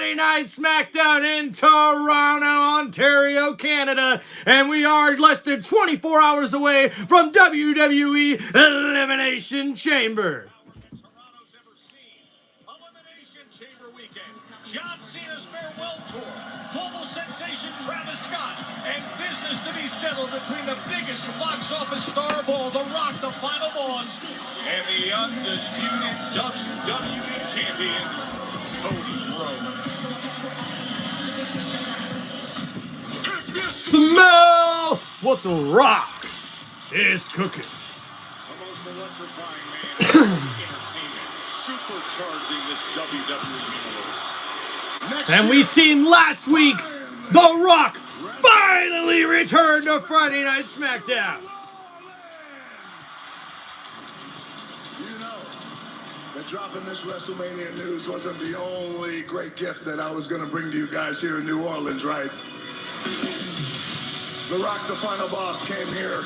Friday Night SmackDown in Toronto, Ontario, Canada. And we are less than 24 hours away from WWE Elimination Chamber. Toronto's ever seen. Elimination Chamber weekend. John Cena's farewell tour. Global sensation Travis Scott. And business to be settled between the biggest box office star of all, The Rock, the final boss, and the undisputed WWE champion, Cody Rhodes. Smell what The Rock is cooking. The most electrifying man in entertainment, supercharging this WWE universe. And we seen last week, The Rock finally returned to Friday Night SmackDown. You know that dropping this WrestleMania news wasn't the only great gift that I was going to bring to you guys here in New Orleans, right? The Rock, the final boss, came here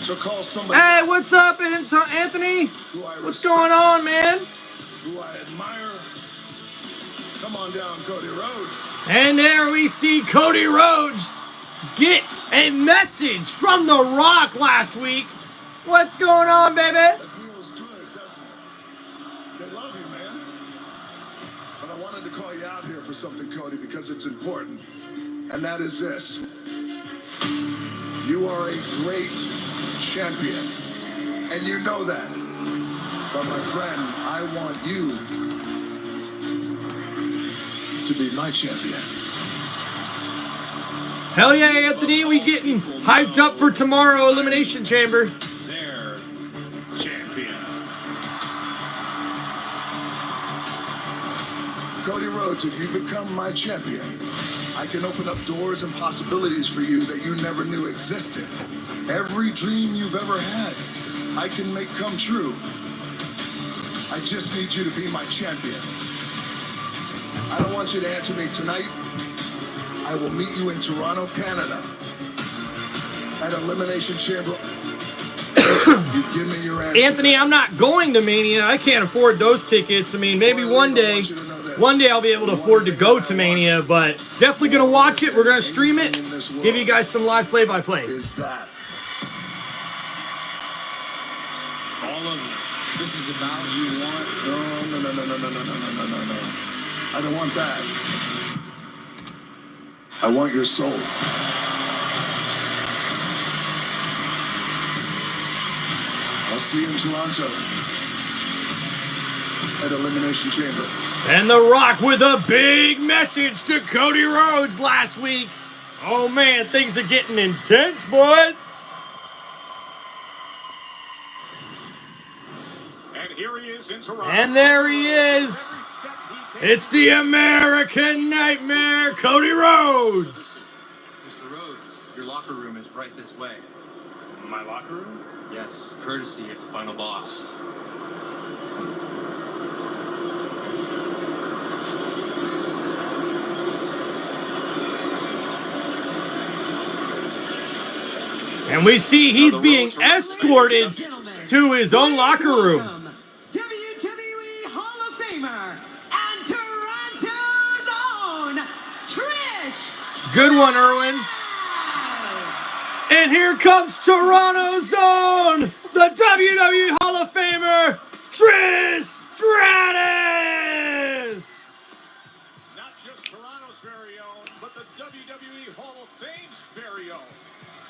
to call somebody. Hey, what's up, Anthony? What's going on, man? Who I admire. Come on down, Cody Rhodes. And there we see Cody Rhodes get a message from The Rock last week. What's going on, baby? That feels good, doesn't it? They love you, man. But I wanted to call you out here for something, Cody, because it's important. And that is this. You are a great champion. And you know that. But my friend, I want you to be my champion. Hell yeah, Anthony. We getting hyped up for tomorrow, Elimination Chamber. Their champion. Cody Rhodes, if you become my champion, I can open up doors and possibilities for you that you never knew existed. Every dream you've ever had, I can make come true. I just need you to be my champion. I don't want you to answer me tonight. I will meet you in Toronto, Canada, at Elimination Chamber. You give me your answer. Anthony, I'm not going to Mania. I can't afford those tickets. I mean, maybe one day I'll be able to afford to go to Mania, but definitely going to watch it. We're going to stream it, give you guys some live play-by-play. Is that All of this is about you want. No. I don't want that. I want your soul. I'll see you in Toronto at Elimination Chamber. And The Rock with a big message to Cody Rhodes last week. Oh man, things are getting intense, boys. And here he is in Toronto. And there he is. It's the American Nightmare, Cody Rhodes. Mr. Rhodes, your locker room is right this way. My locker room? Yes, courtesy of the final boss. And we see he's being escorted to his own locker room. WWE Hall of Famer and Toronto's own Trish. Good one, Erwin. And here comes Toronto's own, the WWE Hall of Famer, Trish Stratus. Not just Toronto's very own, but the WWE Hall of Fame's very own.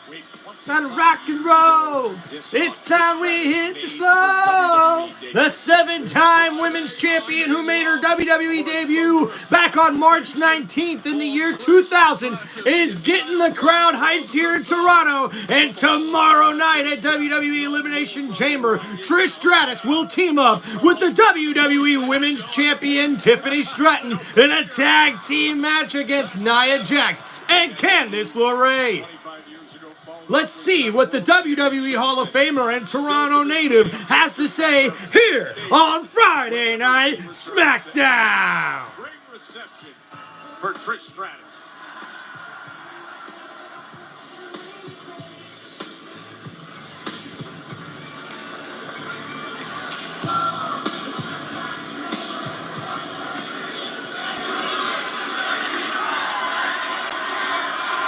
Week 25. Time to rock and roll. It's time we hit the floor. The 7-time women's champion who made her WWE debut back on March 19th in the year 2000 is getting the crowd hyped here in Toronto. And tomorrow night at WWE Elimination Chamber, Trish Stratus will team up with the WWE Women's Champion Tiffany Stratton in a tag team match against Nia Jax and Candice LeRae. Let's see what the WWE Hall of Famer and Toronto native has to say here on Friday Night SmackDown. Great reception for Trish Stratus.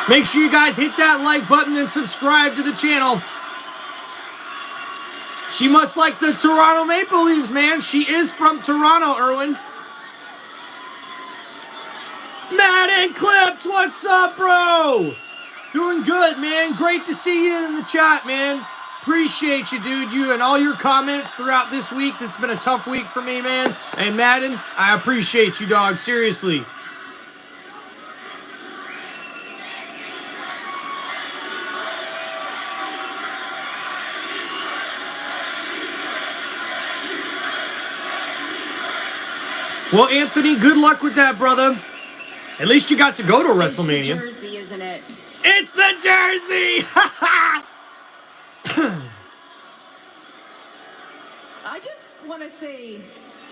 Make sure you guys hit that like button and subscribe to the channel. She must like the Toronto Maple Leafs, man. She is from Toronto, Erwin. Madden Clips, what's up, bro? Doing good, man. Great to see you in the chat, man. Appreciate you, dude. You and all your comments throughout this week. This has been a tough week for me, man. Hey, Madden, I appreciate you, dog. Seriously. Well, Anthony, good luck with that, brother. At least you got to go to WrestleMania. It's the jersey, isn't it? It's the jersey! I just want to say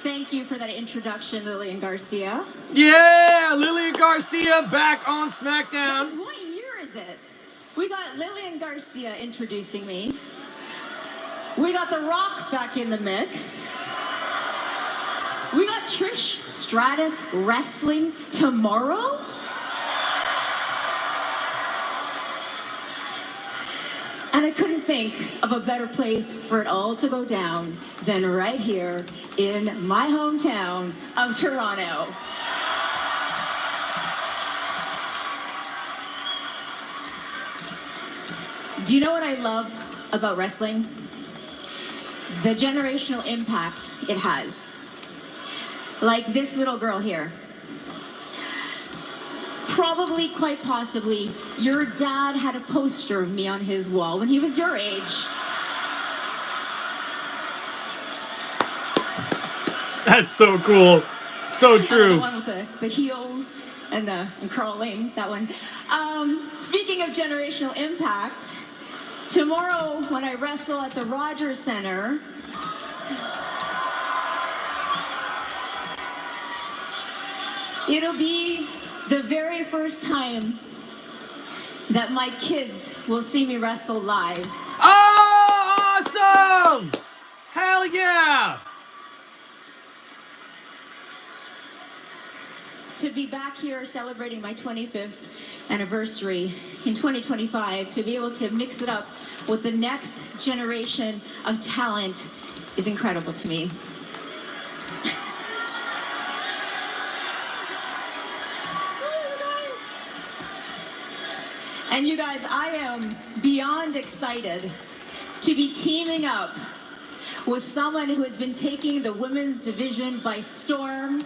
thank you for that introduction, Lillian Garcia. Yeah, Lillian Garcia back on SmackDown. What year is it? We got Lillian Garcia introducing me. We got The Rock back in the mix. We got Trish Stratus wrestling tomorrow? And I couldn't think of a better place for it all to go down than right here in my hometown of Toronto. Do you know what I love about wrestling? The generational impact it has. Like this little girl here. Probably, quite possibly, your dad had a poster of me on his wall when he was your age. That's so cool. So true. The one with the heels and crawling, that one. Speaking of generational impact, tomorrow when I wrestle at the Rogers Center, it'll be the very first time that my kids will see me wrestle live. Oh, awesome! Hell yeah! To be back here celebrating my 25th anniversary in 2025, to be able to mix it up with the next generation of talent is incredible to me. And you guys, I am beyond excited to be teaming up with someone who has been taking the women's division by storm.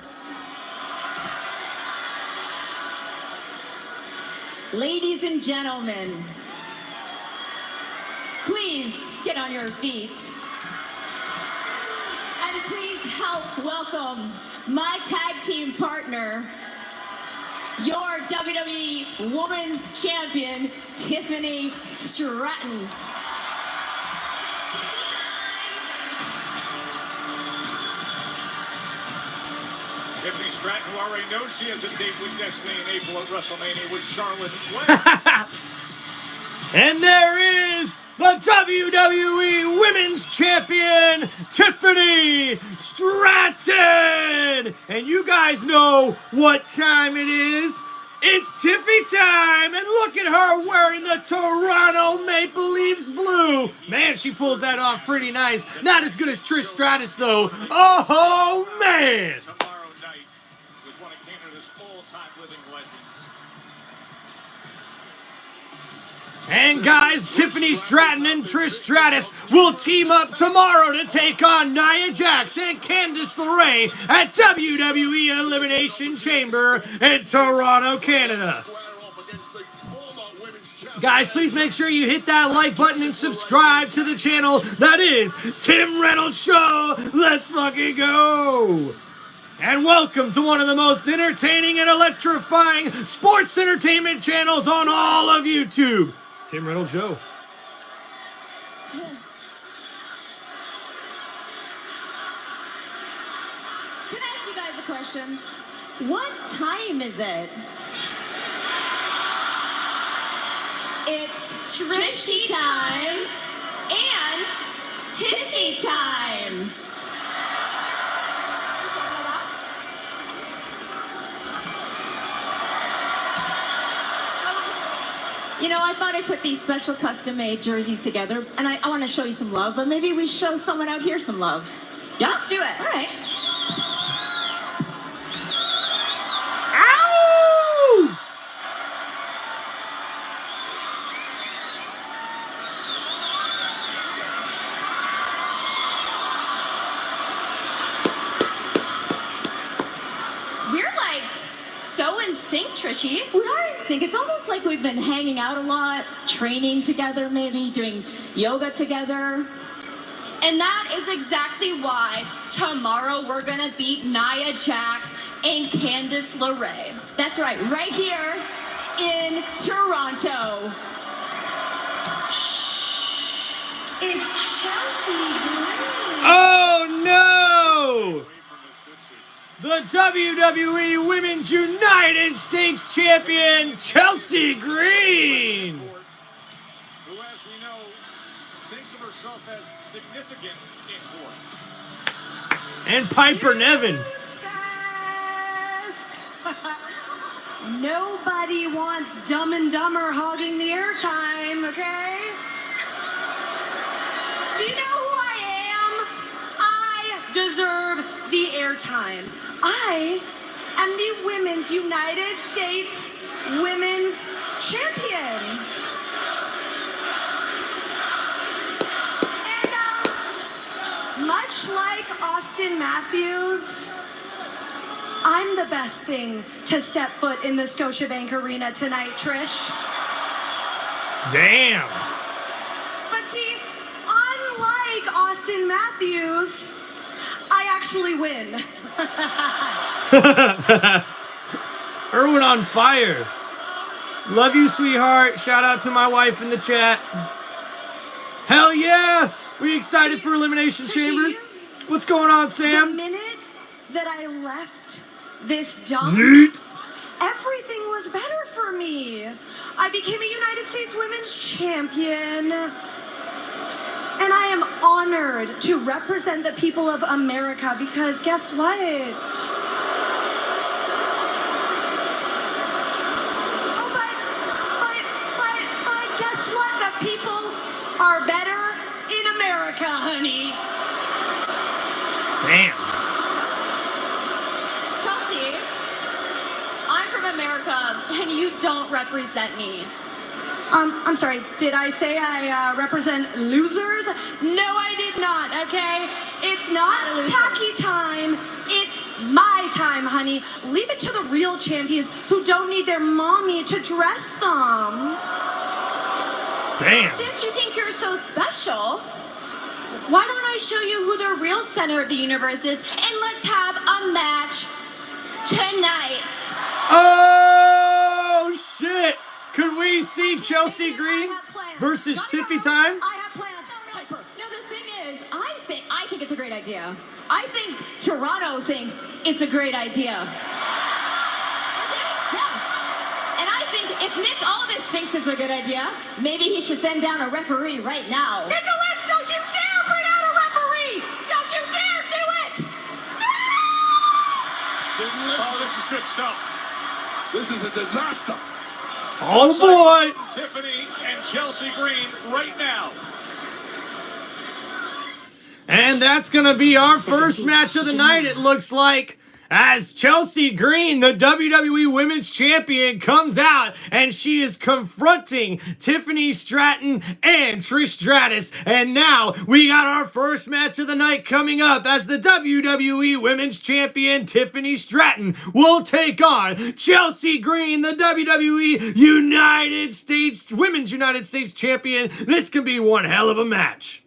Ladies and gentlemen, please get on your feet. And please help welcome my tag team partner, your WWE Women's Champion, Tiffany Stratton. Tiffany Stratton, who already knows she has a date with Destiny in April at WrestleMania with Charlotte Flair. And there is the WWE Women's Champion, Tiffany Stratton! And you guys know what time it is. It's Tiffy time, and look at her wearing the Toronto Maple Leafs blue. Man, she pulls that off pretty nice. Not as good as Trish Stratus, though. Oh, man! Tomorrow night with one of Canada's all-time living legends. And guys, Tiffany Stratton and Trish Stratus will team up tomorrow to take on Nia Jax and Candice LeRae at WWE Elimination Chamber in Toronto, Canada. Guys, please make sure you hit that like button and subscribe to the channel. That is Tim Reynolds Show. Let's fucking go. And welcome to one of the most entertaining and electrifying sports entertainment channels on all of YouTube. Tim Reynolds Show. Tim. Can I ask you guys a question? What time is it? It's Trishy time and Tiffy time. You know, I thought I put these special custom-made jerseys together, and I want to show you some love, but maybe we show someone out here some love. Yeah, let's do it. All right. Ow! We're like so in sync, Trishy. We are in sync. It's almost like we've been hanging out a lot, training together, maybe doing yoga together. And that is exactly why tomorrow we're gonna beat Nia Jax and Candice LeRae. That's right here in Toronto. It's Chelsea Green. Oh no! The WWE Women's United States Champion, Chelsea Green! Who, as we know, thinks of herself as significant in court. And Piper Niven. Nobody wants Dumb and Dumber hogging the airtime, okay? Do you know who I am? I deserve the airtime. I am the Women's United States Women's Champion. And much like Austin Matthews, I'm the best thing to step foot in the Scotiabank Arena tonight, Trish. Damn. But see, unlike Austin Matthews, I actually win. Erwin on fire. Love you, sweetheart. Shout out to my wife in the chat. Hell yeah! We excited for Elimination Chamber? What's going on, The Sam? minute that I left this dump, Yeet. everything was better for me. I became a United States Women's Champion. And I am honored to represent the people of America because guess what? Oh, but guess what? The people are better in America, honey. Damn. Chelsea, I'm from America and you don't represent me. I'm sorry, did I say I represent losers? No, I did not, okay? It's not tacky time, it's my time, honey. Leave it to the real champions who don't need their mommy to dress them. Damn. Since you think you're so special, why don't I show you who the real center of the universe is and let's have a match tonight. Oh, shit. Could we see Chelsea Green I have plans. versus No, Tiffy time? I have plans. Piper. No, the thing is, I think it's a great idea. I think Toronto thinks it's a great idea. Yeah. And I think if Nick Aldis thinks it's a good idea, maybe he should send down a referee right now. Nicholas, don't you dare bring out a referee! Don't you dare do it! Oh, this is good stuff. This is a disaster. Oh, boy. Tiffany and Chelsea Green right now. And that's going to be our first match of the night, it looks like, as Chelsea Green, the WWE Women's Champion, comes out and she is confronting Tiffany Stratton and Trish Stratus. And now we got our first match of the night coming up as the WWE Women's Champion, Tiffany Stratton, will take on Chelsea Green, the WWE United States Women's United States Champion. This can be one hell of a match.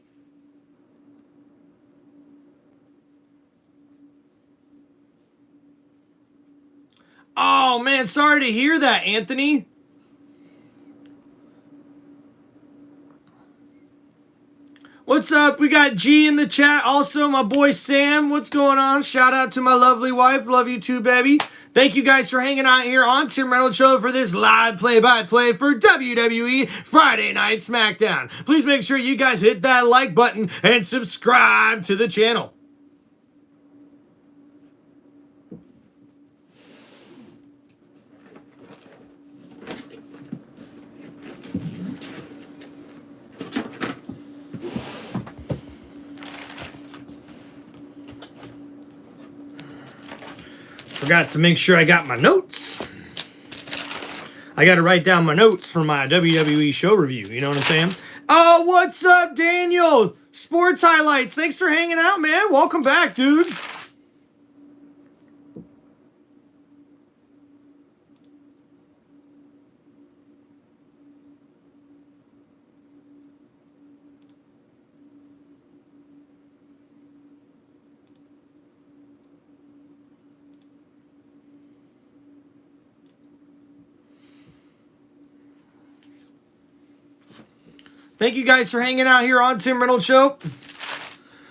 Oh, man, sorry to hear that, Anthony. What's up? We got G in the chat. Also, my boy Sam. What's going on? Shout out to my lovely wife. Love you too, baby. Thank you guys for hanging out here on Tim Reynolds Show for this live play-by-play for WWE Friday Night SmackDown. Please make sure you guys hit that like button and subscribe to the channel. Forgot to make sure I got my notes. I got to write down my notes for my WWE show review. You know what I'm saying? Oh, what's up, Daniel? Sports Highlights. Thanks for hanging out, man. Welcome back, dude. Thank you guys for hanging out here on Tim Reynolds Show.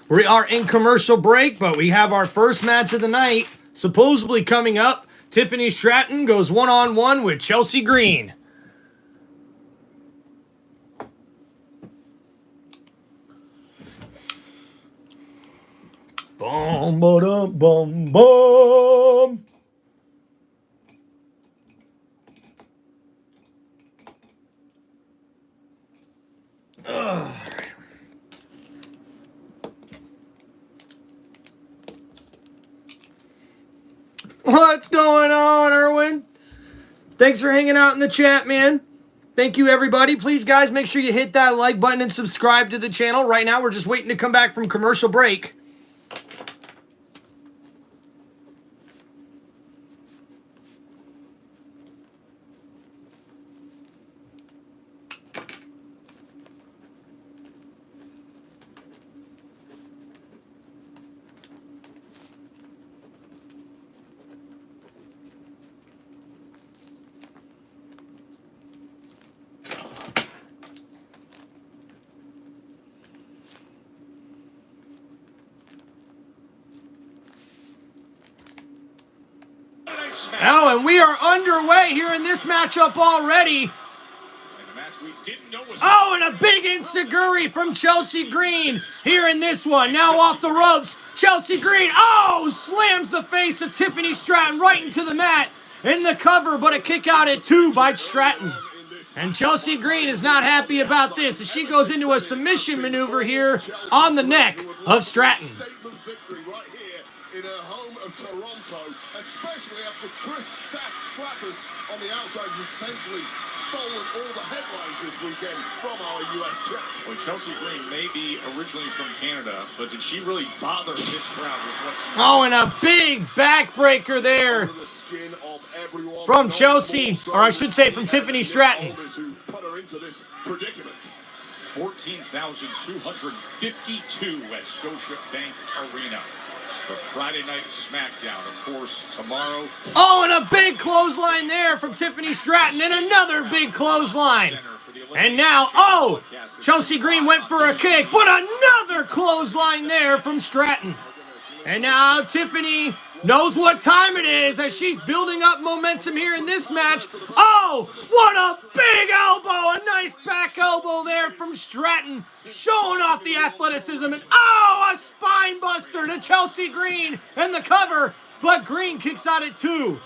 We are in commercial break, but we have our first match of the night supposedly coming up. Tiffany Stratton goes one-on-one with Chelsea Green. Boom, boom, boom, boom. What's going on, Erwin? Thanks for hanging out in the chat, man. Thank you, everybody. Please, guys, make sure you hit that like button and subscribe to the channel. Right now, we're just waiting to come back from commercial break. Oh, and we are underway here in this matchup already. Oh, and a big enziguri from Chelsea Green here in this one. Now off the ropes, Chelsea Green, oh, slams the face of Tiffany Stratton right into the mat in the cover, but a kick out at 2 by Stratton. And Chelsea Green is not happy about this as she goes into a submission maneuver here on the neck of Stratton. In her home of Toronto, especially after Chris Stratus on the outside has essentially stolen all the headlines this weekend from our US champ. Well, Chelsea Green may be originally from Canada, but did she really bother this crowd with what she... Oh, and a big backbreaker there from Chelsea, or I should say from Tiffany Stratton. Who put her into this predicament. 14,252 at Scotia Bank Arena. The Friday night SmackDown, of course, tomorrow. Oh, and a big clothesline there from Tiffany Stratton, and another big clothesline. And now, oh, Chelsea Green went for a kick, but another clothesline there from Stratton. And now Tiffany knows what time it is as she's building up momentum here in this match. Oh, what a big elbow, a nice back elbow there from Stratton, showing off the athleticism. And oh, a spine buster to Chelsea Green and the cover, but Green kicks out at 2.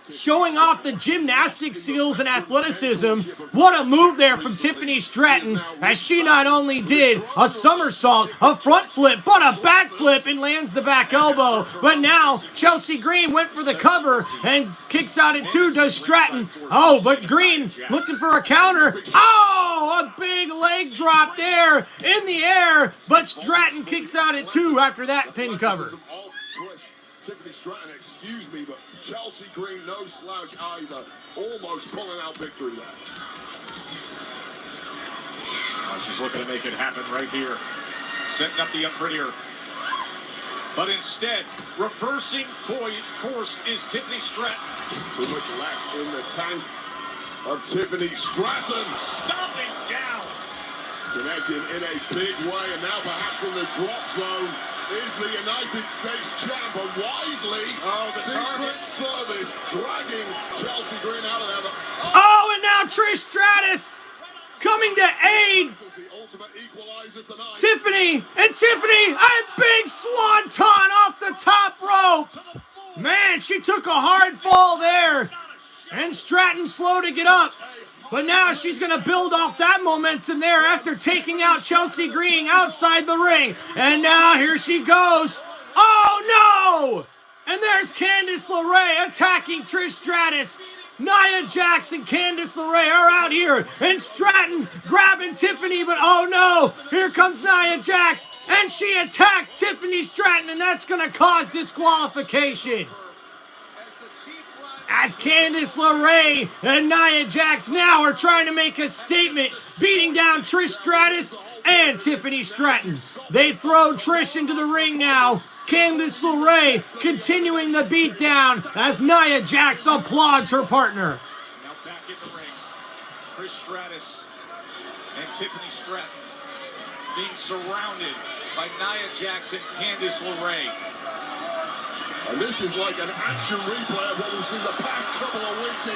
Showing off the gymnastic skills and athleticism. What a move there from Tiffany Stratton as she not only did a somersault, a front flip, but a back flip and lands the back elbow. But now Chelsea Green went for the cover and kicks out at 2, does Stratton. Oh, but Green looking for a counter. Oh, a big leg drop there in the air, but Stratton kicks out at 2 after that pin cover. Tiffany Stratton, excuse me, but Chelsea Green, no slouch either. Almost pulling out victory there. Oh, she's looking to make it happen right here. Setting up the unprettier. But instead, reversing course is Tiffany Stratton. Too much left in the tank of Tiffany Stratton. Stomping down. Connecting in a big way, and now perhaps in the drop zone is the United States champ, and wisely, the Secret Service dragging Chelsea Green out of there. Oh, and now Trish Stratus coming to aid Tiffany, and Tiffany, a big swanton off the top rope. Man, she took a hard fall there, and Stratton slow to get up. But now she's going to build off that momentum there after taking out Chelsea Green outside the ring. And now here she goes. Oh, no! And there's Candice LeRae attacking Trish Stratus. Nia Jax and Candice LeRae are out here, and Stratton grabbing Tiffany, but oh no, here comes Nia Jax, and she attacks Tiffany Stratton, and that's going to cause disqualification. As Candice LeRae and Nia Jax now are trying to make a statement, beating down Trish Stratus and Tiffany Stratton. They throw Trish into the ring now. Candice LeRae continuing the beatdown as Nia Jax applauds her partner. Now back in the ring, Trish Stratus and Tiffany Stratton being surrounded by Nia Jax and Candice LeRae. And this is like an action replay of what we've seen the past couple of weeks.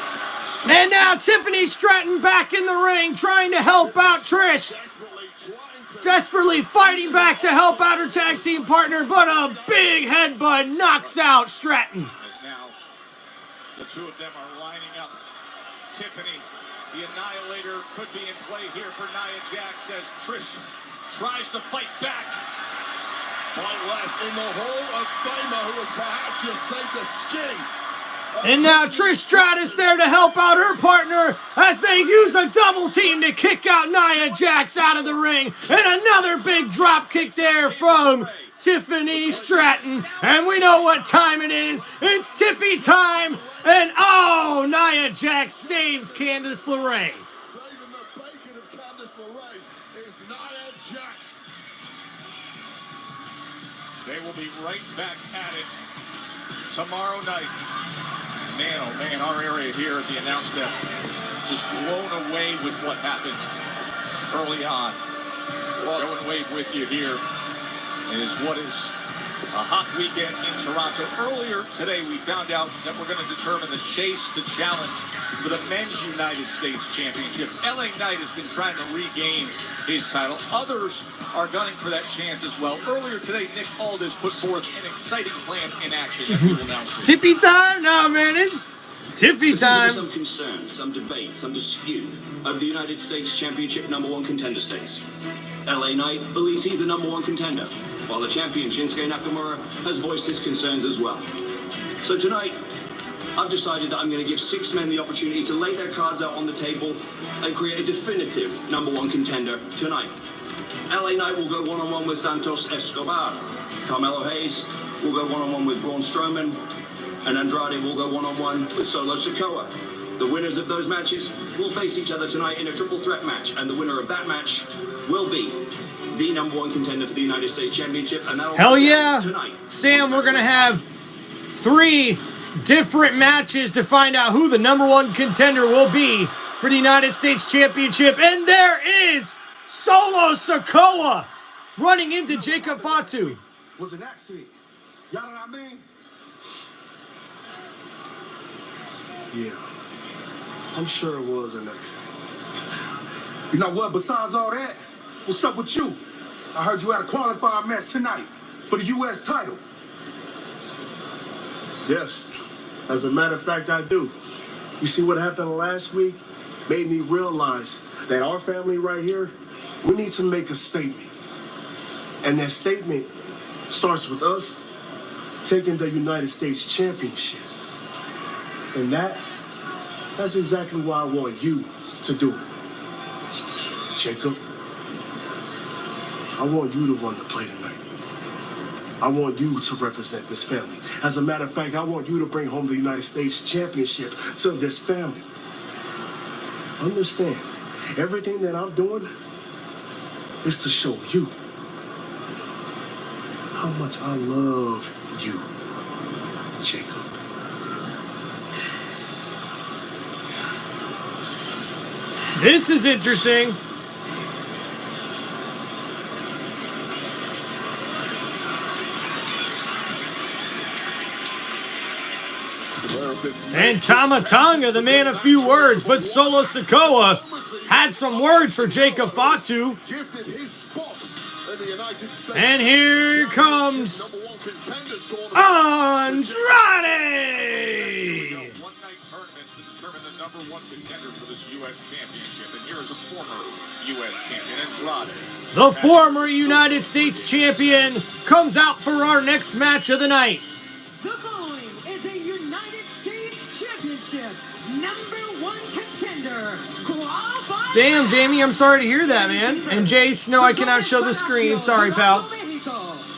And now Tiffany Stratton back in the ring trying to help out Trish. Desperately fighting back to help out her tag team partner, but a big headbutt knocks out Stratton. As now the two of them are lining up. Tiffany, the Annihilator, could be in play here for Nia Jax as Trish tries to fight back. One left in the Hall of Famer who has perhaps just saved the skin. And now Trish Stratus there to help out her partner as they use a double team to kick out Nia Jax out of the ring. And another big drop kick there from Tiffany Stratton. And we know what time it is. It's Tiffy time. And oh, Nia Jax saves Candice LeRae. Saving the bacon of Candice LeRae is Nia Jax. They will be right back at it tomorrow night. Man, oh man, our area here at the announce desk just blown away with what happened early on. Going wave with you here is what is a hot weekend in Toronto. Earlier today, we found out that we're going to determine the chase to challenge for the Men's United States Championship. LA Knight has been trying to regain his title. Others are gunning for that chance as well. Earlier today, Nick Aldis put forth an exciting plan in action that we will now see. Tippy time? No, man, it's Tiffy time. Some concern, some debate, some dispute over the United States Championship #1 contender status. LA Knight believes he's the #1 contender, while the champion Shinsuke Nakamura has voiced his concerns as well. So tonight, I've decided that I'm going to give 6 men the opportunity to lay their cards out on the table and create a definitive #1 contender tonight. LA Knight will go one-on-one with Santos Escobar. Carmelo Hayes will go one-on-one with Braun Strowman. And Andrade will go one-on-one with Solo Sikoa. The winners of those matches will face each other tonight in a triple threat match, and the winner of that match will be the #1 contender for the United States Championship. And that'll Hell yeah, tonight. Sam, we're gonna have 3 different matches to find out who the #1 contender will be for the United States Championship. And there is Solo Sikoa running into Jacob Fatu. Was an accident. Y'all know what I mean? Yeah, I'm sure it was an accident. You know what, besides all that, what's up with you? I heard you had a qualifier match tonight for the U.S. title. Yes, as a matter of fact, I do. You see what happened last week made me realize that our family right here, we need to make a statement. And that statement starts with us taking the United States Championship. And that's exactly what I want you to do. Jacob, I want you to run the play tonight. I want you to represent this family. As a matter of fact, I want you to bring home the United States Championship to this family. Understand, everything that I'm doing is to show you how much I love you, Jacob. This is interesting. And Tama Tonga, the man of few words, but Solo Sikoa had some words for Jacob Fatu. And here comes Andrade! One-night tournament to determine the #1 contender for this U.S. Championship. And here is a former U.S. champion, Andrade. The former United States champion comes out for our next match of the night. The following Championship #1 contender. Damn, Jamie, I'm sorry to hear that, man. And Jace, no, I cannot show the screen. Sorry, pal.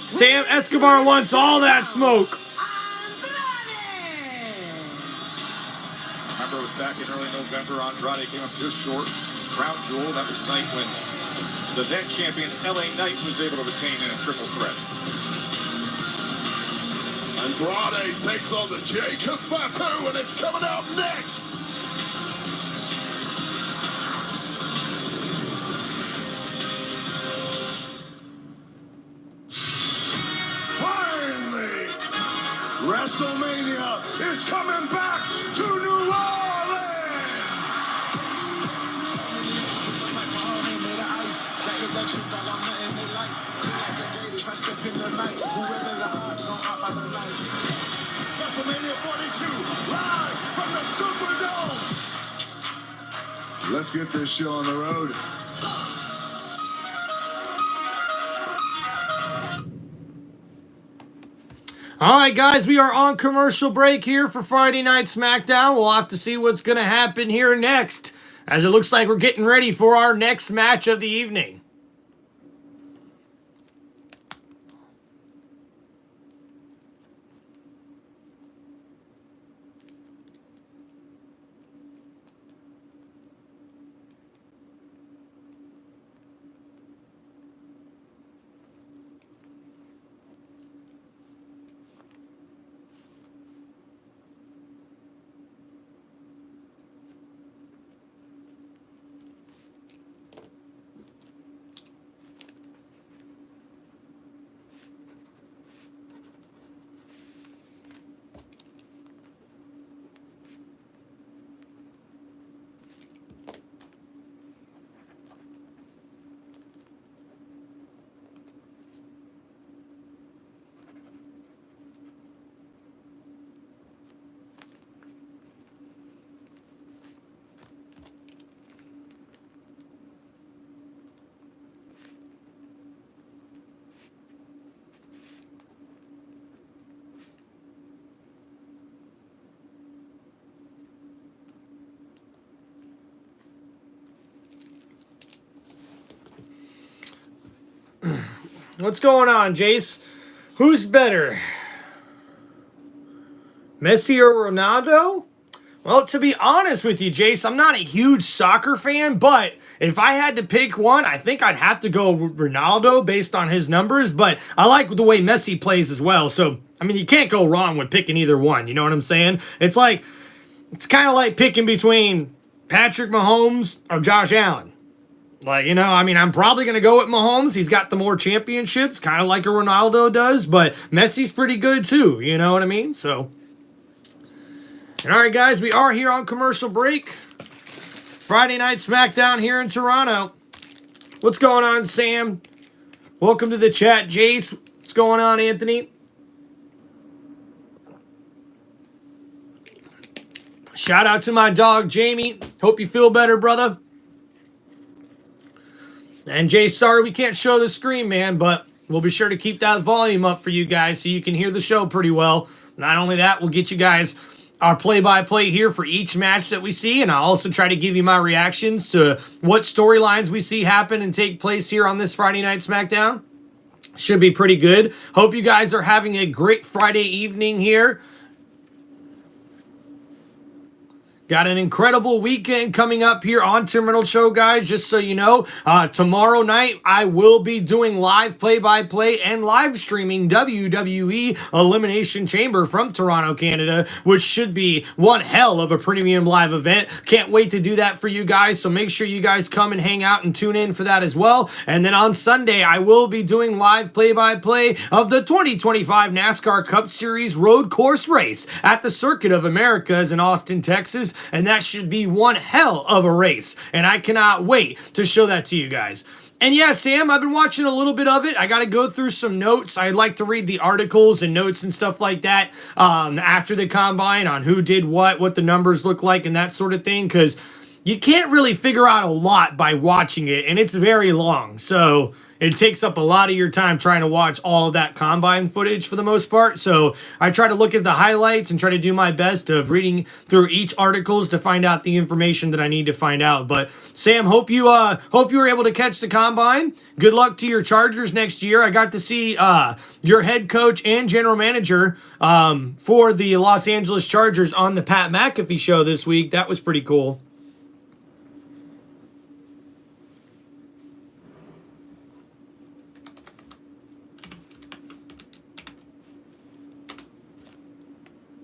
Sam Escobar wants all that smoke. Remember, it was back in early November. Andrade came up just short. Crown jewel. That was the night when the then champion LA Knight was able to retain in a triple threat. Andrade takes on the Jacob Fatu, and it's coming out next. Finally, WrestleMania is coming back to New Orleans. WrestleMania 42, live from the Superdome. Let's get this show on the road. All right, guys, we are on commercial break here for Friday Night SmackDown. We'll have to see what's going to happen here next, as it looks like we're getting ready for our next match of the evening. What's going on, Jace? Who's better? Messi or Ronaldo? Well, to be honest with you, Jace, I'm not a huge soccer fan, but if I had to pick one, I think I'd have to go Ronaldo based on his numbers, but I like the way Messi plays as well. So, I mean, you can't go wrong with picking either one. You know what I'm saying? It's kind of like picking between Patrick Mahomes or Josh Allen. Like, you know, I mean, I'm probably going to go with Mahomes. He's got the more championships, kind of like a Ronaldo does, but Messi's pretty good too. You know what I mean? So, and all right, guys, we are here on commercial break. Friday Night SmackDown here in Toronto. What's going on, Sam? Welcome to the chat, Jace. What's going on, Anthony? Shout out to my dog, Jamie. Hope you feel better, brother. And Jay, sorry we can't show the screen, man, but we'll be sure to keep that volume up for you guys so you can hear the show pretty well. Not only that, we'll get you guys our play-by-play here for each match that we see, and I'll also try to give you my reactions to what storylines we see happen and take place here on this Friday Night SmackDown. Should be pretty good. Hope you guys are having a great Friday evening here. Got an incredible weekend coming up here on TimReynoldsShow, guys. Just so you know, tomorrow night I will be doing live play-by-play and live streaming WWE Elimination Chamber from Toronto, Canada, which should be one hell of a premium live event. Can't wait to do that for you guys, so make sure you guys come and hang out and tune in for that as well. And then on Sunday, I will be doing live play-by-play of the 2025 NASCAR Cup Series Road Course Race at the Circuit of Americas in Austin, Texas. And that should be one hell of a race. And I cannot wait to show that to you guys. And yeah, Sam, I've been watching a little bit of it. I got to go through some notes. I'd like to read the articles and notes and stuff like that after the combine on who did what the numbers look like and that sort of thing. Because you can't really figure out a lot by watching it. And it's very long. So, it takes up a lot of your time trying to watch all of that combine footage for the most part. So I try to look at the highlights and try to do my best of reading through each articles to find out the information that I need to find out. But Sam, hope you were able to catch the combine. Good luck to your Chargers next year. I got to see your head coach and general manager for the Los Angeles Chargers on the Pat McAfee show this week. That was pretty cool.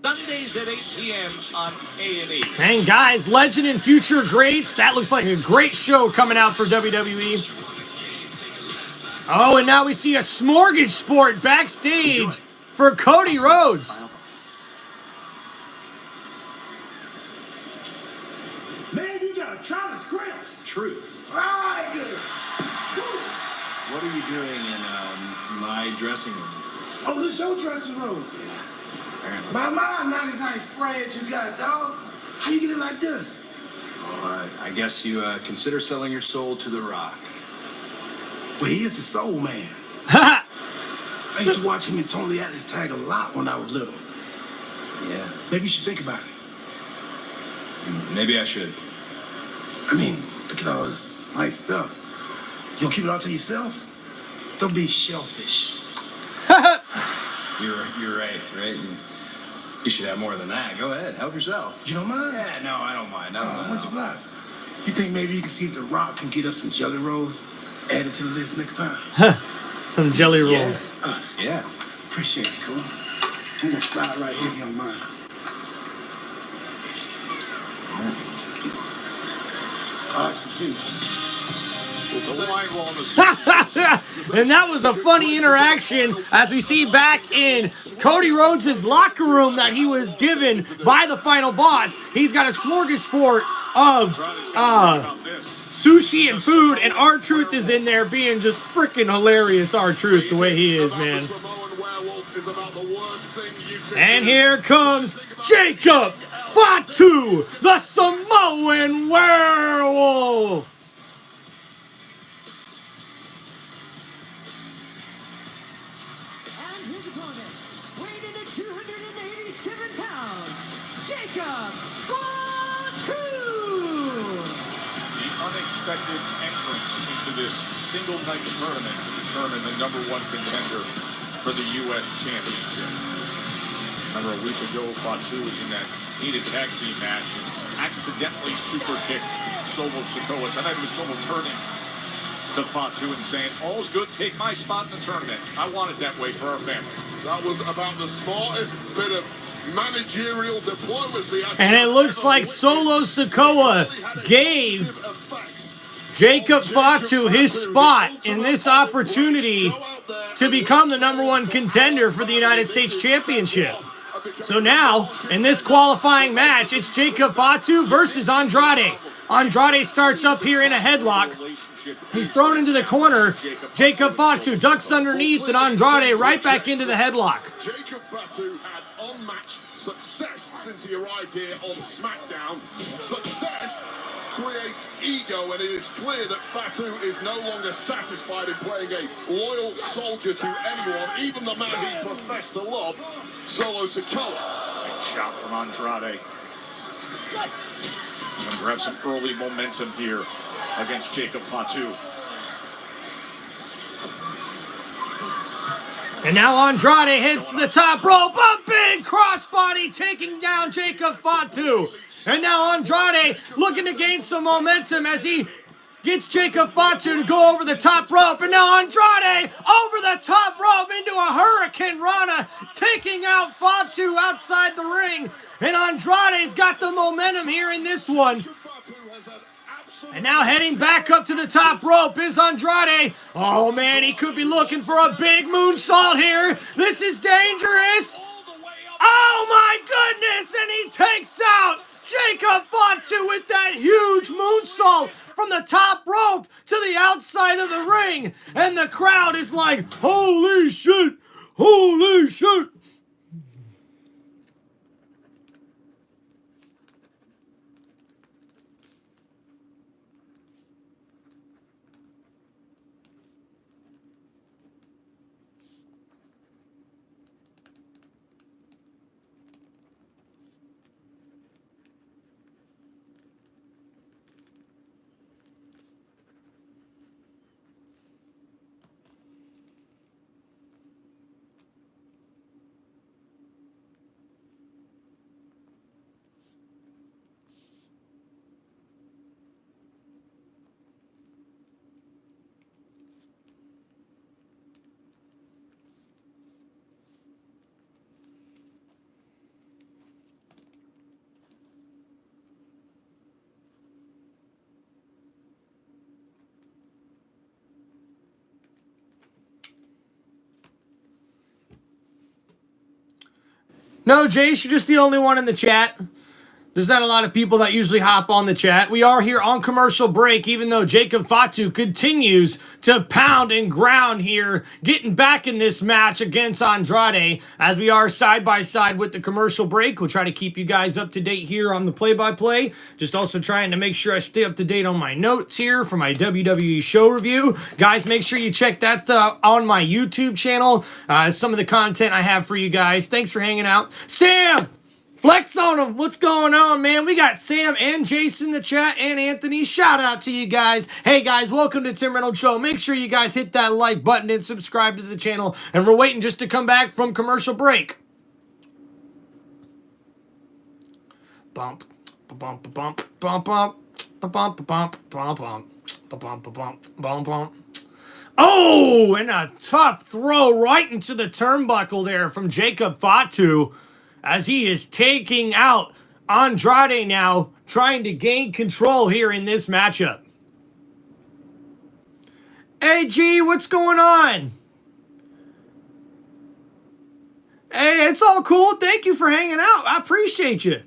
Sundays at 8 p.m. on A&E. And guys, legend and future greats. That looks like a great show coming out for WWE. Oh, and now we see a smorgasbord backstage for Cody Rhodes. Man, you gotta try the scripts. Truth. All right, good. What are you doing in my dressing room? Oh, this your dressing room. Apparently. My 99 spreads you got, dog. How you get it like this? Well, I guess you consider selling your soul to The Rock. Well, he is the soul man. I used to watch him and Tony Atlas tag a lot when I was little. Yeah. Maybe you should think about it. Maybe I should. I mean, look at all this nice stuff. You gonna keep it all to yourself? Don't be shellfish. You're right? You should have more than that. Go ahead, help yourself. You don't mind? Yeah, no, I don't mind. What'd you block? You think maybe you can see if The Rock can get us some jelly rolls added to the list next time? Some jelly rolls. Us. Yeah. Appreciate it, cool. I'm gonna slide right here if you don't mind. All right, shoot. And that was a funny interaction as we see back in Cody Rhodes' locker room that he was given by the final boss. He's got a smorgasbord of sushi and food, and R-Truth is in there being just freaking hilarious. R-Truth, the way he is, man. And here comes Jacob Fatu, the Samoan werewolf. Unexpected entrance into this single night tournament to determine the #1 contender for the U.S. Championship. Remember a week ago, Fatu was in that heated tag team match and accidentally super kicked Solo Sikoa. Tonight was Solo turning to Fatu and saying, all's good, take my spot in the tournament. I want it that way for our family. That was about the smartest bit of managerial diplomacy. And it looks like Solo Sikoa gave Jacob Fatu his spot in this opportunity to become the #1 contender for the United States Championship. So now, in this qualifying match, it's Jacob Fatu versus Andrade. Andrade starts up here in a headlock. He's thrown into the corner. Jacob Fatu ducks underneath, and Andrade right back into the headlock. Jacob Fatu had unmatched success since he arrived here on SmackDown. Success creates ego, and it is clear that Fatu is no longer satisfied in playing a loyal soldier to anyone, even the man he professed to love, Solo Sikoa. Big shot from Andrade. I'm going to grab some early momentum here against Jacob Fatu. And now Andrade hits the top rope, a big crossbody taking down Jacob Fatu. And now Andrade looking to gain some momentum as he gets Jacob Fatu to go over the top rope. And now Andrade over the top rope into a Hurricane Rana, taking out Fatu outside the ring. And Andrade's got the momentum here in this one. And now heading back up to the top rope is Andrade. Oh man, he could be looking for a big moonsault here. This is dangerous. Oh my goodness, and he takes out Jacob Fatu with that huge moonsault from the top rope to the outside of the ring. And the crowd is like, holy shit, holy shit. No, Jace, you're just the only one in the chat. There's not a lot of people that usually hop on the chat. We are here on commercial break, even though Jacob Fatu continues to pound and ground here, getting back in this match against Andrade, as we are side by side with the commercial break. We'll try to keep you guys up to date here on the play-by-play. Just also trying to make sure I stay up to date on my notes here for my WWE show review. Guys, make sure you check that on my YouTube channel. Some of the content I have for you guys. Thanks for hanging out. Sam! Flex on them. What's going on, man? We got Sam and Jason in the chat and Anthony. Shout out to you guys. Hey, guys, welcome to Tim Reynolds Show. Make sure you guys hit that like button and subscribe to the channel. And we're waiting just to come back from commercial break. Bump, bump, bump, bump, bump, bump, bump, bump, bump, bump, bump. Oh, and a tough throw right into the turnbuckle there from Jacob Fatu, as he is taking out Andrade now, trying to gain control here in this matchup. Hey, G, what's going on? Hey, it's all cool. Thank you for hanging out. I appreciate you.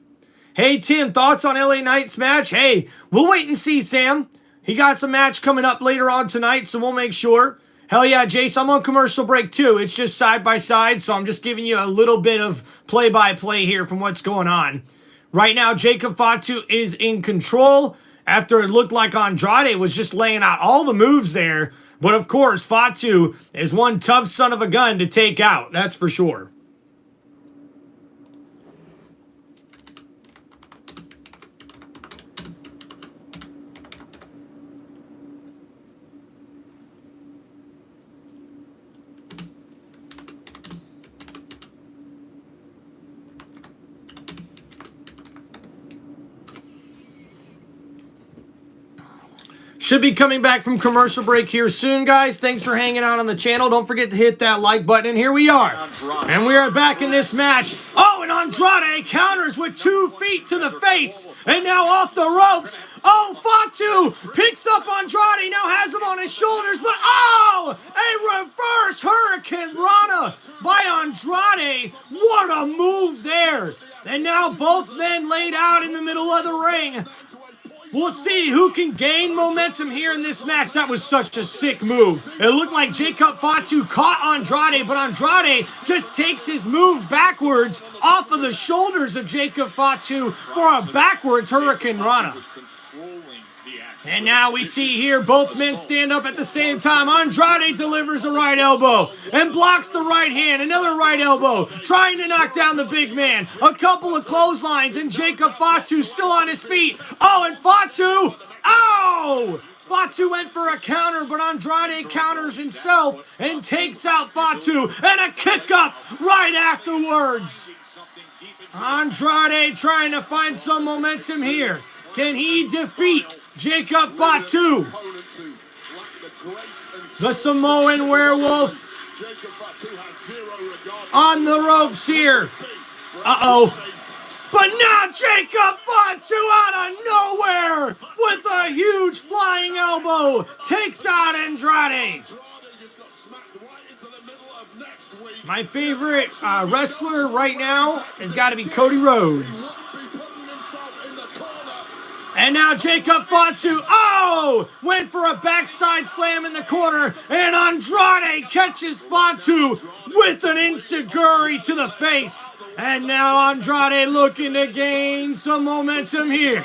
Hey, Tim, thoughts on LA Knight's match? Hey, we'll wait and see, Sam. He got some match coming up later on tonight, so we'll make sure. Hell yeah, Jace, I'm on commercial break too. It's just side by side, so I'm just giving you a little bit of play-by-play here from what's going on. Right now, Jacob Fatu is in control after it looked like Andrade was just laying out all the moves there. But of course, Fatu is one tough son of a gun to take out, that's for sure. Should be coming back from commercial break here soon, guys. Thanks for hanging out on the channel. Don't forget to hit that like button. And here we are. And we are back in this match. Oh, and Andrade counters with 2 feet to the face. And now off the ropes. Oh, Fatu picks up Andrade. Now has him on his shoulders. But, oh, a reverse Hurricane Rana by Andrade. What a move there. And now both men laid out in the middle of the ring. We'll see who can gain momentum here in this match. That was such a sick move. It looked like Jacob Fatu caught Andrade, but Andrade just takes his move backwards off of the shoulders of Jacob Fatu for a backwards Hurricane Rana. And now we see here both men stand up at the same time. Andrade delivers a right elbow and blocks the right hand. Another right elbow, trying to knock down the big man. A couple of clotheslines, and Jacob Fatu still on his feet. Oh, and Fatu, oh! Fatu went for a counter, but Andrade counters himself and takes out Fatu. And a kick up right afterwards. Andrade trying to find some momentum here. Can he defeat Jacob Fatu, the Samoan werewolf, on the ropes here? Uh-oh. But now Jacob Fatu out of nowhere with a huge flying elbow takes out Andrade. My favorite wrestler right now has got to be Cody Rhodes. And now Jacob Fatu, oh, went for a backside slam in the corner, and Andrade catches Fatu with an enziguri to the face. And now Andrade looking to gain some momentum here,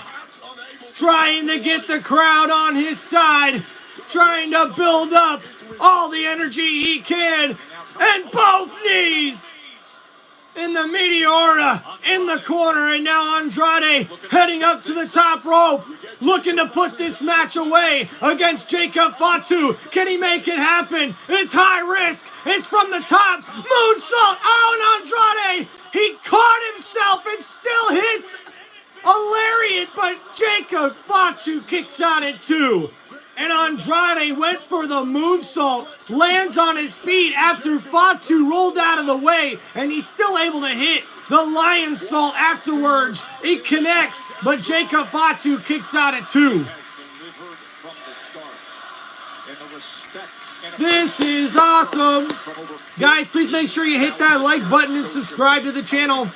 trying to get the crowd on his side, trying to build up all the energy he can, and both knees in the Meteora in the corner, and now Andrade heading up to the top rope, looking to put this match away against Jacob Fatu. Can he make it happen? It's high risk. It's from the top. Moonsault. Oh, and Andrade, he caught himself and still hits a lariat, but Jacob Fatu kicks out at 2. And Andrade went for the moonsault, lands on his feet after Fatu rolled out of the way, and he's still able to hit the lion salt afterwards. It connects, but Jacob Fatu kicks out at 2. This is awesome. Guys, please make sure you hit that like button and subscribe to the channel.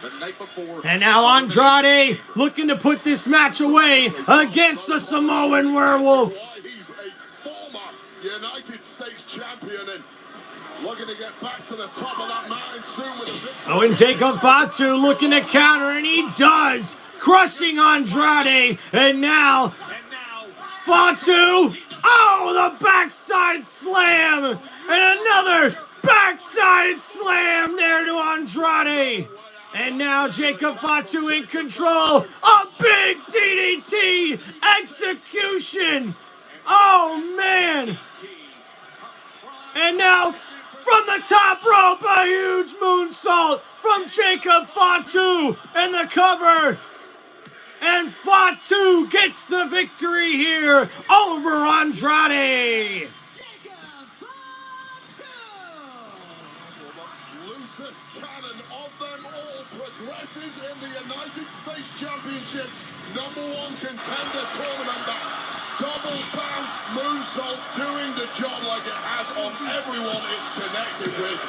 And now Andrade looking to put this match away against the Samoan Werewolf. He's a former United States champion and looking to get back to the top of that mountain soon with a victory. Oh, and Jacob Fatu looking to counter, and he does, crushing Andrade. And now Fatu, oh, the backside slam, and another backside slam there to Andrade. And now Jacob Fatu in control. A big DDT execution. Oh, man. And now from the top rope, a huge moonsault from Jacob Fatu and the cover. And Fatu gets the victory here over Andrade. Loosest cannon of them all progresses in the United States Championship #1 contender tournament. That double bounce moonsault doing the job like it has on everyone it's connected with.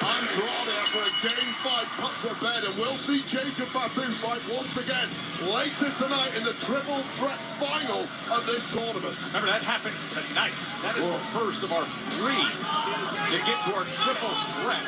Andrade after a game 5 put to bed, and we'll see Jacob Fatu fight once again later tonight in the triple threat final of this tournament. Remember, that happens tonight. That is the first of our 3 to get to our triple threat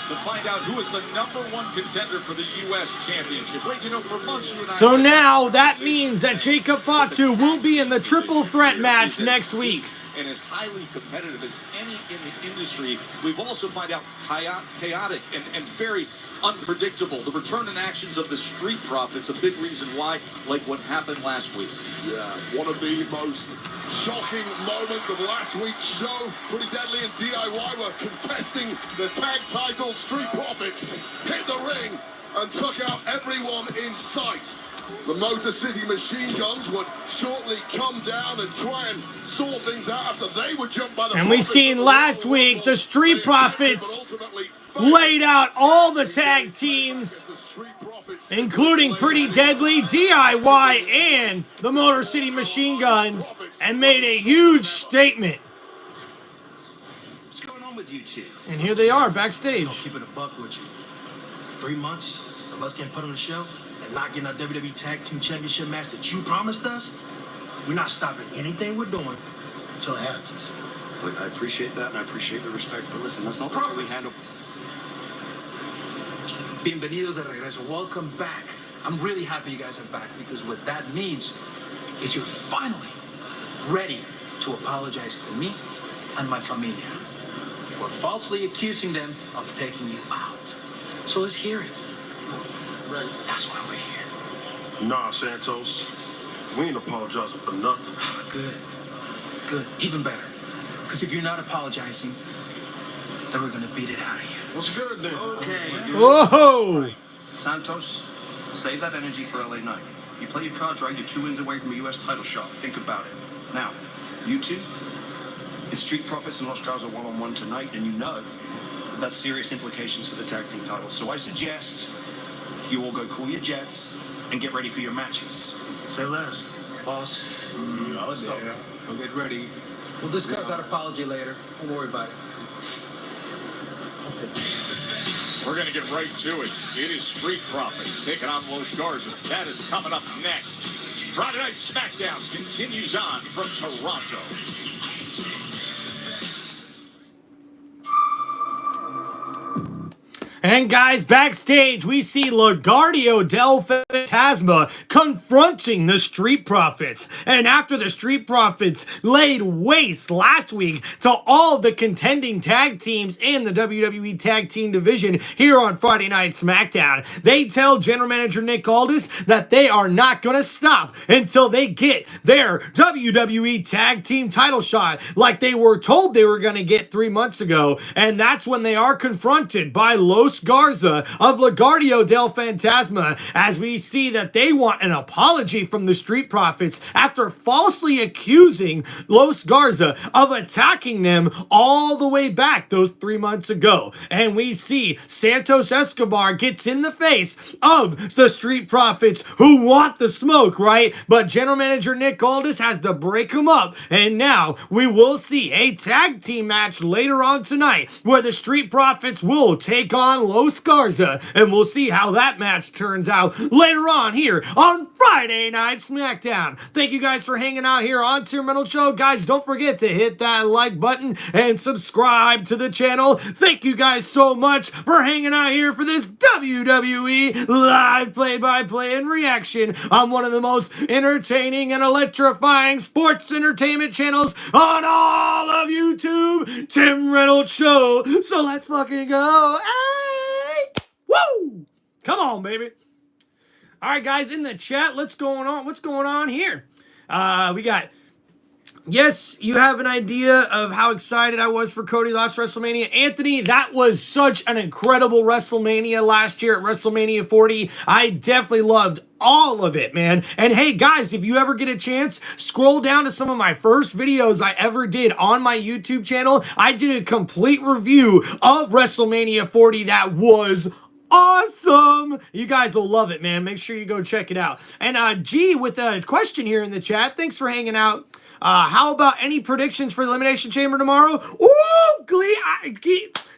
to find out who is the #1 contender for the U.S. Championship. Wait, you know, for months you and I... So now that means that Jacob Fatu will be in the triple threat match next week. And as highly competitive as any in the industry, we've also found out chaotic and very unpredictable. The return in actions of the Street Profits, a big reason why, like what happened last week. Yeah, one of the most shocking moments of last week's show. Pretty Deadly and DIY were contesting the tag title. Street Profits hit the ring and took out everyone in sight. The Motor City Machine Guns would shortly come down and try and sort things out after they were jumped by the... And we seen last week the Street Profits laid out all the tag teams, including Pretty Deadly, DIY, and the Motor City Machine Guns, and made a huge statement. What's going on with you two? And here they are backstage. I'll keep it a buck with you. 3 months of us getting put on the shelf and not getting our WWE Tag Team Championship match that you promised us. We're not stopping anything we're doing until it happens. Look, I appreciate that, and I appreciate the respect, but listen, that's not the way we handle... Bienvenidos de regreso. Welcome back. I'm really happy you guys are back, because what that means is you're finally ready to apologize to me and my familia for falsely accusing them of taking you out. So let's hear it. Right. That's why we're here. Nah, Santos. We ain't apologizing for nothing. Good. Good. Even better. Because if you're not apologizing, then we're going to beat it out of you. What's good then? Okay. Whoa! Santos, save that energy for LA Knight. You play your cards right, you're 2 wins away from a U.S. title shot. Think about it. Now, you two, it's Street Profits and Los Garza one-on-one tonight, and you know that that's serious implications for the tag team titles. So I suggest you all go cool your jets and get ready for your matches. Say less, boss. Let's go. Go get ready. We'll discuss that apology later. Don't worry about it. We're going to get right to it. It is Street Profits taking on Los Garza. That is coming up next. Friday Night SmackDown continues on from Toronto. And guys, backstage, we see Lagardio del Fantasma confronting the Street Profits. And after the Street Profits laid waste last week to all the contending tag teams in the WWE Tag Team Division here on Friday Night SmackDown, they tell General Manager Nick Aldis that they are not going to stop until they get their WWE Tag Team title shot like they were told they were going to get 3 months ago. And that's when they are confronted by Los Los Garza of Lagardio del Fantasma, as we see that they want an apology from the Street Profits after falsely accusing Los Garza of attacking them all the way back those 3 months ago. And we see Santos Escobar gets in the face of the Street Profits who want the smoke, right? But General Manager Nick Aldis has to break them up. And now we will see a tag team match later on tonight where the Street Profits will take on Los Garza. And we'll see how that match turns out later on here on Friday Night SmackDown. Thank you guys for hanging out here on TimReynoldsShow. Guys, don't forget to hit that like button and subscribe to the channel. Thank you guys so much for hanging out here for this WWE live play-by-play and reaction on one of the most entertaining and electrifying sports entertainment channels on all of YouTube, Tim Reynolds Show. So let's fucking go. Hey! Woo! Come on, baby. All right, guys, in the chat, what's going on here? We got, yes, you have an idea of how excited I was for Cody last WrestleMania. Anthony, that was such an incredible WrestleMania last year at WrestleMania 40. I definitely loved all of it, man. And hey, guys, if you ever get a chance, scroll down to some of my first videos I ever did on my YouTube channel. I did a complete review of WrestleMania 40 that was awesome. You guys will love it, man. Make sure you go check it out. And G with a question here in the chat. Thanks for hanging out. How about any predictions for the Elimination Chamber tomorrow? Ooh,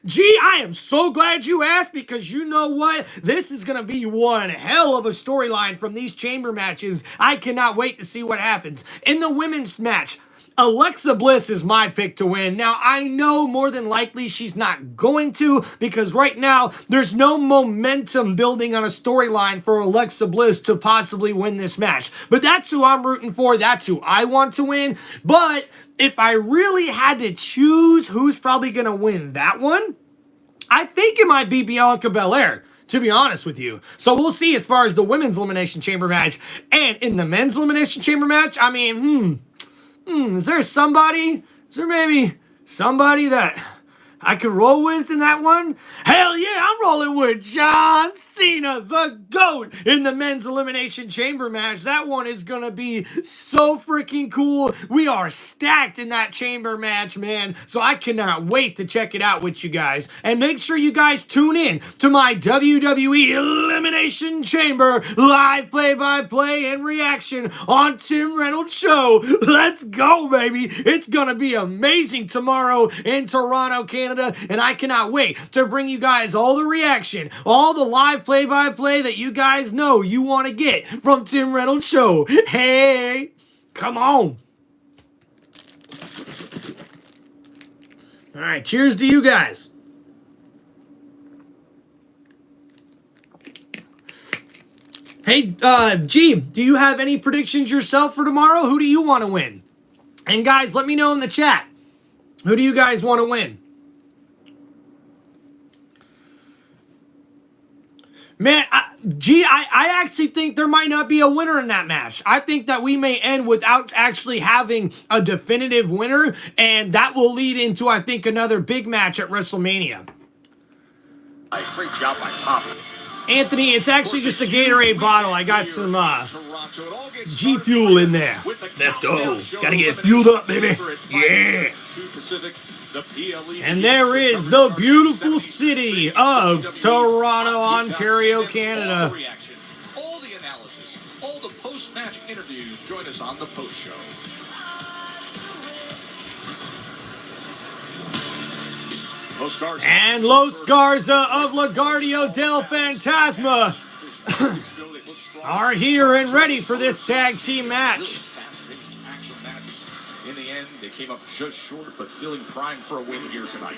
G, I am so glad you asked, because you know what? This is going to be one hell of a storyline from these chamber matches. I cannot wait to see what happens. In the women's match, Alexa Bliss is my pick to win. Now, I know more than likely she's not going to, because right now, there's no momentum building on a storyline for Alexa Bliss to possibly win this match. But that's who I'm rooting for. That's who I want to win. But if I really had to choose who's probably going to win that one, I think it might be Bianca Belair, to be honest with you. So we'll see as far as the women's Elimination Chamber match. And in the men's Elimination Chamber match, I mean, is there maybe somebody that I could roll with in that one? Hell yeah, I'm rolling with John Cena, the GOAT, in the men's Elimination Chamber match. That one is going to be so freaking cool. We are stacked in that chamber match, man. So I cannot wait to check it out with you guys. And make sure you guys tune in to my WWE Elimination Chamber live play-by-play and reaction on Tim Reynolds Show. Let's go, baby. It's going to be amazing tomorrow in Toronto, Canada. And I cannot wait to bring you guys all the reaction, all the live play-by-play that you guys know you want to get from Tim Reynolds Show. Hey, come on. All right, cheers to you guys. Hey, G, do you have any predictions yourself for tomorrow? Who do you want to win? And guys, let me know in the chat. Who do you guys want to win? Man, I actually think there might not be a winner in that match. I think that we may end without actually having a definitive winner, and that will lead into, I think, another big match at WrestleMania. Great job by Papa. Anthony, it's actually just a Gatorade bottle. I got some G Fuel in there. Let's go. Gotta get fueled up, baby. Yeah. And there is the beautiful city of Toronto, Ontario, Canada. All the analysis, all the post-match interviews. Join us on the post show. And Los Garza of Lagardio del Fantasma are here and ready for this tag team match. In the end, they came up just short, but feeling primed for a win here tonight.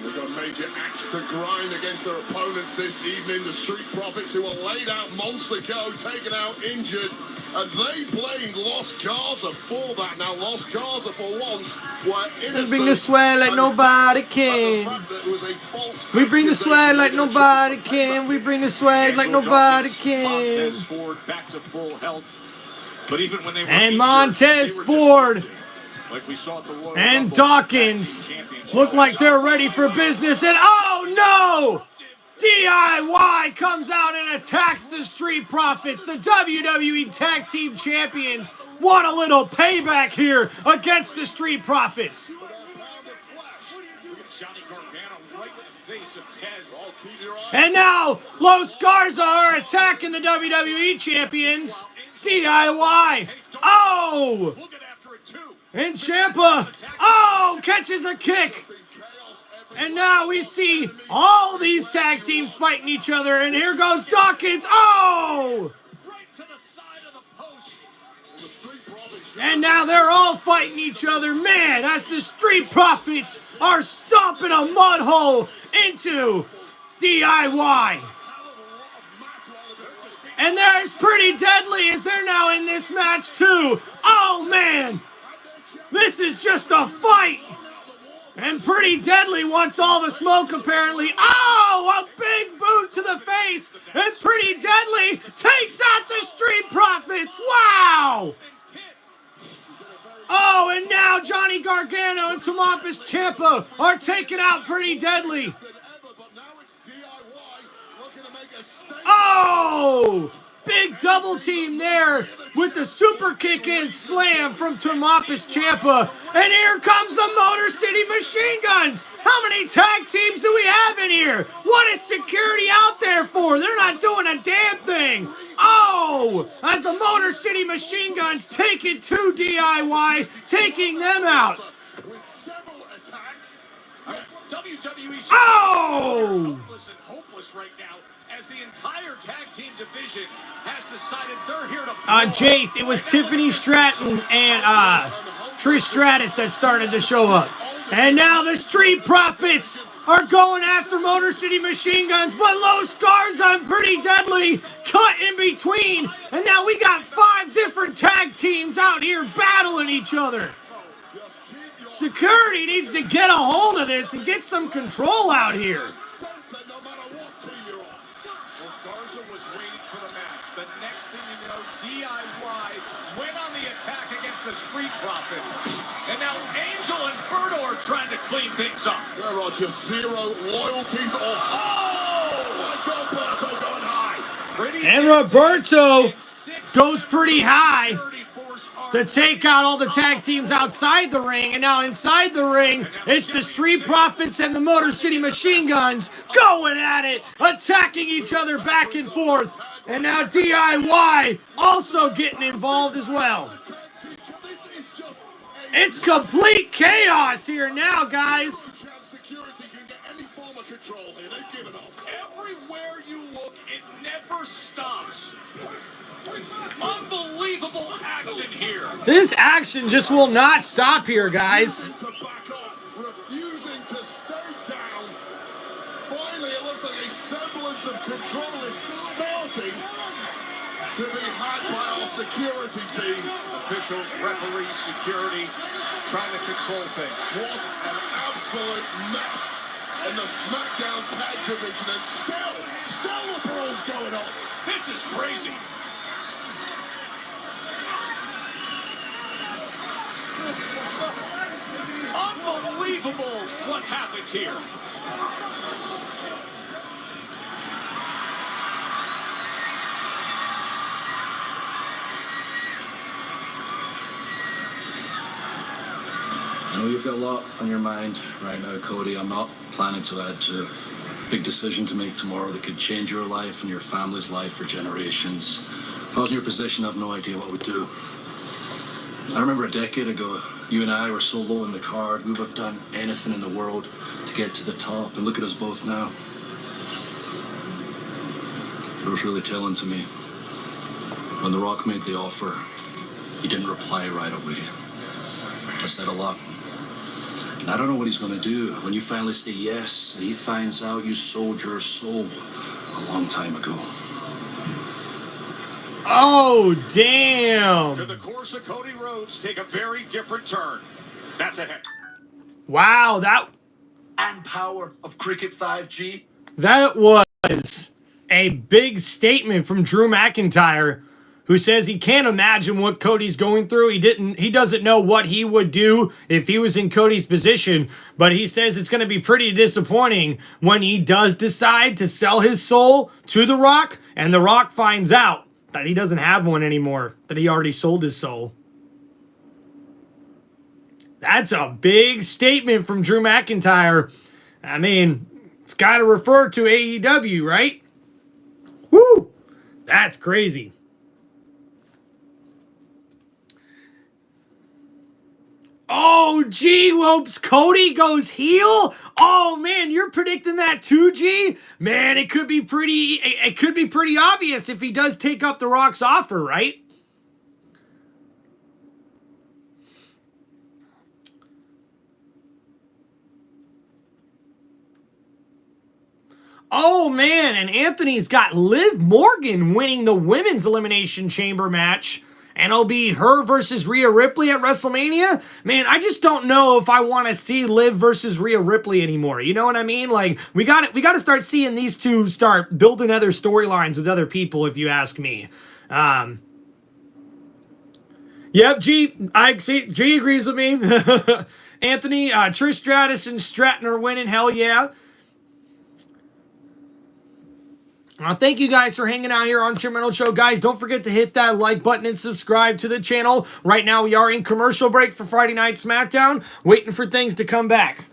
They've got a major axe to grind against their opponents this evening. The Street Profits, who were laid out months ago, taken out injured. And they blamed Los Garza for that. Now, Los Garza, for once, were innocent. We bring the swag like nobody can. We bring the swag like nobody can. We bring the swag like nobody can. And Montez Ford and Dawkins look like they're ready for business. And oh no! DIY comes out and attacks the Street Profits. The WWE Tag Team Champions want a little payback here against the Street Profits. And now, Los Garza are attacking the WWE Champions. DIY. Oh! And Ciampa, oh, catches a kick. And now we see all these tag teams fighting each other. And here goes Dawkins. Oh! And now they're all fighting each other. Man, as the Street Profits are stomping a mud hole into DIY. And there's Pretty Deadly as they're now in this match too. Oh, man. This is just a fight. And Pretty Deadly wants all the smoke, apparently. Oh, a big boot to the face. And Pretty Deadly takes out the Street Profits. Wow. Oh, and now Johnny Gargano and Tommaso Ciampa are taking out Pretty Deadly. Oh, big double team there with the super kick and slam from Tommaso Ciampa. And here comes the Motor City Machine Guns. How many tag teams do we have in here? What is security out there for? They're not doing a damn thing. Oh, as the Motor City Machine Guns take it to DIY, taking them out. Oh! Hopeless right now, as the entire tag team division has decided they're here to Jace, it was Tiffany Stratton and Trish Stratus that started to show up. And now the Street Profits are going after Motor City Machine Guns, but Los Garza and Pretty Deadly cut in between. And now we got 5 different tag teams out here battling each other. Security needs to get a hold of this and get some control out here. Garza was waiting for the match. The next thing you know, DIY went on the attack against the Street Profits. And now Angel and Berto are trying to clean things up. Yeah, Roger, 0 loyalties or... Oh! My God, Berto going high. And Roberto goes pretty high to take out all the tag teams outside the ring. And now inside the ring, it's the Street Profits and the Motor City Machine Guns going at it, attacking each other back and forth. And now DIY also getting involved as well. It's complete chaos here now, guys. Everywhere you look, it never stops. Unbelievable action here. This action just will not stop here, guys. Refusing to stay down. Finally, it looks like a semblance of control is starting to be had by our security team. Officials, referees, security, trying to control things. What an absolute mess in the SmackDown tag division, and still the brawl's going on. This is crazy. Unbelievable what happened here. I know you've got a lot on your mind right now, Cody. I'm not planning to add to a big decision to make tomorrow that could change your life and your family's life for generations. If I was in your position, I have no idea what I would do. I remember a decade ago, you and I were so low in the card, we would have done anything in the world to get to the top. And look at us both now. It was really telling to me. When The Rock made the offer, he didn't reply right away. I said a lot. And I don't know what he's going to do when you finally say yes and he finds out you sold your soul a long time ago. Oh, damn. Could the course of Cody Rhodes take a very different turn? That's ahead. Wow, that... And power of Cricket 5G. That was a big statement from Drew McIntyre, who says he can't imagine what Cody's going through. He doesn't know what he would do if he was in Cody's position, but he says it's going to be pretty disappointing when he does decide to sell his soul to The Rock, and The Rock finds out that he doesn't have one anymore, that he already sold his soul. That's a big statement from Drew McIntyre. I mean, it's got to refer to AEW, right? Woo! That's crazy. Oh, G hopes Cody goes heel. Oh man, you're predicting that too, G? Man, it could be pretty obvious if he does take up The Rock's offer, right? Oh man, and Anthony's got Liv Morgan winning the Women's Elimination Chamber match. And it'll be her versus Rhea Ripley at WrestleMania. Man, I just don't know if I want to see Liv versus Rhea Ripley anymore. You know what I mean? Like, we got to start seeing these two start building other storylines with other people, if you ask me. Yep, G agrees with me. Anthony, Trish Stratus and Stratton are winning. Hell yeah. Thank you guys for hanging out here on Tim Reynolds Show. Guys, don't forget to hit that like button and subscribe to the channel. Right now, we are in commercial break for Friday Night SmackDown, waiting for things to come back.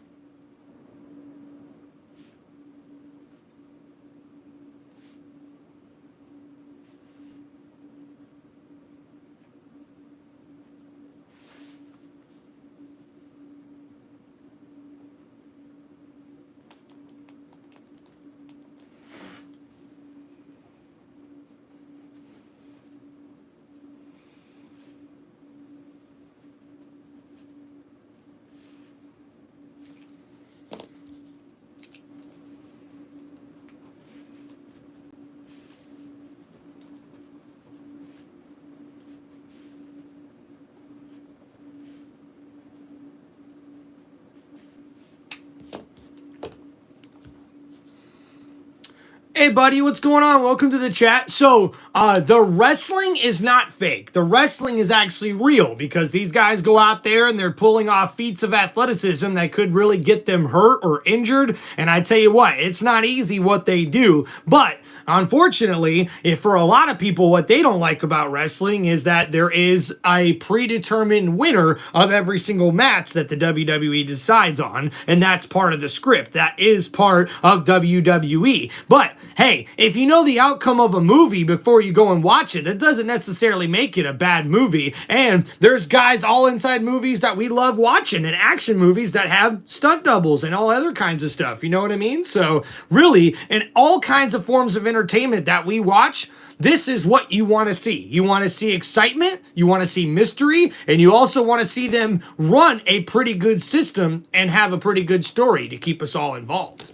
Hey, buddy, what's going on? Welcome to the chat. So, the wrestling is not fake. The wrestling is actually real because these guys go out there and they're pulling off feats of athleticism that could really get them hurt or injured. And I tell you what, it's not easy what they do. But unfortunately, if for a lot of people, what they don't like about wrestling is that there is a predetermined winner of every single match that the WWE decides on, and that's part of the script. That is part of WWE. But hey, if you know the outcome of a movie before you go and watch it, that doesn't necessarily make it a bad movie. And there's guys all inside movies that we love watching, and action movies that have stunt doubles and all other kinds of stuff. You know what I mean? So really, in all kinds of forms of entertainment that we watch, this is what you want to see. You want to see excitement, you want to see mystery, and you also want to see them run a pretty good system and have a pretty good story to keep us all involved.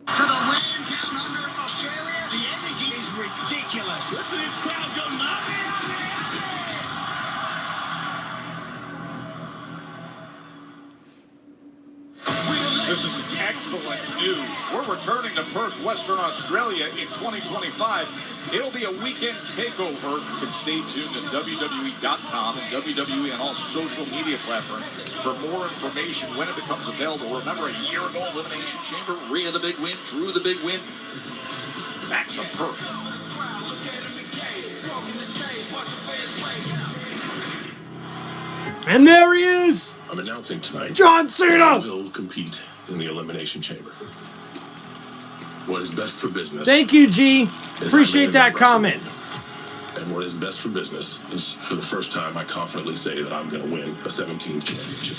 To the land down under Australia, the energy is ridiculous. Listen to this crowd go nuts. This is excellent news. We're returning to Perth, Western Australia in 2025. It'll be a weekend takeover. You can stay tuned at WWE.com and WWE on all social media platforms for more information when it becomes available. Remember, a year ago, Elimination Chamber, Rhea the big win, Drew the big win. Back to Perth. And there he is! I'm announcing tonight, John Cena! I will compete in the Elimination Chamber. What is best for business? Thank you, G. Appreciate that comment. And what is best for business is, for the first time, I confidently say that I'm going to win a 17th championship.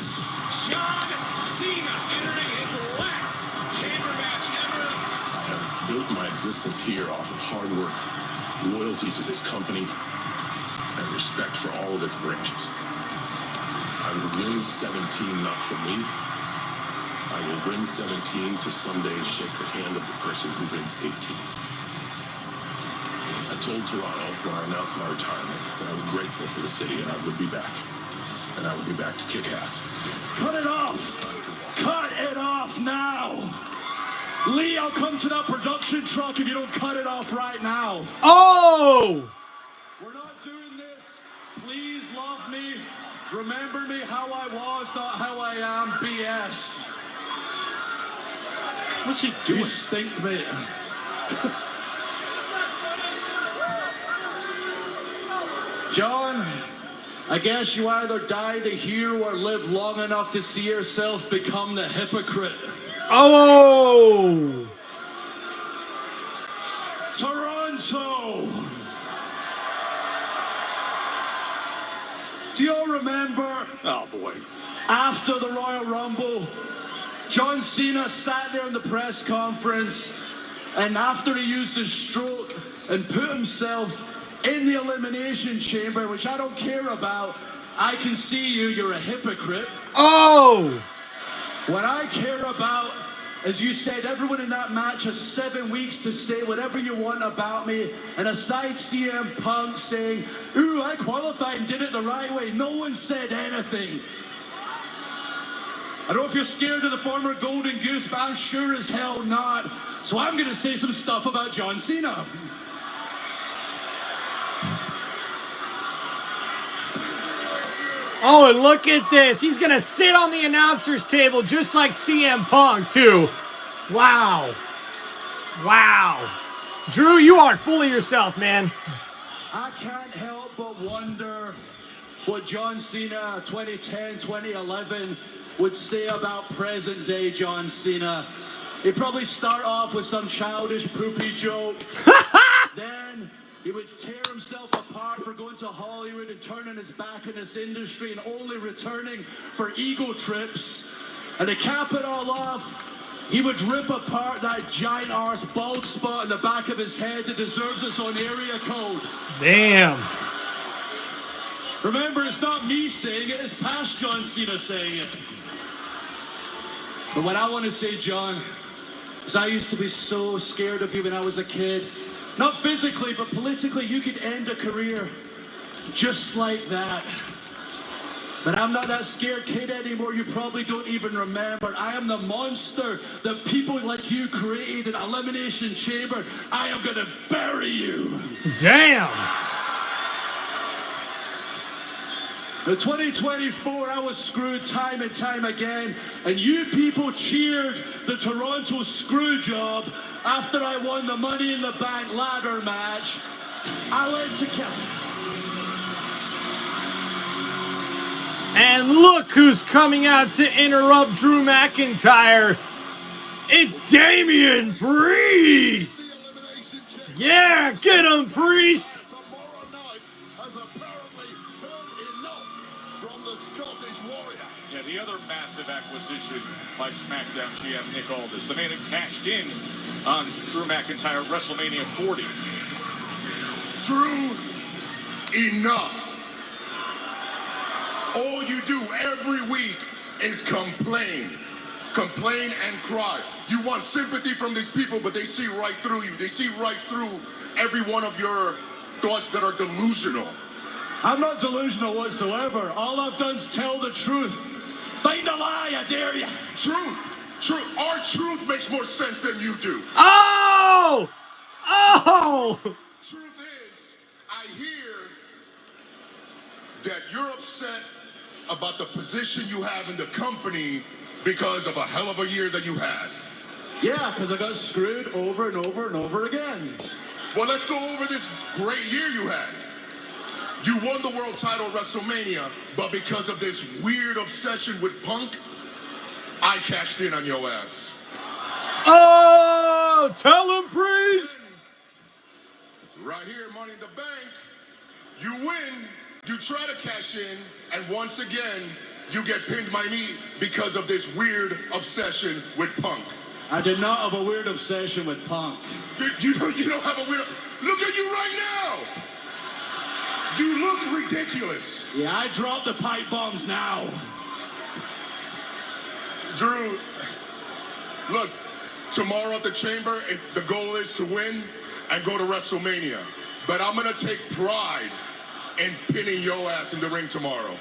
John Cena entering his last chamber match ever. I have built my existence here off of hard work, loyalty to this company, and respect for all of its branches. I will win 17 not for me. I will win 17 to someday shake the hand of the person who wins 18. I told Toronto when I announced my retirement that I was grateful for the city and I would be back. And I would be back to kick ass. Cut it off! Cut it off now! Lee, I'll come to that production truck if you don't cut it off right now. Oh! Remember me how I was, not how I am, BS. What's he doing? You stink, mate. John, I guess you either die the hero or live long enough to see yourself become the hypocrite. Oh! Toronto! Do you all remember? Oh, boy. After the Royal Rumble, John Cena sat there in the press conference, and after he used his stroke and put himself in the Elimination Chamber, which I don't care about, I can see you're a hypocrite. Oh! What I care about, as you said, everyone in that match has 7 weeks to say whatever you want about me, and aside CM Punk saying, ooh, I qualified and did it the right way, no one said anything. I don't know if you're scared of the former Golden Goose, but I'm sure as hell not. So I'm going to say some stuff about John Cena. Oh, and look at this. He's going to sit on the announcer's table just like CM Punk, too. Wow. Wow. Drew, you are full of yourself, man. I can't help but wonder what John Cena 2010, 2011 would say about present day John Cena. He'd probably start off with some childish poopy joke. Then he would tear himself apart for going to Hollywood and turning his back on this industry and only returning for ego trips. And to cap it all off, he would rip apart that giant arse bald spot in the back of his head that deserves its own area code. Damn. Remember, it's not me saying it, it's past John Cena saying it. But what I want to say, John, is I used to be so scared of you when I was a kid. Not physically, but politically, you could end a career just like that. But I'm not that scared kid anymore. You probably don't even remember. I am the monster that people like you created in Elimination Chamber. I am going to bury you. Damn. In 2024, I was screwed time and time again, and you people cheered the Toronto screw job after I won the Money in the Bank ladder match. I went to And look who's coming out to interrupt Drew McIntyre. It's Damian Priest. Yeah, get him, Priest. Yeah, the other massive acquisition by SmackDown GM Nick Aldis, the man who cashed in on Drew McIntyre at WrestleMania 40. Drew, enough. All you do every week is complain. Complain and cry. You want sympathy from these people, but they see right through you. They see right through every one of your thoughts that are delusional. I'm not delusional whatsoever. All I've done is tell the truth. Find a lie, I dare you. Truth. Truth. Our truth makes more sense than you do. Oh! Oh! Truth is, I hear that you're upset about the position you have in the company because of a hell of a year that you had. Yeah, because I got screwed over and over and over again. Well, let's go over this great year you had. You won the world title at WrestleMania, but because of this weird obsession with Punk, I cashed in on your ass. Oh! Tell him, Priest! Right here, Money in the Bank. You win, you try to cash in, and once again, you get pinned by me because of this weird obsession with Punk. I did not have a weird obsession with Punk. You don't have a weird... Look at you right now! You look ridiculous. Yeah, I dropped the pipe bombs now. Drew, look, tomorrow at the Chamber, the goal is to win and go to WrestleMania. But I'm going to take pride in pinning your ass in the ring tomorrow.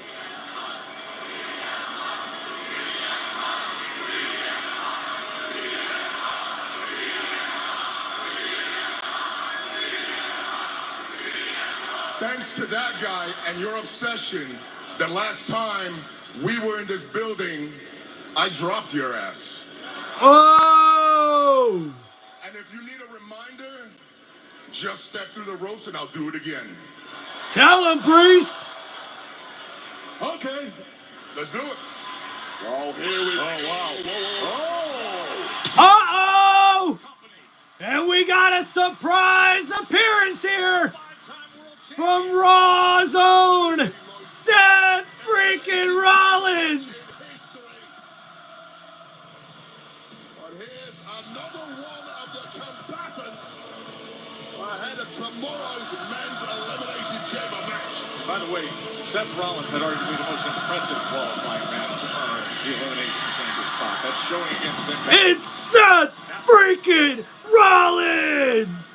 Thanks to that guy and your obsession, The last time we were in this building, I dropped your ass. Oh! And if you need a reminder, just step through the ropes and I'll do it again. Tell him, Priest! Okay. Let's do it. Oh, here we go. Oh, wow. Uh-oh! And we got a surprise appearance here from Raw's own Seth freaking Rollins. But here's another one of the combatants ahead of tomorrow's men's elimination chamber match. By the way, Seth Rollins had arguably the most impressive qualifying match to earn the elimination chamber spot. That's showing against Vince. It's Seth freaking Rollins!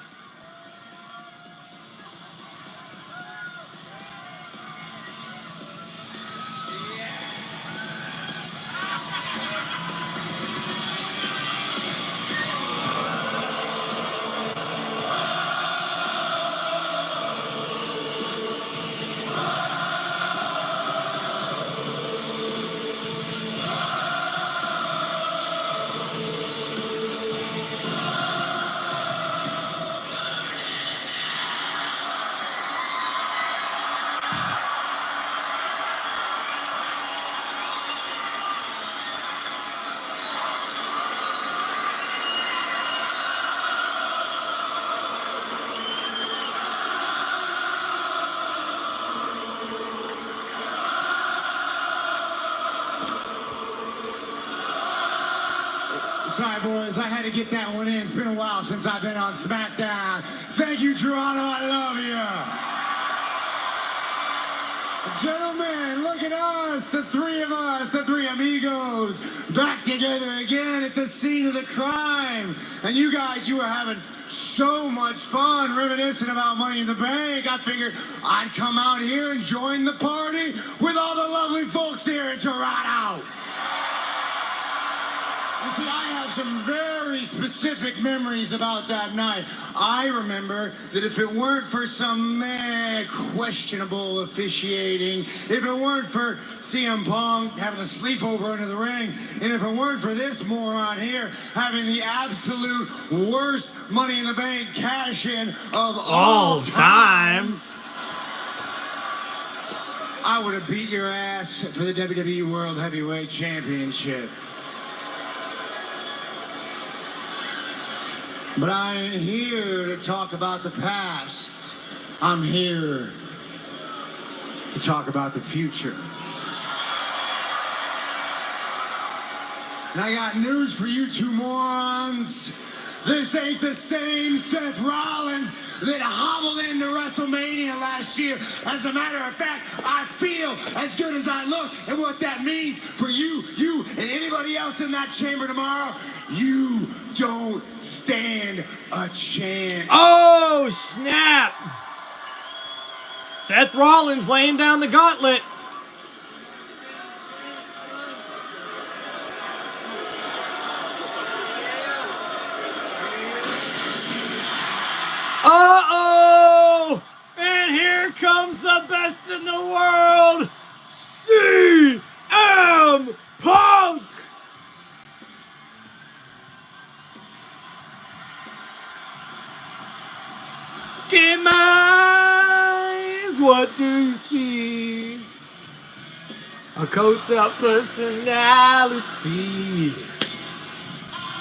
Sorry, boys, I had to get that one in. It's been a while since I've been on SmackDown. Thank you, Toronto. I love you. Gentlemen, look at us, the three of us, the three amigos, back together again at the scene of the crime. And you guys, you were having so much fun reminiscing about Money in the Bank. I figured I'd come out here and join the party with all the lovely folks here in Toronto. You see, I have some very specific memories about that night. I remember that if it weren't for some questionable officiating, if it weren't for CM Punk having a sleepover under the ring, and if it weren't for this moron here having the absolute worst Money in the Bank cash-in of all time, I would have beat your ass for the WWE World Heavyweight Championship. But I'm here to talk about the past. I'm here to talk about the future. And I got news for you two morons. This ain't the same Seth Rollins that hobbled into WrestleMania last year. As a matter of fact, I feel as good as I look. And what that means for you, and anybody else in that chamber tomorrow, you don't stand a chance. Oh, snap! Seth Rollins laying down the gauntlet. Uh-oh! And here comes the best in the world, CM Punk! In my eyes, what do you see? A cult of personality.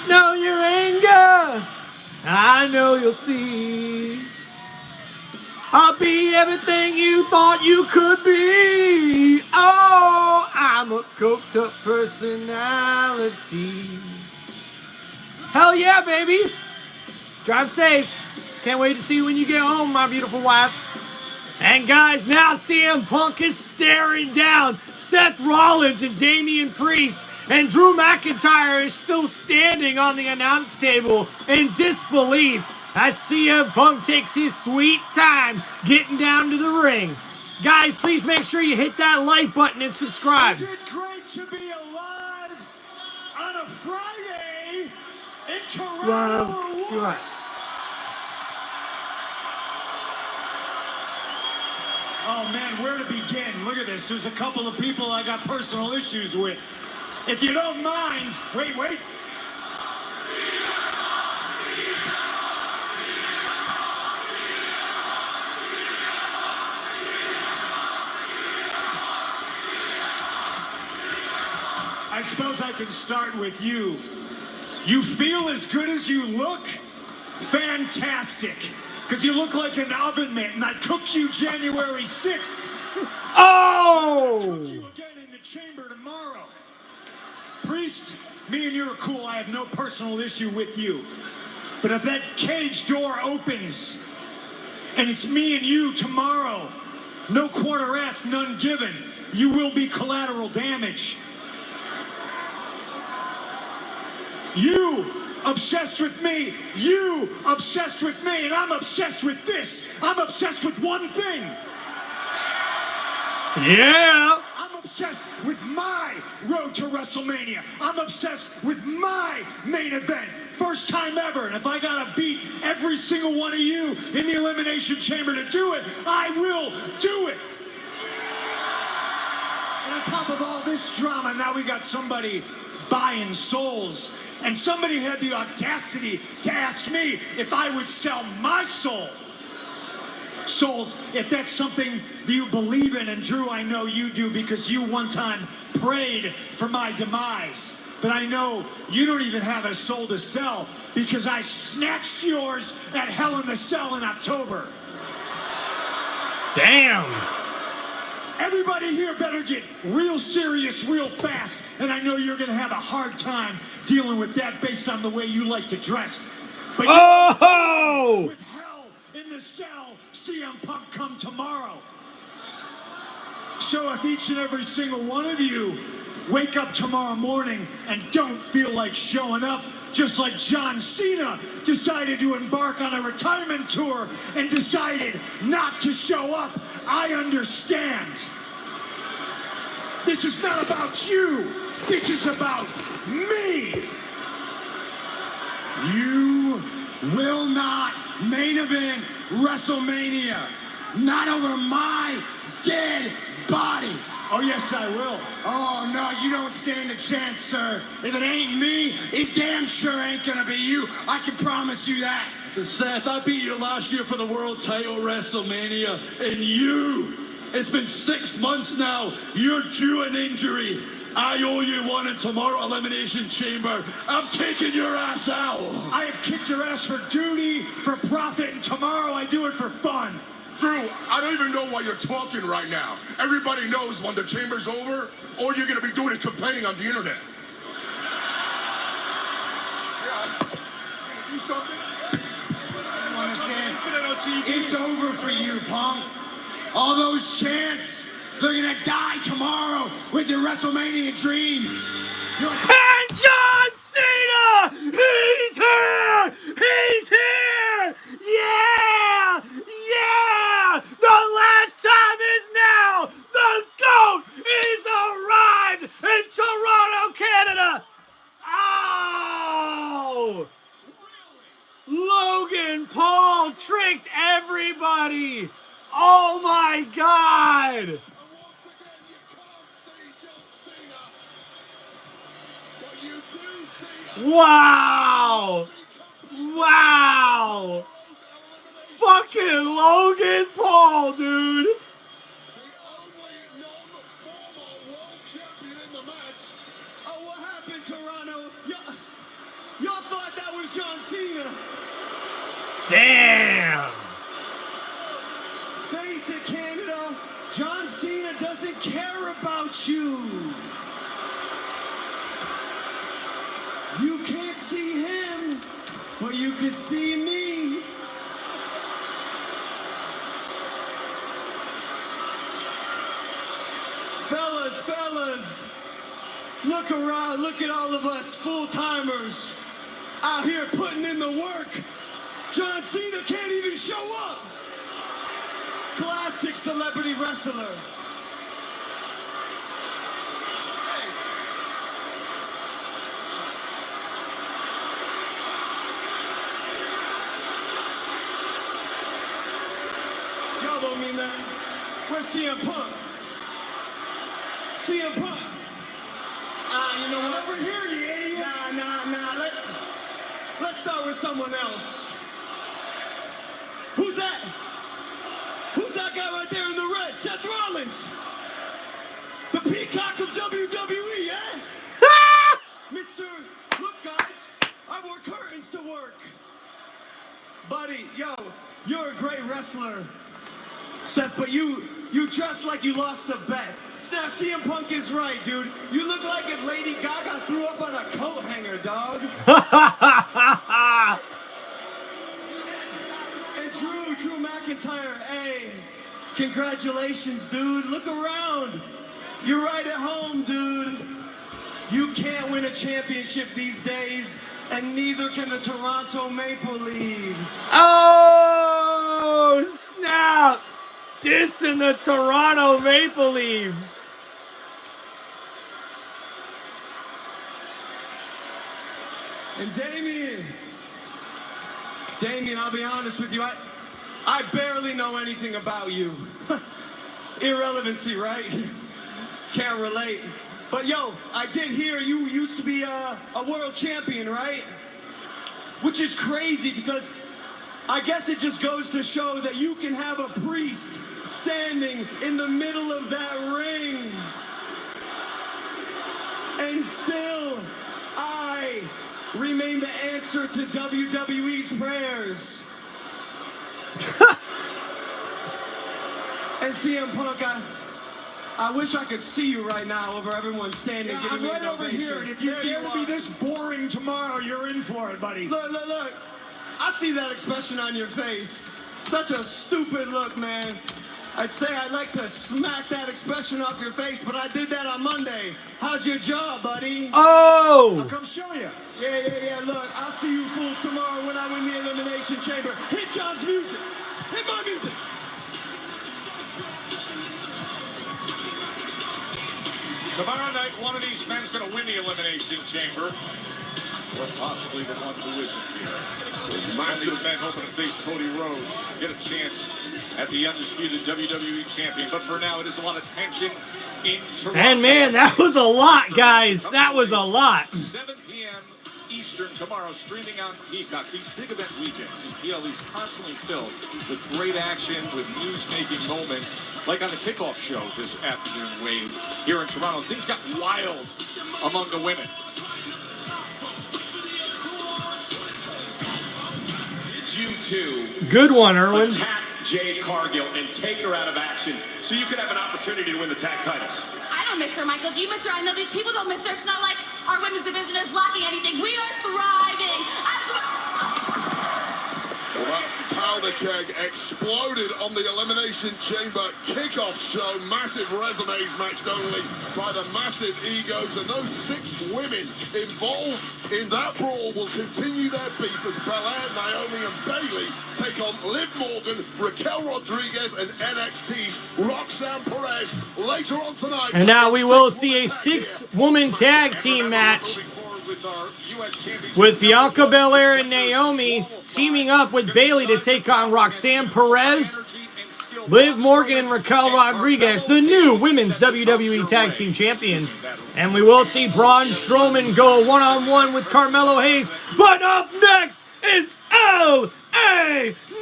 Know your anger, I know you'll see. I'll be everything you thought you could be. Oh, I'm a coked up personality. Hell yeah, baby. Drive safe. Can't wait to see you when you get home, my beautiful wife. And guys, now CM Punk is staring down Seth Rollins and Damian Priest. And Drew McIntyre is still standing on the announce table in disbelief as CM Punk takes his sweet time getting down to the ring. Guys, please make sure you hit that like button and subscribe. Is it great to be alive on a Friday in Toronto? Oh man, where to begin? Look at this. There's a couple of people I got personal issues with. If you don't mind, wait. I suppose I can start with you. You feel as good as you look? Fantastic. Because you look like an oven mitt, and I cooked you January 6th. Oh! I'll cook you again in the chamber tomorrow. Priest, me and you are cool. I have no personal issue with you. But if that cage door opens, and it's me and you tomorrow, no quarter asked, none given, you will be collateral damage. You obsessed with me, you obsessed with me, and I'm obsessed with this. I'm obsessed with one thing. Yeah. I'm obsessed with my road to WrestleMania. I'm obsessed with my main event. First time ever. And if I gotta beat every single one of you in the Elimination Chamber to do it, I will do it. And on top of all this drama, now we got somebody buying souls. And somebody had the audacity to ask me if I would sell my soul. Souls, if that's something that you believe in, and Drew, I know you do because you one time prayed for my demise. But I know you don't even have a soul to sell because I snatched yours at Hell in the Cell in October. Damn. Everybody here better get real serious real fast, and I know you're going to have a hard time dealing with that based on the way you like to dress. But oh! With Hell in the Cell, CM Punk come tomorrow. So if each and every single one of you wake up tomorrow morning and don't feel like showing up, just like John Cena decided to embark on a retirement tour and decided not to show up, I understand. This is not about you. This is about me. You will not main event WrestleMania. Not over my dead body. Oh, yes, I will. Oh, no, you don't stand a chance, sir. If it ain't me, it damn sure ain't gonna be you. I can promise you that. So, Seth, I beat you last year for the world title WrestleMania, and it's been 6 months now. You're due an injury. I owe you one in tomorrow Elimination Chamber. I'm taking your ass out. I have kicked your ass for duty, for profit, and tomorrow I do it for fun. Drew, I don't even know why you're talking right now. Everybody knows when the chamber's over, all you're going to be doing is complaining on the internet. Yeah, do something. You understand? It's over for you, Punk. All those chants, they're gonna die tomorrow with your WrestleMania dreams. And John Cena! He's here! He's here! Yeah! Yeah! The last time is now! The GOAT is arrived in Toronto, Canada! Oh! Logan Paul tricked everybody! Oh my God! Wow! Wow! Fucking Logan Paul, dude! Oh, what happened, Toronto? Y'all thought that was John Cena. Damn! Face it, Canada. John Cena doesn't care about you. You can't see him, but you can see me. Fellas, look around, look at all of us full-timers out here putting in the work. John Cena can't even show up. Classic celebrity wrestler. Y'all don't mean that. Where's CM Punk? CM Punk. You know what? Over here, you idiot. Nah. Let's start with someone else. Who's that? Who's that guy right there in the red? Seth Rollins. The peacock of WWE, yeah? Mister, look guys, I wore curtains to work. Buddy, yo, you're a great wrestler. Seth, but you dress like you lost a bet. Now, CM Punk is right, dude. You look like if Lady Gaga threw up on a coat hanger, dog. And Drew McIntyre, hey, congratulations, dude. Look around. You're right at home, dude. You can't win a championship these days, and neither can the Toronto Maple Leafs. Oh, snap. Dissing the Toronto Maple Leafs. And Damien, I'll be honest with you, I barely know anything about you. Irrelevancy, right? Can't relate. But yo, I did hear you used to be a world champion, right? Which is crazy because I guess it just goes to show that you can have a priest standing in the middle of that ring. And still, I remain the answer to WWE's prayers. And CM Punk, I wish I could see you right now over everyone standing. Yeah, giving I'm me right an over ovation. here, and if you There dare to be are. this boring tomorrow, you're in for it, buddy. Look. I see that expression on your face. Such a stupid look, man. I'd say I'd like to smack that expression off your face, but I did that on Monday. How's your job, buddy? Oh! I'll come show you. Yeah. Look, I'll see you fools tomorrow when I win the Elimination Chamber. Hit John's music. Hit my music. Tomorrow night, one of these men's going to win the Elimination Chamber. Or possibly the one who isn't here. One of these men hoping to face Cody Rhodes, get a chance at the undisputed WWE champion. But for now, it is a lot of tension in Toronto. And man, that was a lot, guys. That was a lot. 7 p.m. Eastern tomorrow, streaming on Peacock. These big event weekends, these PLEs constantly filled with great action, with news-making moments. Like on the kickoff show this afternoon, Wade, here in Toronto, things got wild among the women. You two Good one, Erwin. attack Jade Cargill and take her out of action so you could have an opportunity to win the tag titles. I don't miss her, Michael. Do you miss her? I know these people don't miss her. It's not like our women's division is lacking anything. We are thriving. Well, that powder keg exploded on the Elimination Chamber kickoff show. Massive resumes matched only by the massive egos, and those 6 women involved in that brawl will continue their beef as Belair, Naomi, and Bayley take on Liv Morgan, Raquel Rodriguez, and NXT's Roxanne Perez later on tonight. And now we will see a 6-woman tag team match with Bianca Belair and Naomi teaming up with Bayley to take on Roxanne Perez, Liv Morgan, and Raquel Rodriguez, the new women's WWE Tag Team Champions. And we will see Braun Strowman go one-on-one with Carmelo Hayes. But up next, it's LA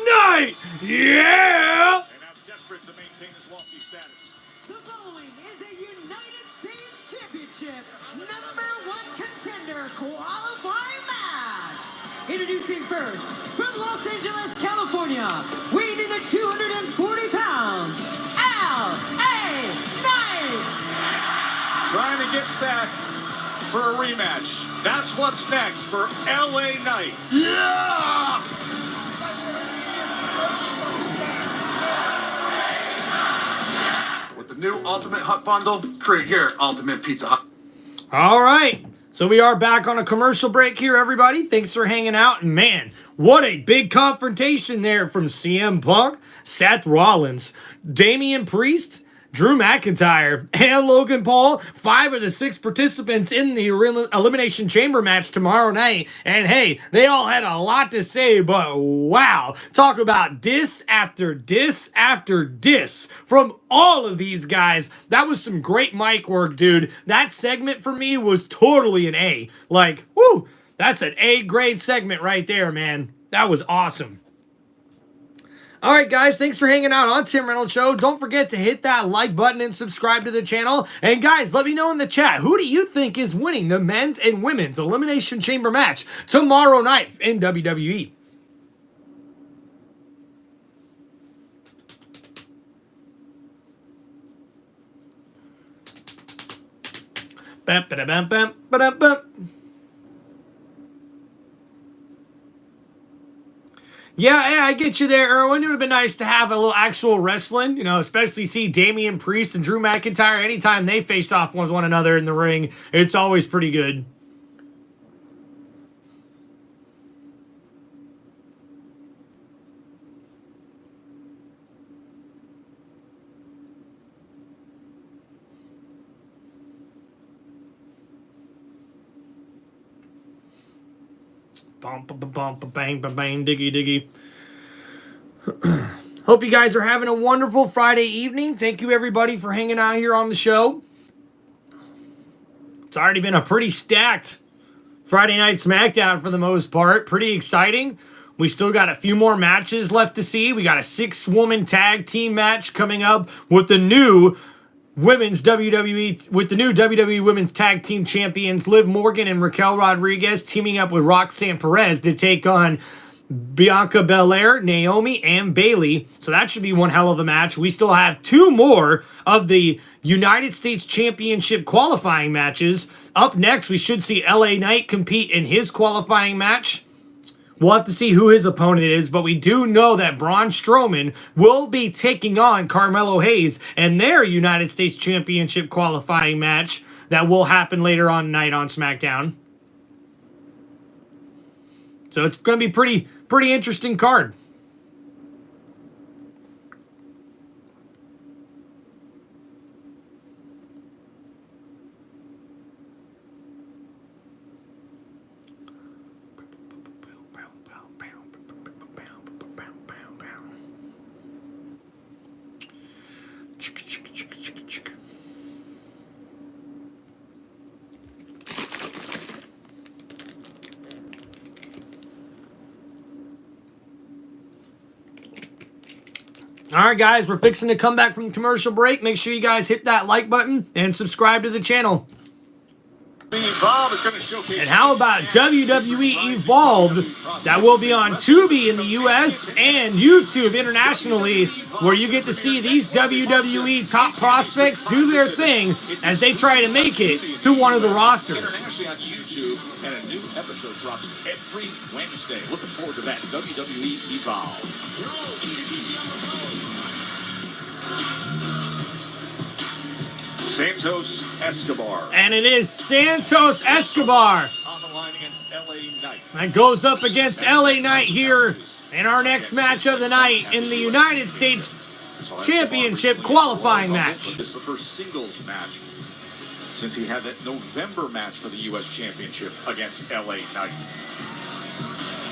Knight! Yeah! The following is a United States Championship #1 contender qualifying match. Introducing first, from Los Angeles, California, weighing in at 240 pounds, LA Knight. Trying to get back for a rematch. That's what's next for LA Knight. Yeah! With the new Ultimate Hut Bundle, create your Ultimate Pizza Hut. All right. So we are back on a commercial break here, everybody. Thanks for hanging out. And man, what a big confrontation there from CM Punk, Seth Rollins, Damian Priest, Drew McIntyre and Logan Paul, 5 of the 6 participants in the Elimination Chamber match tomorrow night. And hey, they all had a lot to say, but wow. Talk about diss after diss after diss from all of these guys. That was some great mic work, dude. That segment for me was totally an A. Like, whoo, that's an A grade segment right there, man. That was awesome. All right, guys, thanks for hanging out on Tim Reynolds Show. Don't forget to hit that like button and subscribe to the channel. And guys, let me know in the chat, who do you think is winning the men's and women's Elimination Chamber match tomorrow night in WWE? Bam, bam, bam, bam, bam, bam. Yeah, I get you there, Erwin. It would have been nice to have a little actual wrestling, you know, especially see Damian Priest and Drew McIntyre. Anytime they face off with one another in the ring, it's always pretty good. Bump, bang, bang, bang, diggy, diggy. Hope you guys are having a wonderful Friday evening. Thank you, everybody, for hanging out here on the show. It's already been a pretty stacked Friday Night SmackDown for the most part. Pretty exciting. We still got a few more matches left to see. We got a 6-woman tag team match coming up with the new WWE Women's Tag Team Champions Liv Morgan and Raquel Rodriguez teaming up with Roxanne Perez to take on Bianca Belair, Naomi, and Bayley. So that should be one hell of a match. We still have 2 more of the United States Championship qualifying matches. Up next, we should see LA Knight compete in his qualifying match. We'll have to see who his opponent is, but we do know that Braun Strowman will be taking on Carmelo Hayes in their United States Championship qualifying match that will happen later on tonight on SmackDown. So it's going to be pretty interesting card. All right, guys, we're fixing to come back from the commercial break. Make sure you guys hit that like button and subscribe to the channel. And how about WWE Evolved? That will be on Tubi in the US and YouTube internationally, where you get to see these WWE top prospects do their thing as they try to make it to one of the rosters. And a new episode drops every Wednesday. Looking forward to that. WWE Evolved. Santos Escobar. And it is Santos Escobar On the line against LA Knight. that goes up against LA Knight here in our next match of the night in the United States Championship qualifying match. This is the first singles match since he had that November match for the U.S. Championship against LA Knight.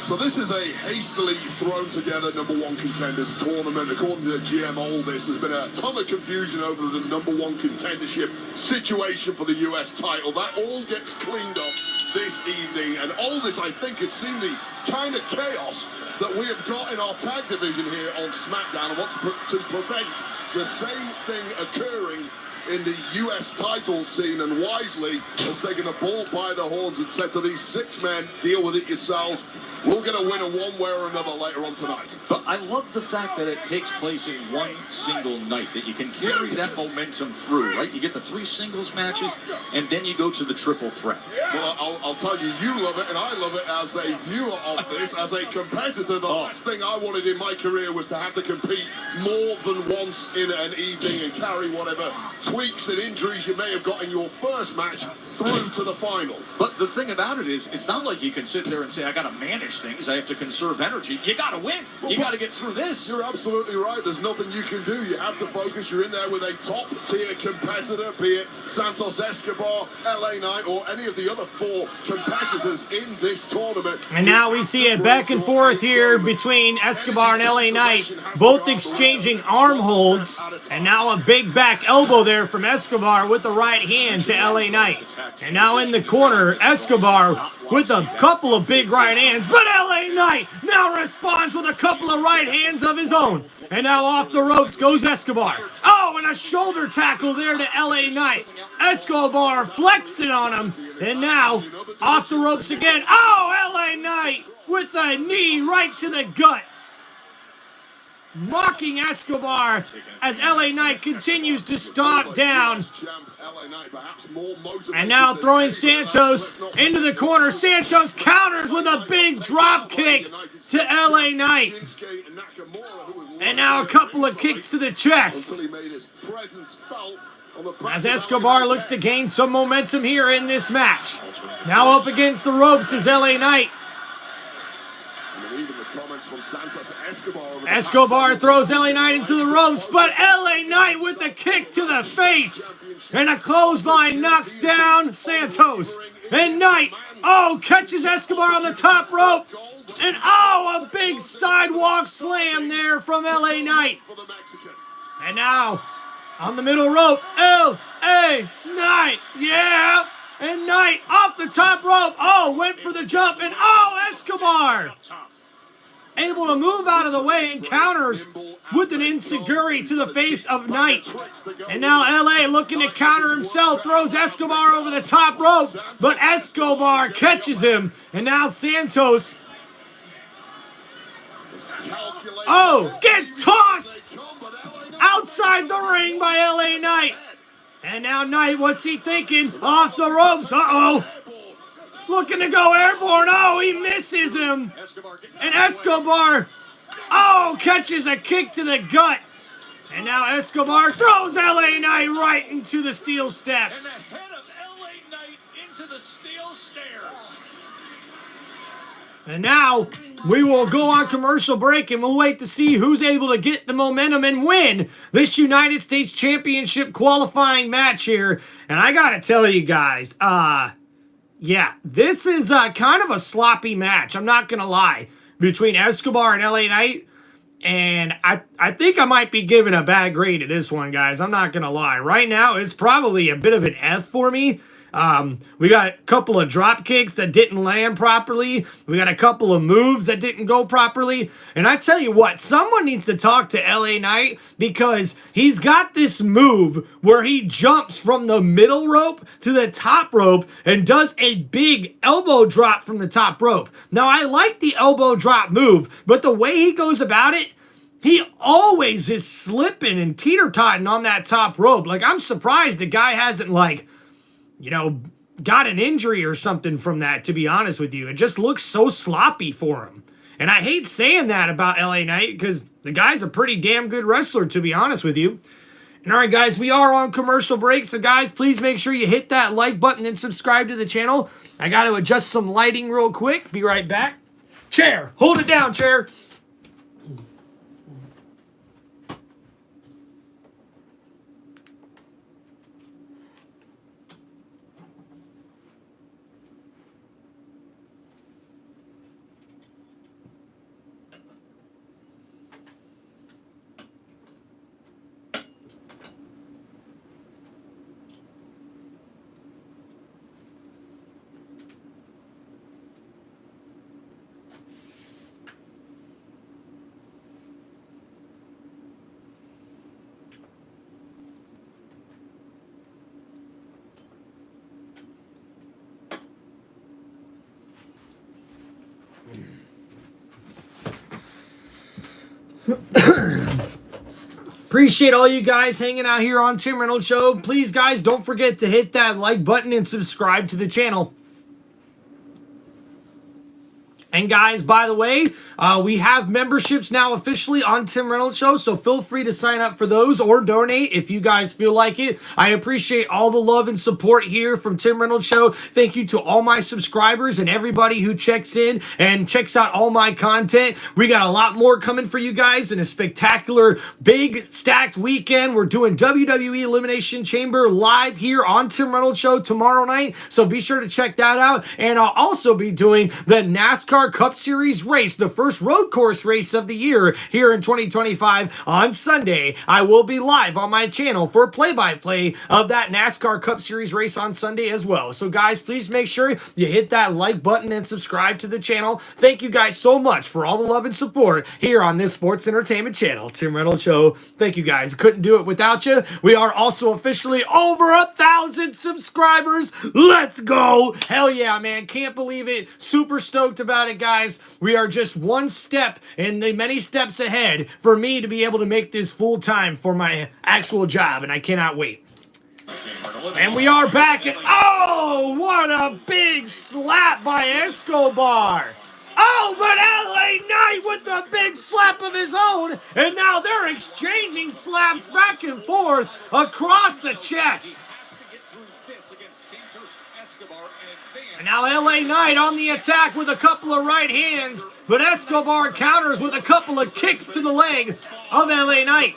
So this is a hastily thrown together #1 contenders tournament. According to GM Aldis, there's been a ton of confusion over the #1 contendership situation for the US title. That all gets cleaned up this evening. And Aldis, I think, has seen the kind of chaos that we have got in our tag division here on SmackDown and wants to prevent the same thing occurring in the US title scene, and wisely has taken the bull by the horns and said to these 6 men, deal with it yourselves. We'll get a winner one way or another later on tonight. But I love the fact that it takes place in one single night, that you can carry that momentum through, right? You get the 3 singles matches, and then you go to the triple threat. Well, I'll tell you, you love it, and I love it as a viewer of this. As a competitor, the last thing I wanted in my career was to have to compete more than once in an evening and carry whatever tweaks and injuries you may have got in your first match through to the final. But the thing about it is, it's not like you can sit there and say, I got to manage things, I have to conserve energy. You got to win. You got to get through this. You're absolutely right. There's nothing you can do. You have to focus. You're in there with a top-tier competitor, be it Santos Escobar, LA Knight, or any of the other 4 competitors in this tournament. And now we see it back and forth here between Escobar and LA Knight, both exchanging arm holds. And now a big back elbow there from Escobar with the right hand to LA Knight. And now in the corner, Escobar with a couple of big right hands. But LA Knight now responds with a couple of right hands of his own. And now off the ropes goes Escobar. Oh, and a shoulder tackle there to LA Knight. Escobar flexing on him. And now off the ropes again. Oh, LA Knight with a knee right to the gut. Mocking Escobar as LA Knight continues to stomp down. And now throwing Santos into the corner. Santos counters with a big drop kick to LA Knight. And now a couple of kicks to the chest. As Escobar looks to gain some momentum here in this match. Now up against the ropes is LA Knight. Escobar throws LA Knight into the ropes, but LA Knight with a kick to the face. And a clothesline knocks down Santos. And Knight, oh, catches Escobar on the top rope. And oh, a big sidewalk slam there from LA Knight. And now, on the middle rope, LA Knight, yeah. And Knight off the top rope. Oh, went for the jump. And oh, Escobar able to move out of the way and counters with an enziguri to the face of Knight. And now LA looking to counter himself, throws Escobar over the top rope, but Escobar catches him. And now Santos, oh, gets tossed outside the ring by LA Knight. And now Knight, what's he thinking? Off the ropes, uh-oh. Looking to go airborne. Oh, he misses him. And Escobar, oh, catches a kick to the gut. And now Escobar throws LA Knight right into the steel steps. And the head of LA Knight into the steel stairs. And now we will go on commercial break and we'll wait to see who's able to get the momentum and win this United States Championship qualifying match here. And I gotta tell you guys, yeah, this is kind of a sloppy match, I'm not going to lie, between Escobar and LA Knight. And I think I might be giving a bad grade to this one, guys. I'm not going to lie. Right now, it's probably a bit of an F for me. We got a couple of drop kicks that didn't land properly. We got a couple of moves that didn't go properly. And I tell you what, someone needs to talk to LA Knight because he's got this move where he jumps from the middle rope to the top rope and does a big elbow drop from the top rope. Now, I like the elbow drop move, but the way he goes about it, he always is slipping and teeter-totting on that top rope. Like, I'm surprised the guy hasn't, like, you know, got an injury or something from that, to be honest with you. It just looks so sloppy for him. And I hate saying that about LA Knight because the guy's a pretty damn good wrestler, to be honest with you. And all right, guys, we are on commercial break. So, guys, please make sure you hit that like button and subscribe to the channel. I got to adjust some lighting real quick. Be right back. Chair, hold it down, chair. Appreciate all you guys hanging out here on Tim Reynolds Show. Please, guys, don't forget to hit that like button and subscribe to the channel. And guys, by the way, we have memberships now officially on Tim Reynolds Show, so feel free to sign up for those or donate if you guys feel like it. I appreciate all the love and support here from Tim Reynolds Show. Thank you to all my subscribers and everybody who checks in and checks out all my content. We got a lot more coming for you guys in a spectacular, big, stacked weekend. We're doing WWE Elimination Chamber live here on Tim Reynolds Show tomorrow night, so be sure to check that out. And I'll also be doing the NASCAR Cup Series race, the first road course race of the year here in 2025 on Sunday. I will be live on my channel for play-by-play of that NASCAR Cup Series race on Sunday as well. So guys, please make sure you hit that like button and subscribe to the channel. Thank you guys so much for all the love and support here on this sports entertainment channel, Tim Reynolds Show. Thank you guys. Couldn't do it without you. We are also officially over 1,000 subscribers. Let's go. Hell yeah, man. Can't believe it. Super stoked about it, guys. We are just one step in the many steps ahead for me to be able to make this full time for my actual job, and I cannot wait. And we are back, and oh, what a big slap by Escobar. Oh, but LA Knight with the big slap of his own, and now they're exchanging slaps back and forth across the chest. And now LA Knight on the attack with a couple of right hands, but Escobar counters with a couple of kicks to the leg of LA Knight.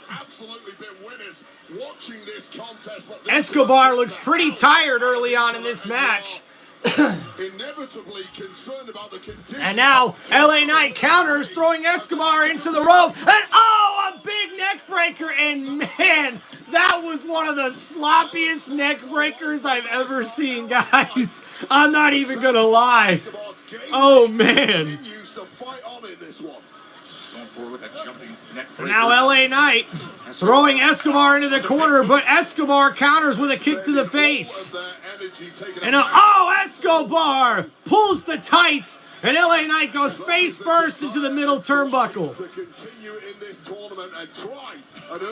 Escobar looks pretty tired early on in this match. Inevitably concerned about the condition. And now LA Knight counters, throwing Escobar into the rope, and oh, a big neck breaker, and man, that was one of the sloppiest neck breakers I've ever seen, guys. I'm not even gonna lie. Oh man. So now LA Knight throwing Escobar into the corner, but Escobar counters with a kick to the face. And Escobar pulls the tights, and LA Knight goes face first into the middle turnbuckle.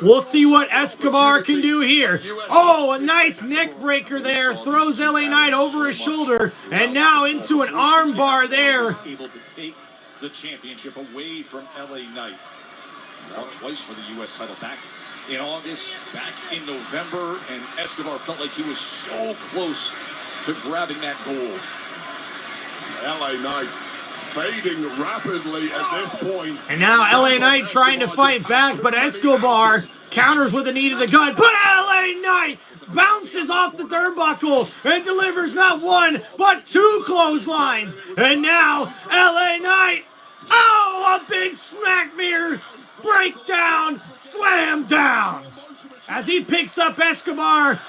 We'll see what Escobar can do here. Oh, a nice neck breaker there. Throws LA Knight over his shoulder, and now into an arm bar there. Able to take the championship away from LA Knight. Fought twice for the U.S. title back in August, back in November, and Escobar felt like he was so close to grabbing that gold. LA Knight fading rapidly at this point. And now LA Knight trying to fight back, but Escobar counters with a knee to the gut. But LA Knight bounces off the turnbuckle and delivers not one, but two clotheslines. And now LA Knight, oh, a big smack mirror, breakdown, slam down. As he picks up Escobar,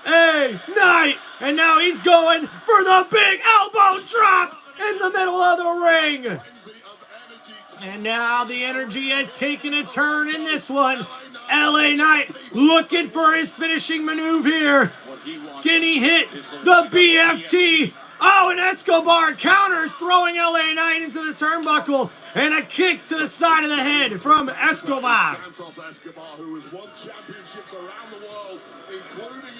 Knight, and now he's going for the big elbow drop in the middle of the ring. And now the energy has taken a turn in this one. LA Knight looking for his finishing maneuver here. Can he hit the BFT? Oh, and Escobar counters, throwing LA Knight into the turnbuckle, and a kick to the side of the head from Escobar.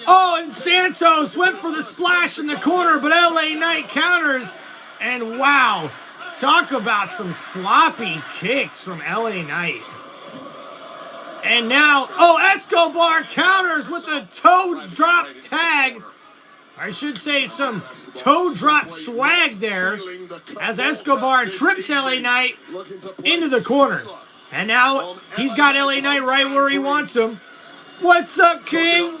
Oh, and Santos went for the splash in the corner, but LA Knight counters. And wow, talk about some sloppy kicks from LA Knight. And now, Escobar counters with a toe drop tag. I should say some toe drop swag there, as Escobar trips LA Knight into the corner. And now he's got LA Knight right where he wants him. What's up, King?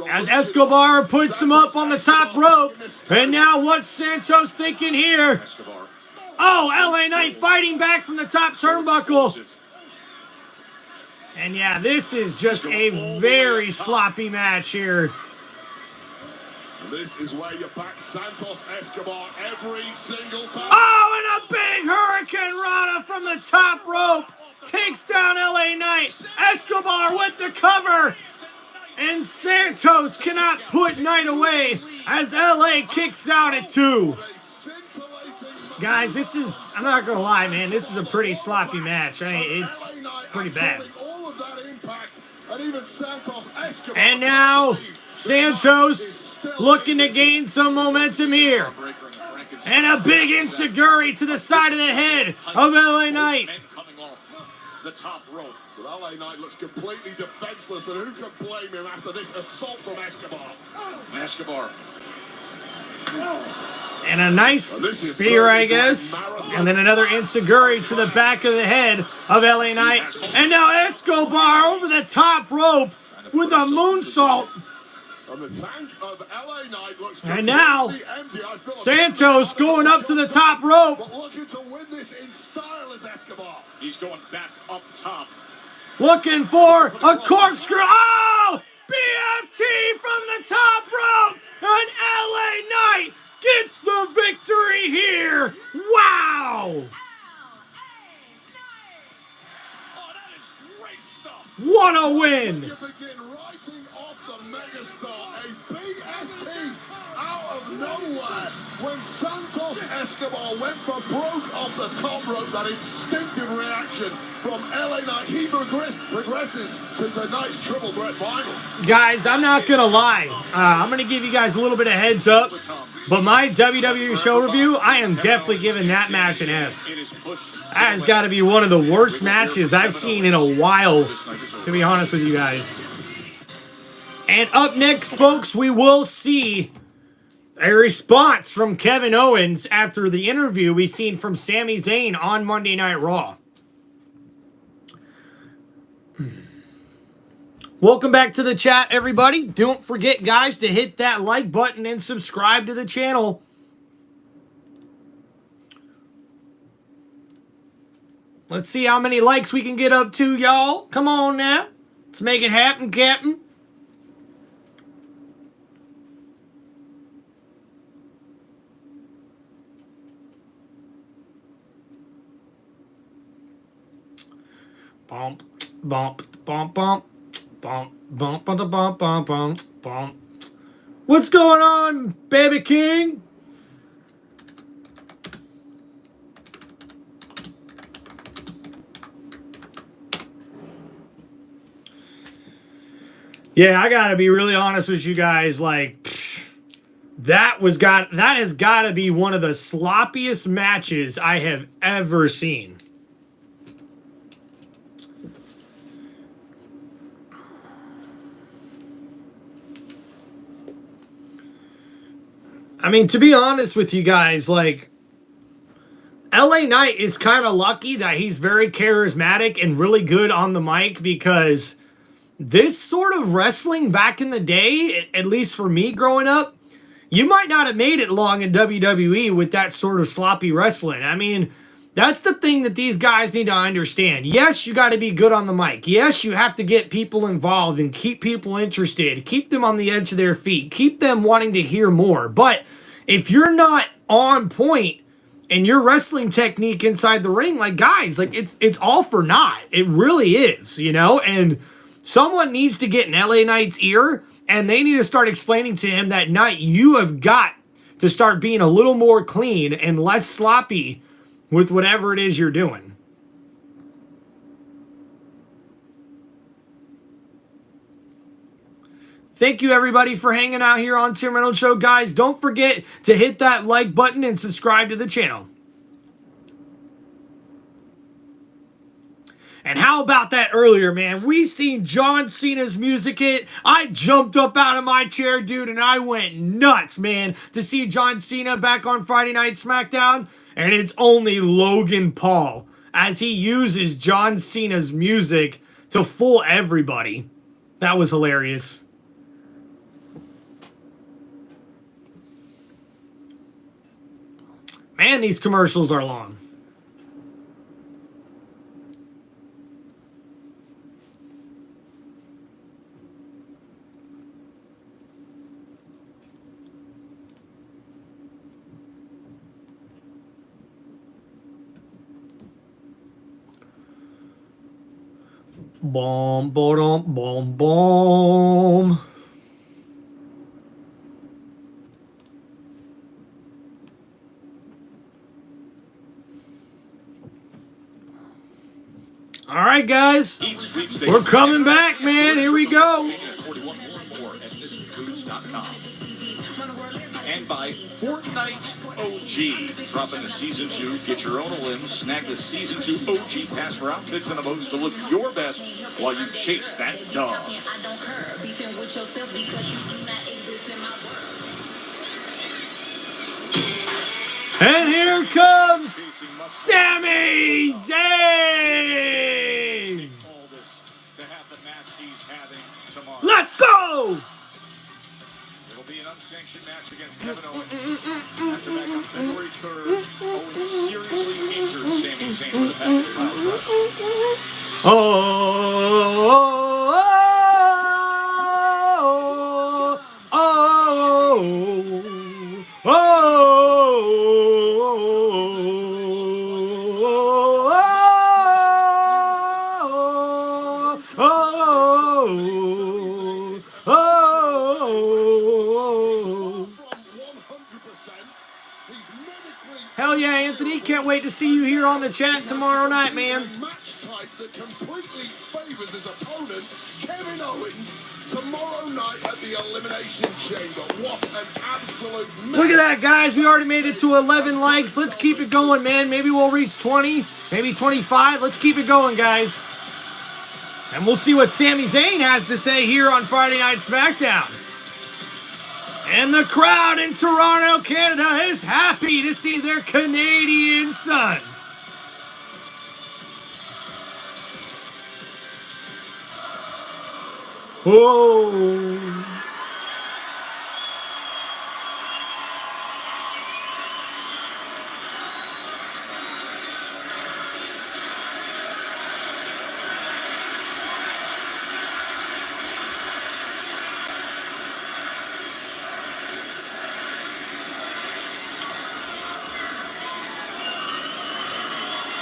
As Escobar puts him up on the top rope. And now what's Santos thinking here? Oh, LA Knight fighting back from the top turnbuckle. And yeah, this is just a very sloppy match here. This is where you back Santos Escobar every single time. Oh, and a big Hurricane Rana from the top rope. Takes down LA Knight. Escobar with the cover. And Santos cannot put Knight away as LA kicks out at 2. Guys, this is, I'm not going to lie, man, this is a pretty sloppy match. It's pretty bad. And even Santos Escobar. And now Santos looking to gain some momentum here. And a big enziguri to the side of the head of LA Knight. The top rope. But LA Knight looks completely defenseless, and who can blame him after this assault from Escobar? Escobar. And a nice spear, I guess. And then another enziguri to the back of the head of LA Knight. And now Escobar over the top rope with a moonsault. And the tank of LA Knight looks and now empty. Santos going up to the top rope. But looking to win this in style is Escobar. He's going back up top. Looking for a corkscrew. Oh! BFT from the top rope. And LA Knight gets the victory here. Wow! What a win! You begin writing off the megastar, a BFT out of nowhere. When Santos Escobar went for broke off the top rope, that instinctive reaction from LA Knight, he progresses to tonight's triple threat final. Guys, I'm not gonna lie. I'm gonna give you guys a little bit of heads up. But my WWE show review, I am definitely giving that match an F. That has got to be one of the worst matches I've seen in a while, to be honest with you guys. And up next, folks, we will see a response from Kevin Owens after the interview we seen from Sami Zayn on Monday Night Raw. Welcome back to the chat, everybody. Don't forget, guys, to hit that like button and subscribe to the channel. Let's see how many likes we can get up to, y'all. Come on now. Let's make it happen, Captain. Bump, bump, bump, bump. Bump, bump, bump, bump, bump, bump, bump. What's going on, baby king? Yeah, I gotta be really honest with you guys. Like, that has gotta be one of the sloppiest matches I have ever seen. I mean, to be honest with you guys, like, LA Knight is kind of lucky that he's very charismatic and really good on the mic, because this sort of wrestling back in the day, at least for me growing up, you might not have made it long in WWE with that sort of sloppy wrestling. I mean, that's the thing that these guys need to understand. Yes, you got to be good on the mic. Yes, you have to get people involved and keep people interested. Keep them on the edge of their feet. Keep them wanting to hear more. But if you're not on point in your wrestling technique inside the ring, like, guys, like, it's all for naught. It really is, you know? And someone needs to get in LA Knight's ear, and they need to start explaining to him that, Knight, you have got to start being a little more clean and less sloppy with whatever it is you're doing. Thank you, everybody, for hanging out here on Tim Reynolds Show. Guys, don't forget to hit that like button and subscribe to the channel. And how about that earlier, man? We seen John Cena's music hit. I jumped up out of my chair, dude, and I went nuts, man, to see John Cena back on Friday Night SmackDown. And it's only Logan Paul as he uses John Cena's music to fool everybody. That was hilarious. Man, these commercials are long. Boom, boom, boom, boom. All right, guys. We're coming back, man. Here we go. And by Fortnite OG. Drop into Season 2, get your own limbs, snag the Season 2 OG pass for outfits and emotes to look your best while you chase that dog. And here comes Sami Zayn. Let's go! It'll be an unsanctioned match against Kevin Owens. After back on February 3rd, Owens seriously injured Sami Zayn with a package of Oh, oh, oh, oh, oh, Hell yeah, Anthony. Can't wait to see you here on the chat tomorrow night, man. Match type that completely favors his opponent, Kevin Owens, tomorrow night at the Elimination Chamber. What an absolute match. Look at that, guys. We already made it to 11 likes. Let's keep it going, man. Maybe we'll reach 20, maybe 25. Let's keep it going, guys. And we'll see what Sami Zayn has to say here on Friday Night SmackDown. And the crowd in Toronto, Canada is happy to see their Canadian son. Whoa.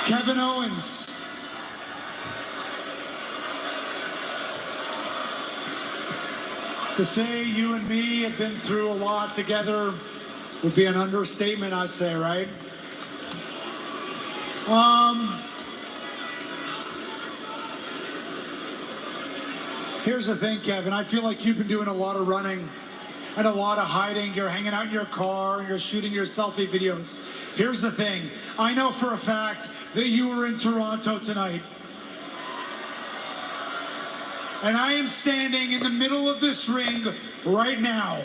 Kevin Owens. To say you and me have been through a lot together would be an understatement, I'd say, right? Here's the thing, Kevin. I feel like you've been doing a lot of running and a lot of hiding. You're hanging out in your car, you're shooting your selfie videos. Here's the thing. I know for a fact that you were in Toronto tonight. And I am standing in the middle of this ring right now.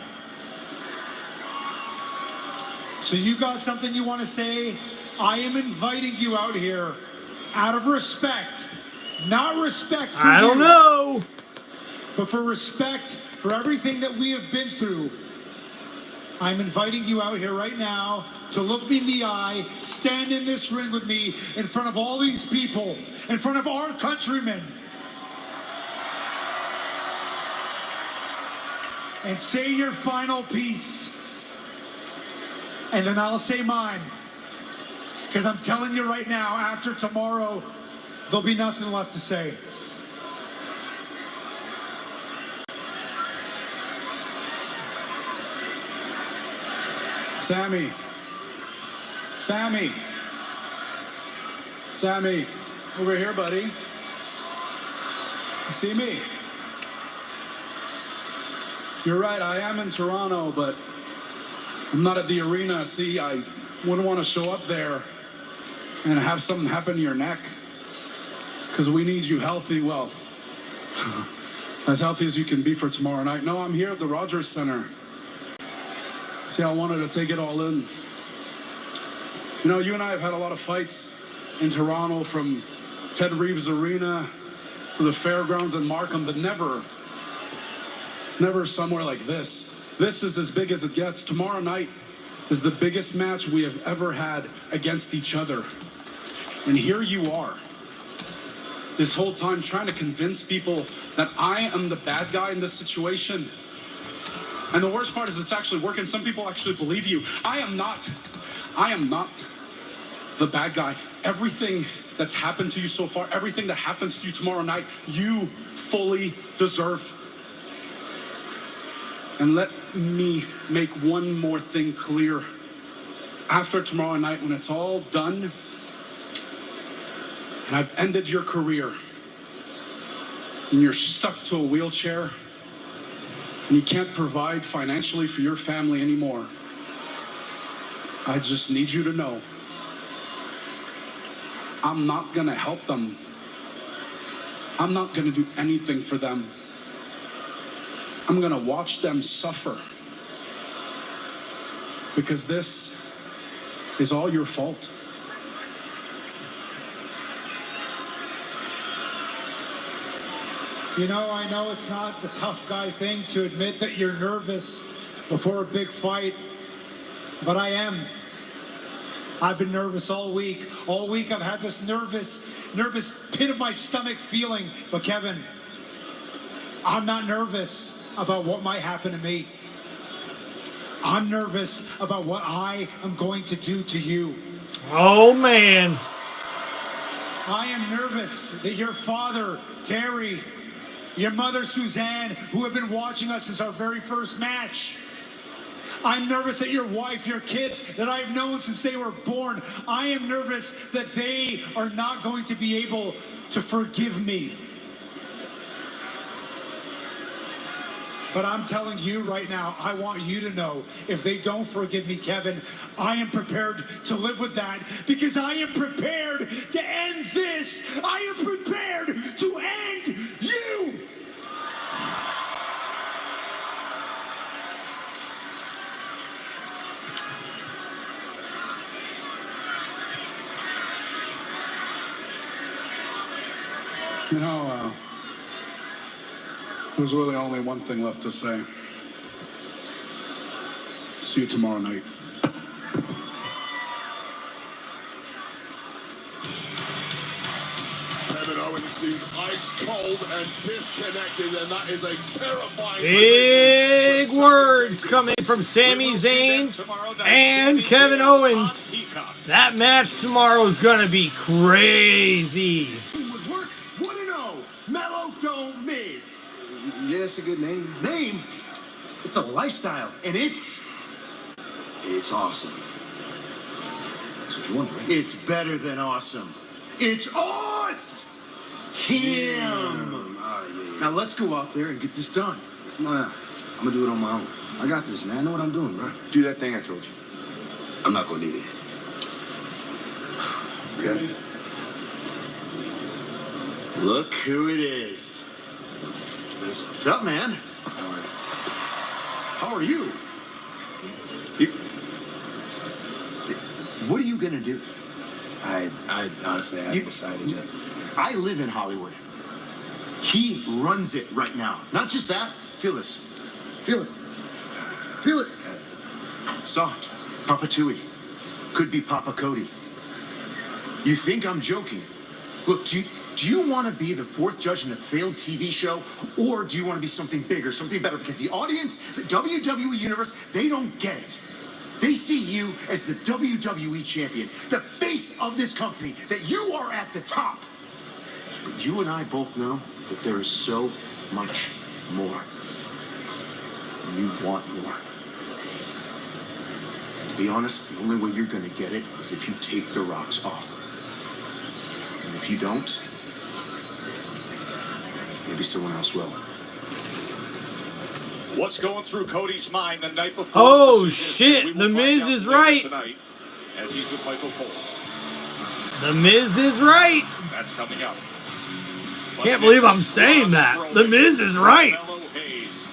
So you got something you want to say? I am inviting you out here out of respect. Not respect for I don't know. But for respect for everything that we have been through. I'm inviting you out here right now to look me in the eye, stand in this ring with me in front of all these people, in front of our countrymen. And say your final piece. And then I'll say mine. Because I'm telling you right now, after tomorrow, there'll be nothing left to say. Sami, over here, buddy. You see me? You're right, I am in Toronto, but I'm not at the arena. See, I wouldn't want to show up there and have something happen to your neck, because we need you healthy, well, as healthy as you can be for tomorrow night. No, I'm here at the Rogers Center. See, I wanted to take it all in. You know, you and I have had a lot of fights in Toronto, from Ted Reeves Arena to the fairgrounds in Markham, but never somewhere like this. This is as big as it gets. Tomorrow night is the biggest match we have ever had against each other. And here you are, this whole time trying to convince people that I am the bad guy in this situation. And the worst part is it's actually working. Some people actually believe you. I am not the bad guy. Everything that's happened to you so far, everything that happens to you tomorrow night, you fully deserve. And let me make one more thing clear. After tomorrow night, when it's all done, and I've ended your career, and you're stuck to a wheelchair, and you can't provide financially for your family anymore, I just need you to know I'm not going to help them. I'm not going to do anything for them. I'm going to watch them suffer. Because this is all your fault. You know, I know it's not the tough guy thing to admit that you're nervous before a big fight, but I am. I've been nervous all week. All week I've had this nervous pit of my stomach feeling. But Kevin, I'm not nervous about what might happen to me. I'm nervous about what I am going to do to you. Oh, man. I am nervous that your father, Terry, your mother, Suzanne, who have been watching us since our very first match. I'm nervous that your wife, your kids, that I've known since they were born, I am nervous that they are not going to be able to forgive me. But I'm telling you right now, I want you to know, if they don't forgive me, Kevin, I am prepared to live with that, because I am prepared to end this. I am prepared to end you. You know, there's really only one thing left to say. See you tomorrow night. Kevin Owens seems ice cold and disconnected, and that is a terrifying... Big words coming from Sami Zayn and Kevin Owens. That match tomorrow is going to be crazy. Would work 1-0. Mellow don't miss. Yeah, it's a good name. Name? It's a lifestyle, and it's awesome. That's what you want, right? It's better than awesome. It's awesome. Him. Yeah. Now let's go out there and get this done. Nah, I'm gonna do it on my own. I got this, man. I know what I'm doing, bro. Do that thing I told you. I'm not gonna need it. Okay. Look who it is. What's up, man? All right. How are you? What are you gonna do? I honestly haven't decided yet. I live in Hollywood. He runs it right now. Not just that. Feel this. Feel it. Feel it. Soft. Papa Tui. Could be Papa Cody. You think I'm joking? Look, do you want to be the fourth judge in a failed TV show, or do you want to be something bigger, something better? Because the audience, the WWE Universe, they don't get it. They see you as the WWE champion, the face of this company, that you are at the top. But you and I both know that there is so much more. And you want more. And to be honest, the only way you're going to get it is if you take the rocks off. And if you don't, maybe someone else will. What's going through Cody's mind the night before? Oh shit, The Miz is right. Tonight, as he's with Michael Cole. The Miz is right. That's coming up. Can't believe I'm saying that. The Miz is right.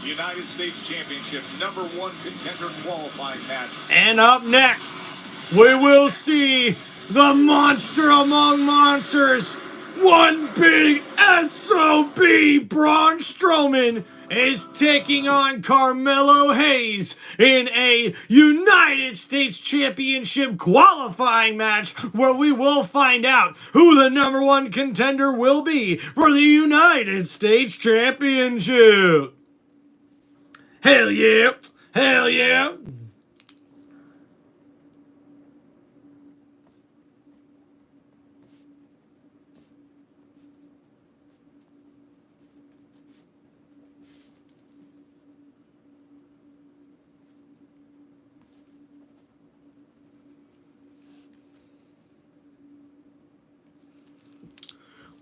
United States Championship #1 contender qualifying match. And up next, we will see the monster among monsters. One big SOB, Braun Strowman, is taking on Carmelo Hayes in a United States Championship qualifying match where we will find out who the #1 contender will be for the United States Championship. Hell yeah! Hell yeah!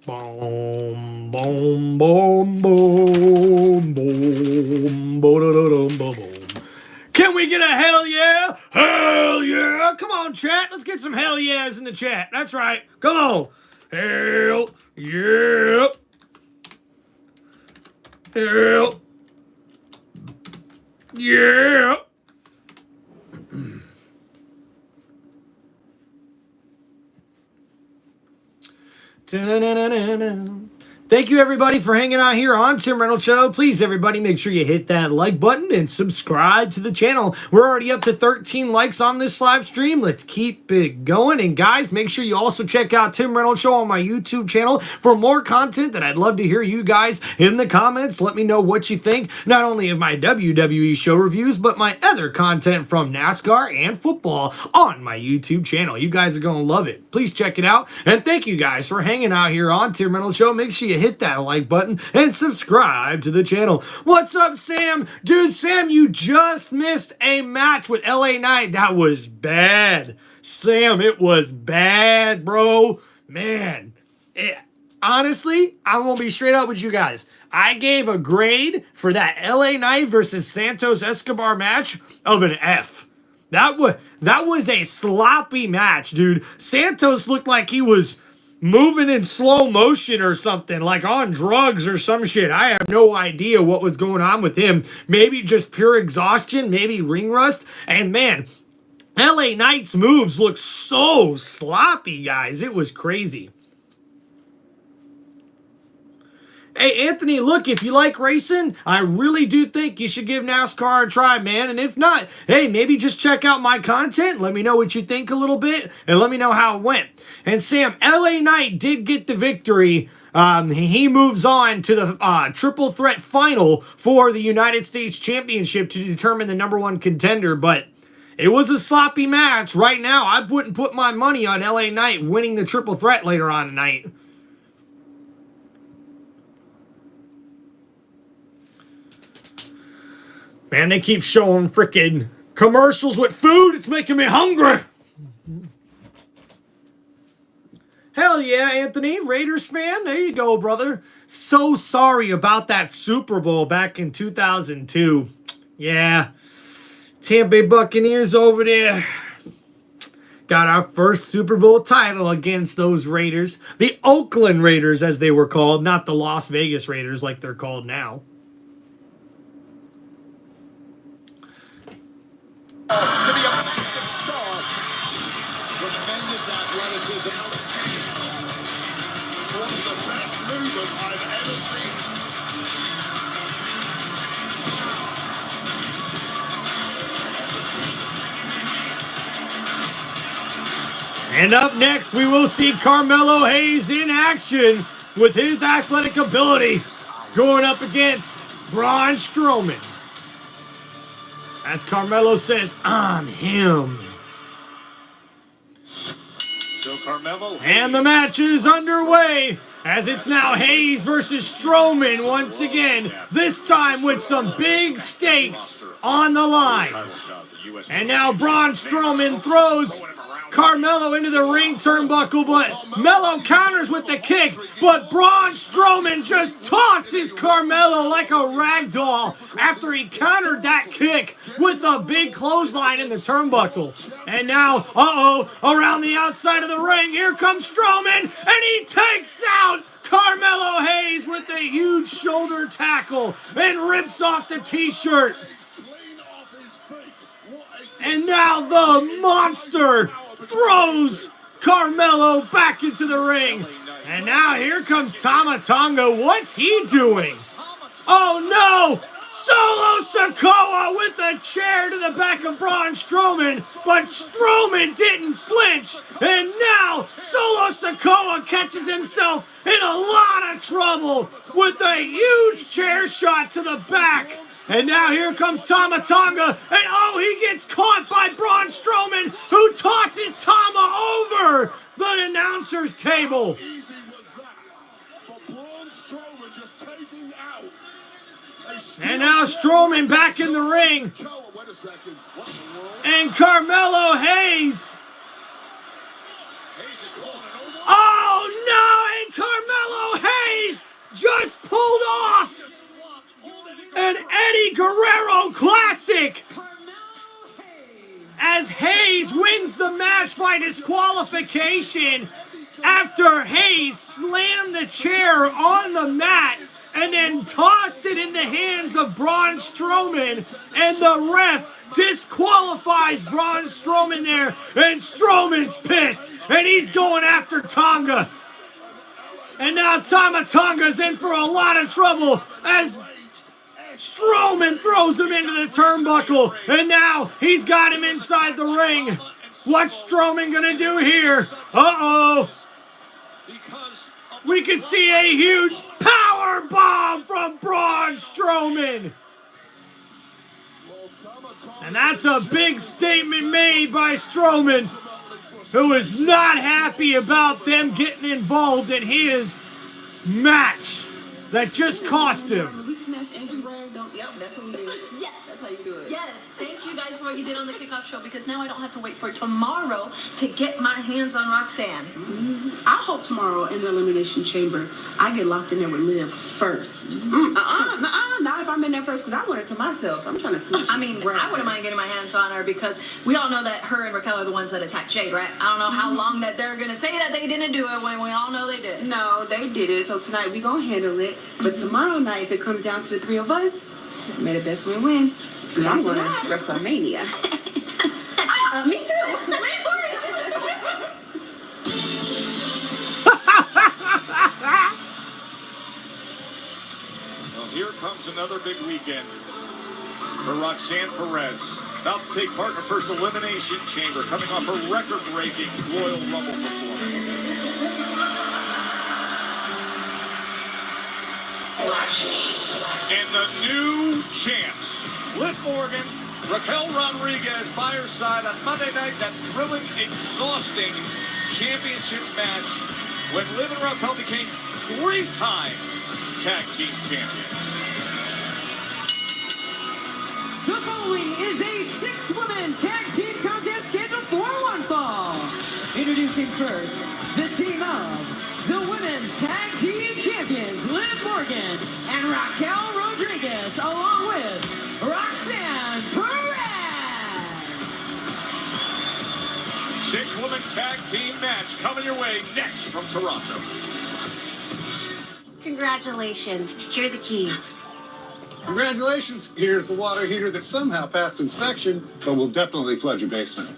Boom, boom, boom, boom, boom, boom, boom. Can we get a hell yeah? Hell yeah! Come on, chat. Let's get some hell yeahs in the chat. That's right. Come on. Hell yeah. Hell yeah. Thank you, everybody, for hanging out here on Tim Reynolds Show. Please, everybody, make sure you hit that like button and subscribe to the channel. We're already up to 13 likes on this live stream. Let's keep it going. And, guys, make sure you also check out Tim Reynolds Show on my YouTube channel for more content that I'd love to hear you guys in the comments. Let me know what you think, not only of my WWE show reviews, but my other content from NASCAR and football on my YouTube channel. You guys are going to love it. Please check it out. And thank you guys for hanging out here on Tim Reynolds Show. Make sure you hit that like button and subscribe to the channel. What's up, Sam? Dude, Sam, you just missed a match with LA Knight. That was bad. Sam, it was bad, bro. Man, honestly, I'm going to be straight up with you guys. I gave a grade for that LA Knight versus Santos Escobar match of an F. That was a sloppy match, dude. Santos looked like he was moving in slow motion or something, like on drugs or some shit. I have no idea what was going on with him. Maybe just pure exhaustion, maybe ring rust. And man, LA Knight's moves look so sloppy, guys. It was crazy. Hey, Anthony, look, if you like racing, I really do think you should give NASCAR a try, man. And if not, hey, maybe just check out my content. Let me know what you think a little bit, and let me know how it went. And Sam, LA Knight did get the victory. He moves on to the triple threat final for the United States Championship to determine the #1 contender, but it was a sloppy match. Right now, I wouldn't put my money on LA Knight winning the triple threat later on tonight. Man, they keep showing freaking commercials with food. It's making me hungry. Hell yeah, Anthony. Raiders fan. There you go, brother. So sorry about that Super Bowl back in 2002. Yeah. Tampa Bay Buccaneers over there. Got our first Super Bowl title against those Raiders. The Oakland Raiders, as they were called. Not the Las Vegas Raiders like they're called now. To be a massive star. Tremendous athleticism. One of the best movers I've ever seen. And up next, we will see Carmelo Hayes in action with his athletic ability going up against Braun Strowman. As Carmelo says, I'm him. So Carmelo. And the match is underway as it's now Hayes versus Strowman once again. This time with some big stakes on the line. And now Braun Strowman throws Carmelo into the ring turnbuckle, but Melo counters with the kick, but Braun Strowman just tosses Carmelo like a rag doll after he countered that kick with a big clothesline in the turnbuckle. And now, around the outside of the ring, here comes Strowman, and he takes out Carmelo Hayes with a huge shoulder tackle and rips off the t-shirt. And now the monster throws Carmelo back into the ring. And now here comes Tama Tonga. What's he doing? Oh no! Solo Sikoa with a chair to the back of Braun Strowman, but Strowman didn't flinch. And now Solo Sikoa catches himself in a lot of trouble with a huge chair shot to the back. And now here comes Tama Tonga, and he gets caught by Braun Strowman, who tosses Tama over the announcer's table. Easy was that for Braun Strowman just taking out. And now Strowman back in the ring. Wait a second. What in the world? And Carmelo Hayes. Oh no! And Carmelo just pulled off an Eddie Guerrero classic as Hayes wins the match by disqualification after Hayes slammed the chair on the mat and then tossed it in the hands of Braun Strowman, and the ref disqualifies Braun Strowman there, and Strowman's pissed, and he's going after Tonga. And now Tama Tonga's in for a lot of trouble as Strowman throws him into the turnbuckle, and now he's got him inside the ring. What's Strowman gonna do here? Uh-oh. We can see a huge power bomb from Braun Strowman. And that's a big statement made by Strowman, who is not happy about them getting involved in his match that just cost him. We smash Angel Rag, don't, yep, that's what we do. Yes. That's how you do it. Yes, thank you guys for what you did on the kickoff show, because now I don't have to wait for tomorrow to get my hands on Roxanne. I hope tomorrow in the Elimination Chamber, I get locked in there with Liv first. Not if I'm in there first, because I want it to myself. I'm trying to switch. I mean, I wouldn't mind getting my hands on her, because we all know that her and Raquel are the ones that attacked Jade, right? I don't know how long that they're going to say that they didn't do it when we all know they did. No, they did it. So tonight we going to handle it. But tomorrow night, if it comes down to the three of us, may the best one win. Because I'm going to WrestleMania. Me too. Well, here comes another big weekend for Roxanne Perez. About to take part in her first Elimination Chamber, coming off a record-breaking Royal Rumble performance. And the new champs, Liv Morgan, Raquel Rodriguez by her side on Monday night, that thrilling, exhausting championship match when Liv and Raquel became three-time tag team champions. The following is a six-woman tag team contest scheduled for one fall. Introducing first, the team of the Women's Tag Team Champions, Liv Morgan and Raquel Rodriguez, along with Roxanne Perez. Six-woman tag team match coming your way next from Toronto. Congratulations. Here are the keys. Congratulations. Here's the water heater that somehow passed inspection, but will definitely flood your basement.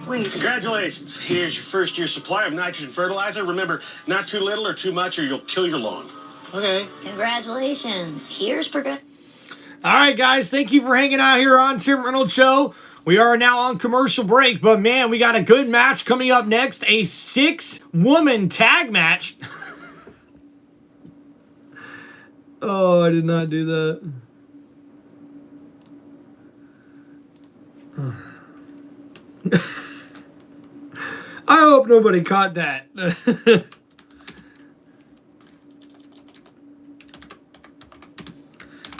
Wait. Congratulations. Here's your first year supply of nitrogen fertilizer. Remember, not too little or too much or you'll kill your lawn. Okay. Congratulations. Here's progress. All right, guys, thank you for hanging out here on Tim Reynolds Show. We are now on commercial break, but man, we got a good match coming up next, a six-woman tag match. Oh, I did not do that. I hope nobody caught that.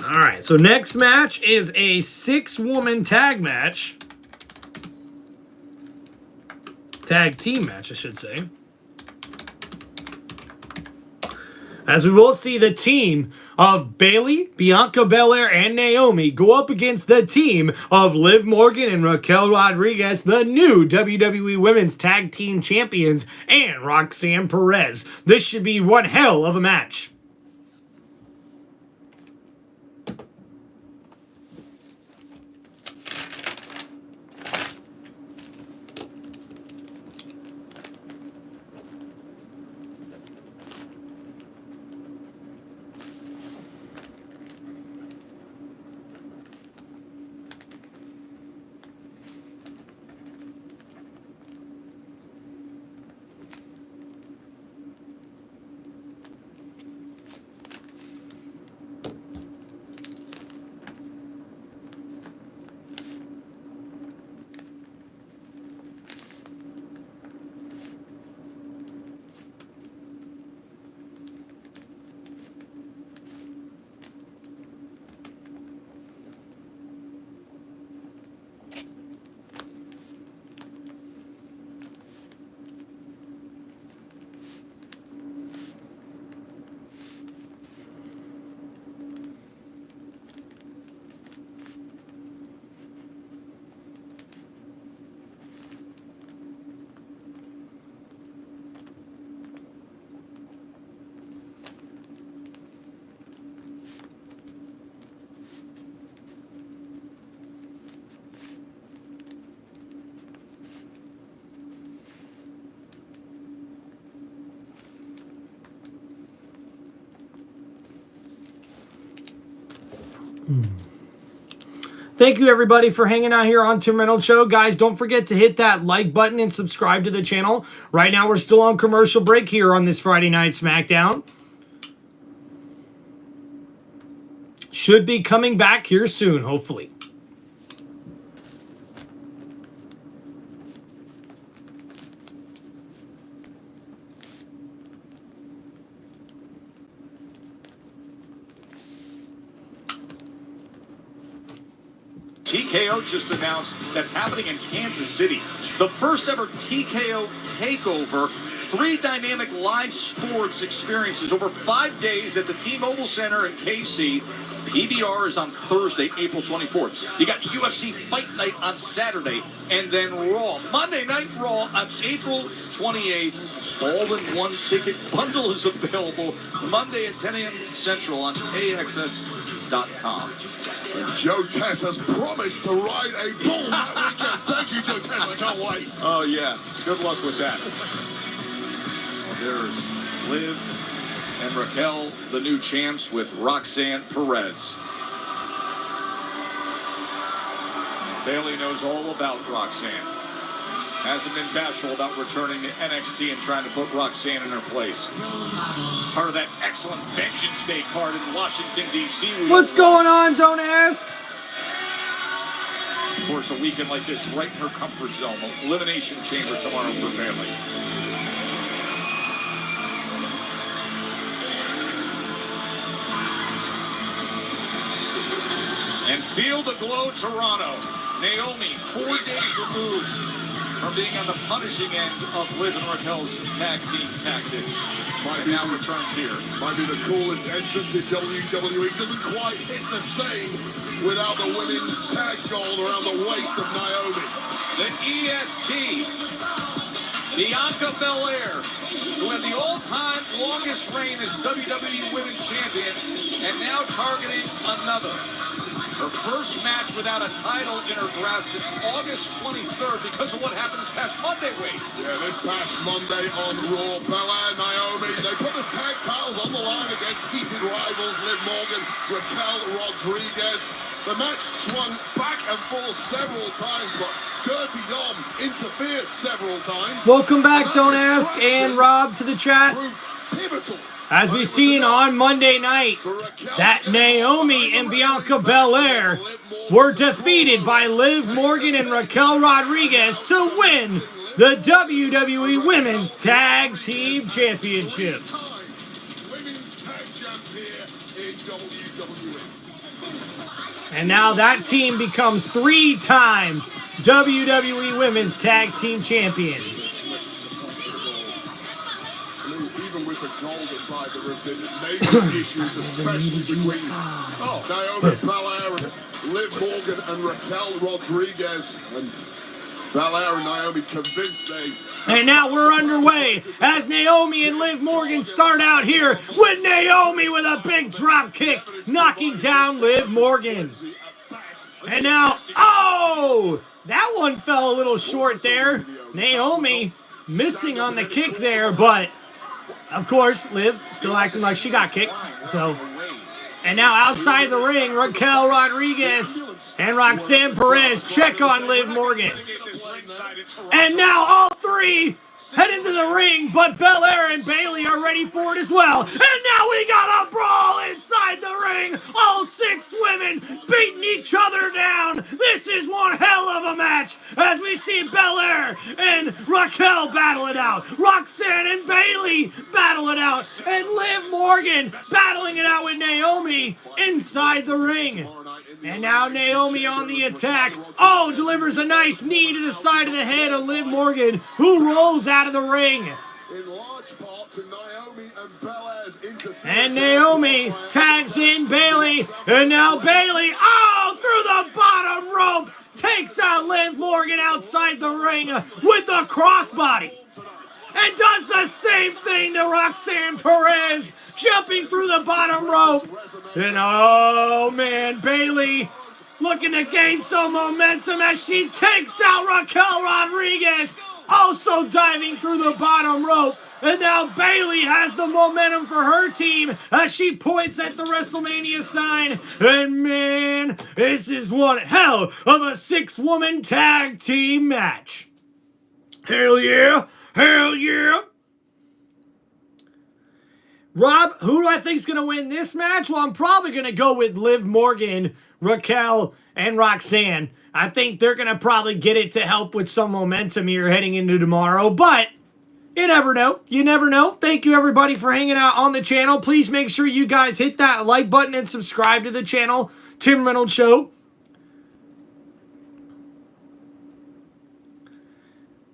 All right, so next match is a six-woman tag match. Tag team match, I should say. As we will see the team of Bayley, Bianca Belair, and Naomi go up against the team of Liv Morgan and Raquel Rodriguez, the new WWE Women's Tag Team Champions, and Roxanne Perez. This should be one hell of a match. Thank you, everybody, for hanging out here on Tim Reynolds Show. Guys, don't forget to hit that like button and subscribe to the channel. Right now, we're still on commercial break here on this Friday Night SmackDown. Should be coming back here soon, hopefully. TKO just announced that's happening in Kansas City. The first ever TKO takeover. 3 dynamic live sports experiences over 5 days at the T-Mobile Center in KC. PBR is on Thursday, April 24th. You got UFC Fight Night on Saturday, and then Raw. Monday Night Raw on April 28th. All-in-one ticket bundle is available Monday at 10 a.m. Central on AXS.com. And Joe Tess has promised to ride a bull that weekend. Thank you, Joe Tess. I can't wait. Oh, yeah. Good luck with that. There's Liv and Raquel, the new champs, with Roxanne Perez. Bayley knows all about Roxanne. Hasn't been bashful about returning to NXT and trying to put Roxanne in her place. Part of that excellent Vengeance Day card in Washington, D.C. What's going on, don't ask? Of course, a weekend like this, right in her comfort zone. Elimination Chamber tomorrow for Bayley. And Feel the Glow, Toronto. Naomi, 4 days removed from being on the punishing end of Liv and Raquel's tag team tactics. And now returns here. Might be the coolest entrance in WWE. Doesn't quite hit the same without the women's tag gold around the waist of Naomi. The EST, Bianca Belair, who had the all-time longest reign as WWE Women's Champion, and now targeting another. Her first match without a title in her grasp since August 23rd because of what happened this past Monday week. Yeah, this past Monday on Raw, Belair, Naomi, they put the tag titles on the line against heated rivals Liv Morgan, Raquel Rodriguez. The match swung back and forth several times, but Dirty Dom interfered several times. Welcome back, Don't Ask, and Rob to the chat. Pivotal. As we've seen on Monday night, that Naomi and Bianca Belair were defeated by Liv Morgan and Raquel Rodriguez to win the WWE Women's Tag Team Championships. And now that team becomes 3-time WWE Women's Tag Team Champions. Even with the gold aside, there have been major issues, especially between Naomi Belair and Liv Morgan and Raquel Rodriguez. And Belair and Naomi convinced they... And now we're underway as Naomi and Liv Morgan start out here with Naomi with a big drop kick, knocking down Liv Morgan. And now, oh, that one fell a little short there. Naomi missing on the kick there, but of course, Liv still acting like she got kicked. So, and now outside the ring, Raquel Rodriguez and Roxanne Perez check on Liv Morgan. And now all three head into the ring, but Belair and Bayley are ready for it as well. And now we got a brawl inside the ring. All 6 women beating each other down. This is one hell of a match as we see Belair and Raquel battle it out. Roxanne and Bayley battle it out. And Liv Morgan battling it out with Naomi inside the ring. And now Naomi on the attack. Oh, delivers a nice knee to the side of the head of Liv Morgan, who rolls out of the ring. In large part to Naomi and Belair's interference. And Naomi tags in Bayley. And now Bayley, oh, through the bottom rope, takes out Liv Morgan outside the ring with the crossbody. And does the same thing to Roxanne Perez, jumping through the bottom rope. And oh man, Bayley looking to gain some momentum as she takes out Raquel Rodriguez, also diving through the bottom rope. And now Bayley has the momentum for her team as she points at the WrestleMania sign. And man, this is one hell of a 6-woman tag team match. Hell yeah. Hell yeah. Rob, who do I think is going to win this match? Well, I'm probably going to go with Liv Morgan, Raquel, and Roxanne. I think they're going to probably get it to help with some momentum here heading into tomorrow. But you never know. You never know. Thank you, everybody, for hanging out on the channel. Please make sure you guys hit that like button and subscribe to the channel. Tim Reynolds Show.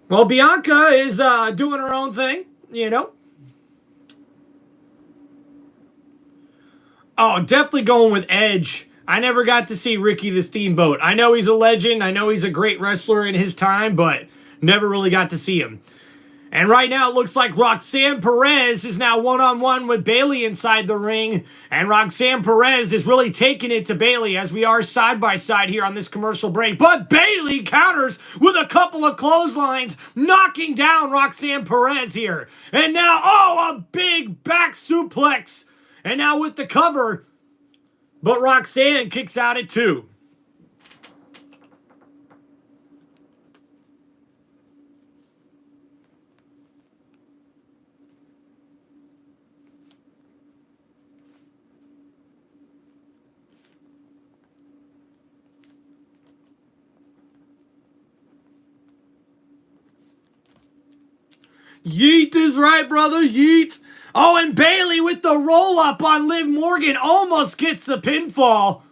Well, Bianca is doing her own thing, you know. Oh, definitely going with Edge. I never got to see Ricky the Steamboat. I know he's a legend. I know he's a great wrestler in his time, but never really got to see him. And right now it looks like Roxanne Perez is now one-on-one with Bayley inside the ring. And Roxanne Perez is really taking it to Bayley as we are side-by-side here on this commercial break. But Bayley counters with a couple of clotheslines, knocking down Roxanne Perez here. And now, oh, a big back suplex. And now with the cover, but Roxanne kicks out at 2. Yeet is right, brother. Yeet. Oh, and Bayley with the roll-up on Liv Morgan almost gets the pinfall.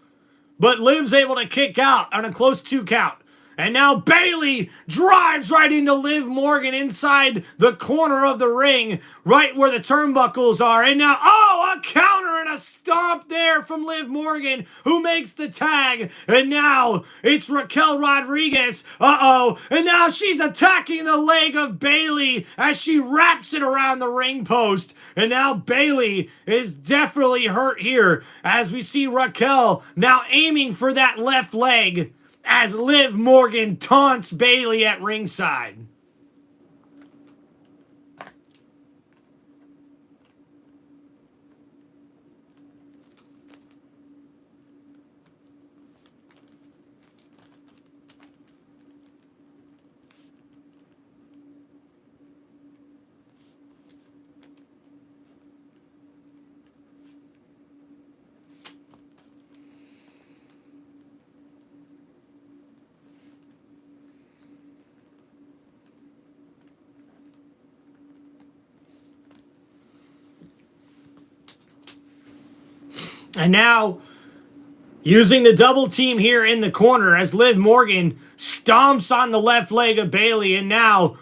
But Liv's able to kick out on a close 2 count. And now Bayley drives right into Liv Morgan inside the corner of the ring, right where the turnbuckles are. And now, oh, a counter and a stomp there from Liv Morgan, who makes the tag. And now it's Raquel Rodriguez. Uh-oh. And now she's attacking the leg of Bayley as she wraps it around the ring post. And now Bayley is definitely hurt here as we see Raquel now aiming for that left leg as Liv Morgan taunts Bayley at ringside. And now, using the double team here in the corner as Liv Morgan stomps on the left leg of Bayley. And now,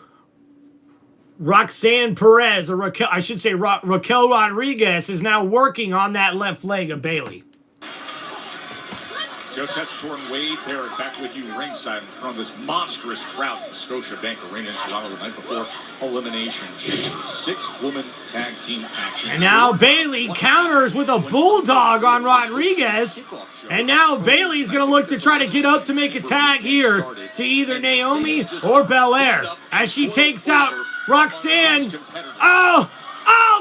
Roxanne Perez, or Raquel, I should say Raquel Rodriguez, is now working on that left leg of Bayley. Joe Tessitore Wade Barrett back with you ringside in front of this monstrous crowd in Scotiabank Arena in Toronto the night before Elimination Chamber. 6-woman tag team action. And now Bayley counters with a bulldog on Rodriguez. And now Bayley's going to look to try to get up to make a tag here to either Naomi or Belair as she takes out Roxanne. Oh,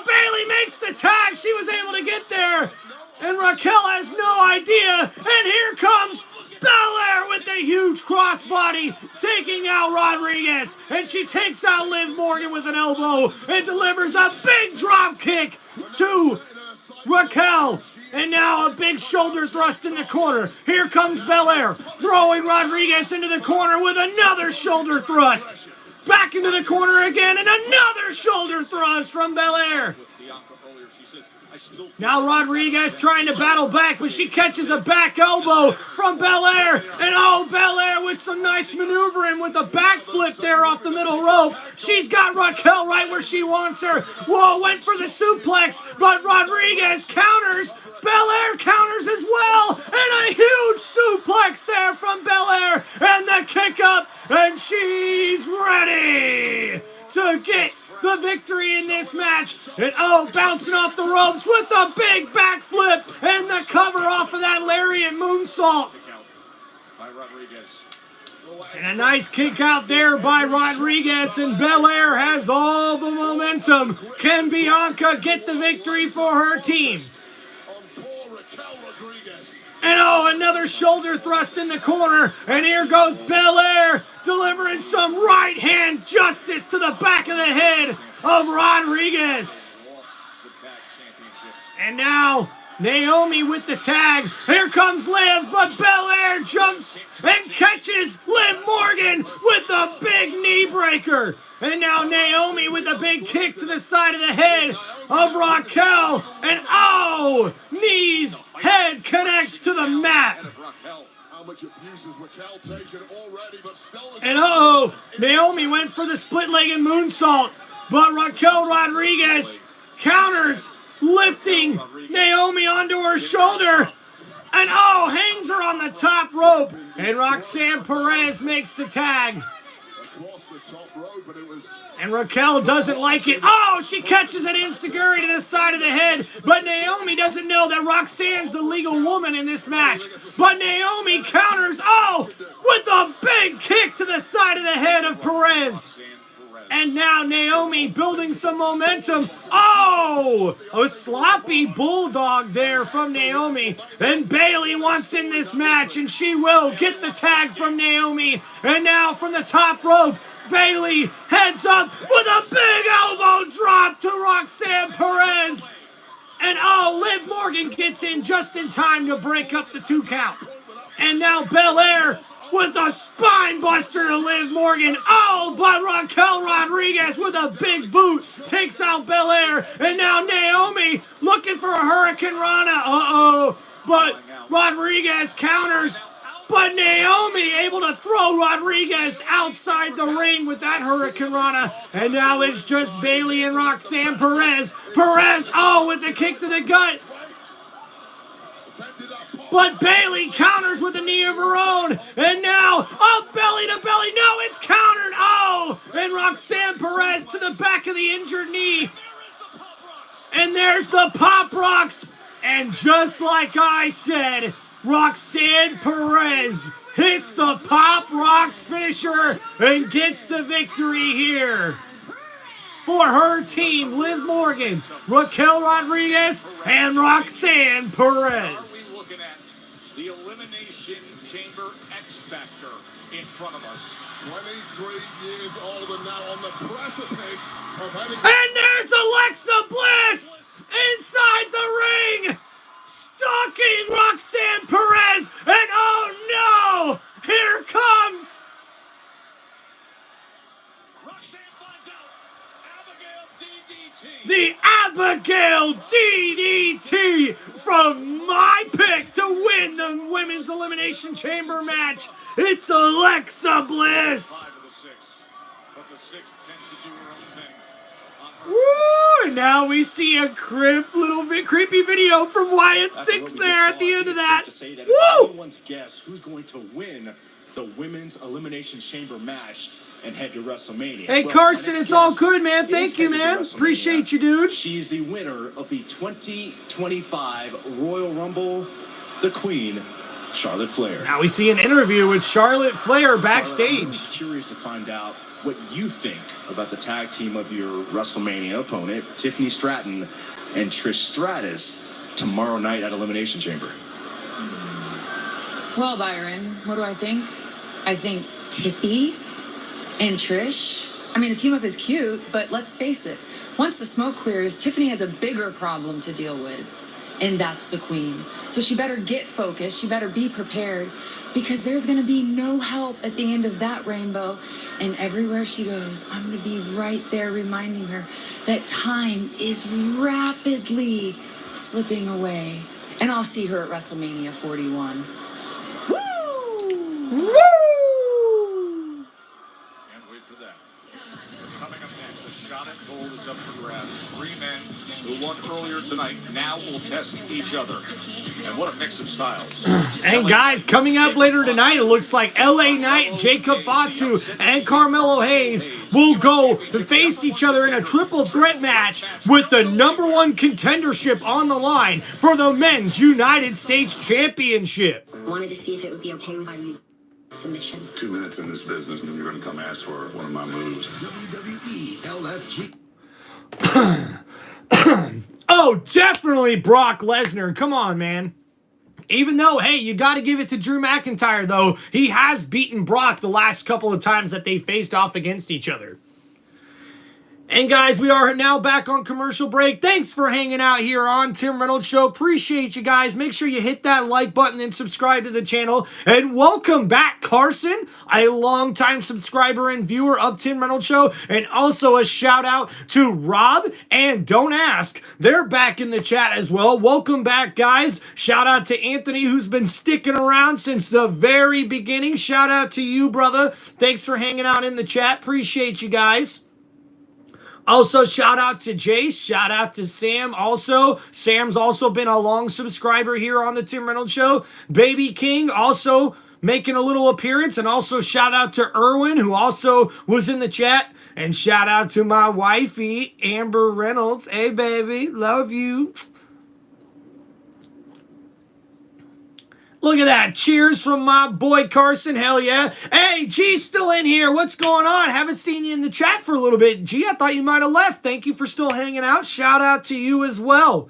Bayley makes the tag. She was able to get there. And Raquel has no idea. And here comes Belair with a huge crossbody, taking out Rodriguez. And she takes out Liv Morgan with an elbow and delivers a big drop kick to Raquel. And now a big shoulder thrust in the corner. Here comes Belair, throwing Rodriguez into the corner with another shoulder thrust. Back into the corner again, and another shoulder thrust from Belair. Now Rodriguez trying to battle back, but she catches a back elbow from Belair. And oh, Belair with some nice maneuvering with a backflip there off the middle rope. She's got Raquel right where she wants her. Whoa, went for the suplex, but Rodriguez counters. Belair counters as well. And a huge suplex there from Belair. And the kick up, and she's ready to get the victory in this match. And oh, bouncing off the ropes with a big backflip and the cover off of that lariat moonsault. By Rodriguez. And a nice kick out there by Rodriguez, and Belair has all the momentum. Can Bianca get the victory for her team? And oh, another shoulder thrust in the corner, and here goes Belair delivering some right hand justice to the back of the head of Rodriguez. And now Naomi with the tag. Here comes Liv, but Belair jumps and catches Liv Morgan with a big knee breaker. And now Naomi with a big kick to the side of the head of Raquel. And oh, knees, head connects to the mat. And uh-oh, Naomi went for the split-legged moonsault, but Raquel Rodriguez counters, lifting Naomi onto her shoulder, and oh, hangs her on the top rope, and Roxanne Perez makes the tag. And Raquel doesn't like it. Oh, she catches an enziguri to the side of the head, but Naomi doesn't know that Roxanne's the legal woman in this match. But Naomi counters, oh, with a big kick to the side of the head of Perez. And now Naomi building some momentum. Oh, a sloppy bulldog there from Naomi. And Bayley wants in this match, and she will get the tag from Naomi. And now from the top rope, Bayley heads up with a big elbow drop to Roxanne Perez. And oh, Liv Morgan gets in just in time to break up the 2 count. And now Belair with a spine buster to Liv Morgan. Oh, but Raquel Rodriguez with a big boot takes out Belair. And now Naomi looking for a Hurricane Rana. Uh-oh. But Rodriguez counters. But Naomi able to throw Rodriguez outside the ring with that Hurricane Rana. And now it's just Bayley and Roxanne Perez. Perez, oh, with the kick to the gut. But Bayley counters with a knee of her own. And now, oh, belly to belly. No, it's countered. Oh, and Roxanne Perez to the back of the injured knee. And there's the Pop Rocks. And just like I said, Roxanne Perez hits the Pop Rocks finisher and gets the victory here for her team, Liv Morgan, Raquel Rodriguez, and Roxanne Perez. Looking at the Elimination Chamber X Factor in front of us. 23 years old and now on the precipice of having... And there's Alexa Bliss inside the ring, stalking Roxanne Perez, and oh no, here comes the Abigail DDT from my pick to win the Women's Elimination Chamber match. It's Alexa Bliss. Woo! And now we see a creepy video from Wyatt Six there at the end of that. Woo! Anyone's guess who's going to win the Women's Elimination Chamber match and head to WrestleMania. Hey, Carson, it's all good, man. Thank you, man. Appreciate you, dude. She's the winner of the 2025 Royal Rumble, the Queen, Charlotte Flair. Now we see an interview with Charlotte Flair backstage. I'm curious to find out what you think about the tag team of your WrestleMania opponent, Tiffany Stratton and Trish Stratus, tomorrow night at Elimination Chamber. Well, Byron, what do I think? I think Tiffy and Trish. I mean, the team up is cute, but let's face it. Once the smoke clears, Tiffany has a bigger problem to deal with, and that's the Queen. So she better get focused. She better be prepared, because there's going to be no help at the end of that rainbow. And everywhere she goes, I'm going to be right there reminding her that time is rapidly slipping away. And I'll see her at WrestleMania 41. Woo! Woo! Coming up next, the shot at gold is up for grabs. 3 men who won earlier tonight now will test each other. And what a mix of styles. And guys, coming up later tonight, it looks like LA Knight, Jacob Fatu, and Carmelo Hayes will go to face each other in a triple threat match with the #1 contendership on the line for the Men's United States Championship. Wanted to see if it would be okay with I use. submission. 2 minutes in this business, and then you're going to come ask for one of my moves. WWE LFG. Oh, definitely Brock Lesnar. Come on, man. Even though, hey, you got to give it to Drew McIntyre, though. He has beaten Brock the last couple of times that they faced off against each other. And guys, we are now back on commercial break. Thanks for hanging out here on Tim Reynolds Show. Appreciate you guys. Make sure you hit that like button and subscribe to the channel. And welcome back, Carson, a longtime subscriber and viewer of Tim Reynolds Show. And also a shout out to Rob and Don't Ask. They're back in the chat as well. Welcome back, guys. Shout out to Anthony, who's been sticking around since the very beginning. Shout out to you, brother. Thanks for hanging out in the chat. Appreciate you guys. Also, shout out to Jace, shout out to Sam. Also, Sam's also been a long subscriber here on the Tim Reynolds Show. Baby King also making a little appearance. And also shout out to Erwin, who also was in the chat. And shout out to my wifey, Amber Reynolds. Hey, baby, love you. Look at that. Cheers from my boy Carson. Hell yeah. Hey, G's still in here. What's going on? Haven't seen you in the chat for a little bit. G, I thought you might have left. Thank you for still hanging out. Shout out to you as well.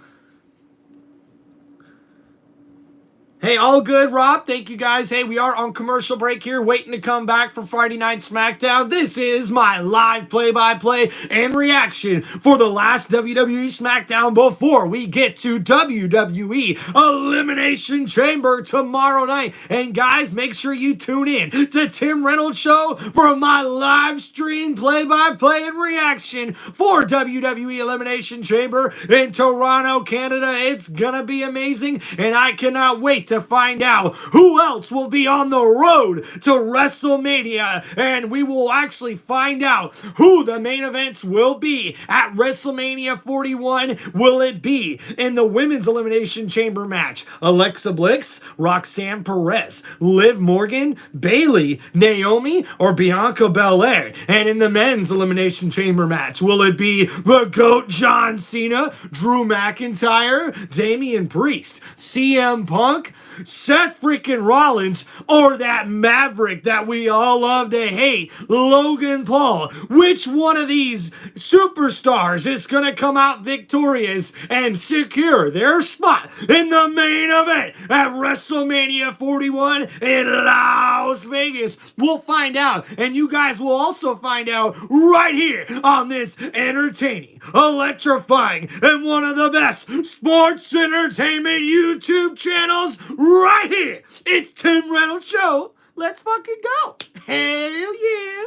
Hey, all good, Rob. Thank you, guys. Hey, we are on commercial break here, waiting to come back for Friday Night SmackDown. This is my live play-by-play and reaction for the last WWE SmackDown before we get to WWE Elimination Chamber tomorrow night. And, guys, make sure you tune in to Tim Reynolds Show for my live stream play-by-play and reaction for WWE Elimination Chamber in Toronto, Canada. It's gonna be amazing, and I cannot wait to find out who else will be on the road to WrestleMania, and we will actually find out who the main events will be at WrestleMania 41. Will it be in the Women's Elimination Chamber match Alexa Bliss, Roxanne Perez, Liv Morgan, Bayley, Naomi, or Bianca Belair? And in the Men's Elimination Chamber match, will it be the GOAT John Cena, Drew McIntyre, Damian Priest, CM Punk, Seth freaking Rollins, or that Maverick that we all love to hate, Logan Paul? Which one of these superstars is going to come out victorious and secure their spot in the main event at WrestleMania 41 in Las Vegas? We'll find out, and you guys will also find out right here on this entertaining, electrifying, and one of the best sports entertainment YouTube channels right here. It's Tim Reynolds Show. Let's fucking go. Hell yeah.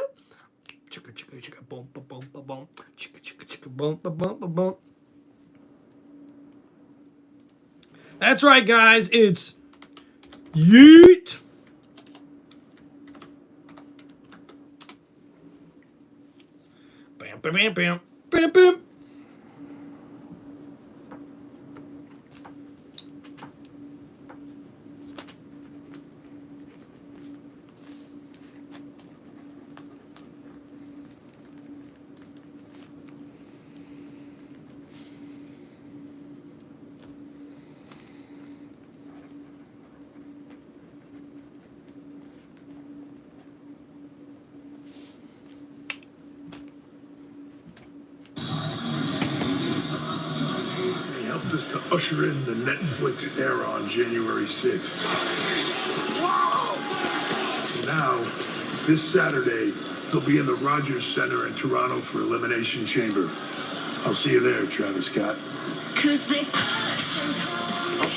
Chicka chicka chicka boom ba boom ba boom. Chicka chicka chicka boom ba boom ba boom. That's right, guys. It's yeet. Bam bam bam bam bam bam. Us to usher in the Netflix era on January 6th. Now, this Saturday, he'll be in the Rogers Center in Toronto for Elimination Chamber. I'll see you there, Travis Scott. From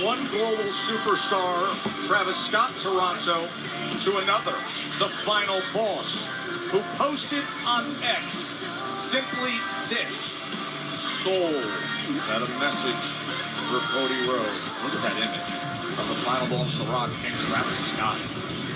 one global superstar, Travis Scott, Toronto, to another, the final boss, who posted on X simply this: soul. Is that a message for Cody Rhodes? Look at that image of the final boss, The Rock, and Travis Scott.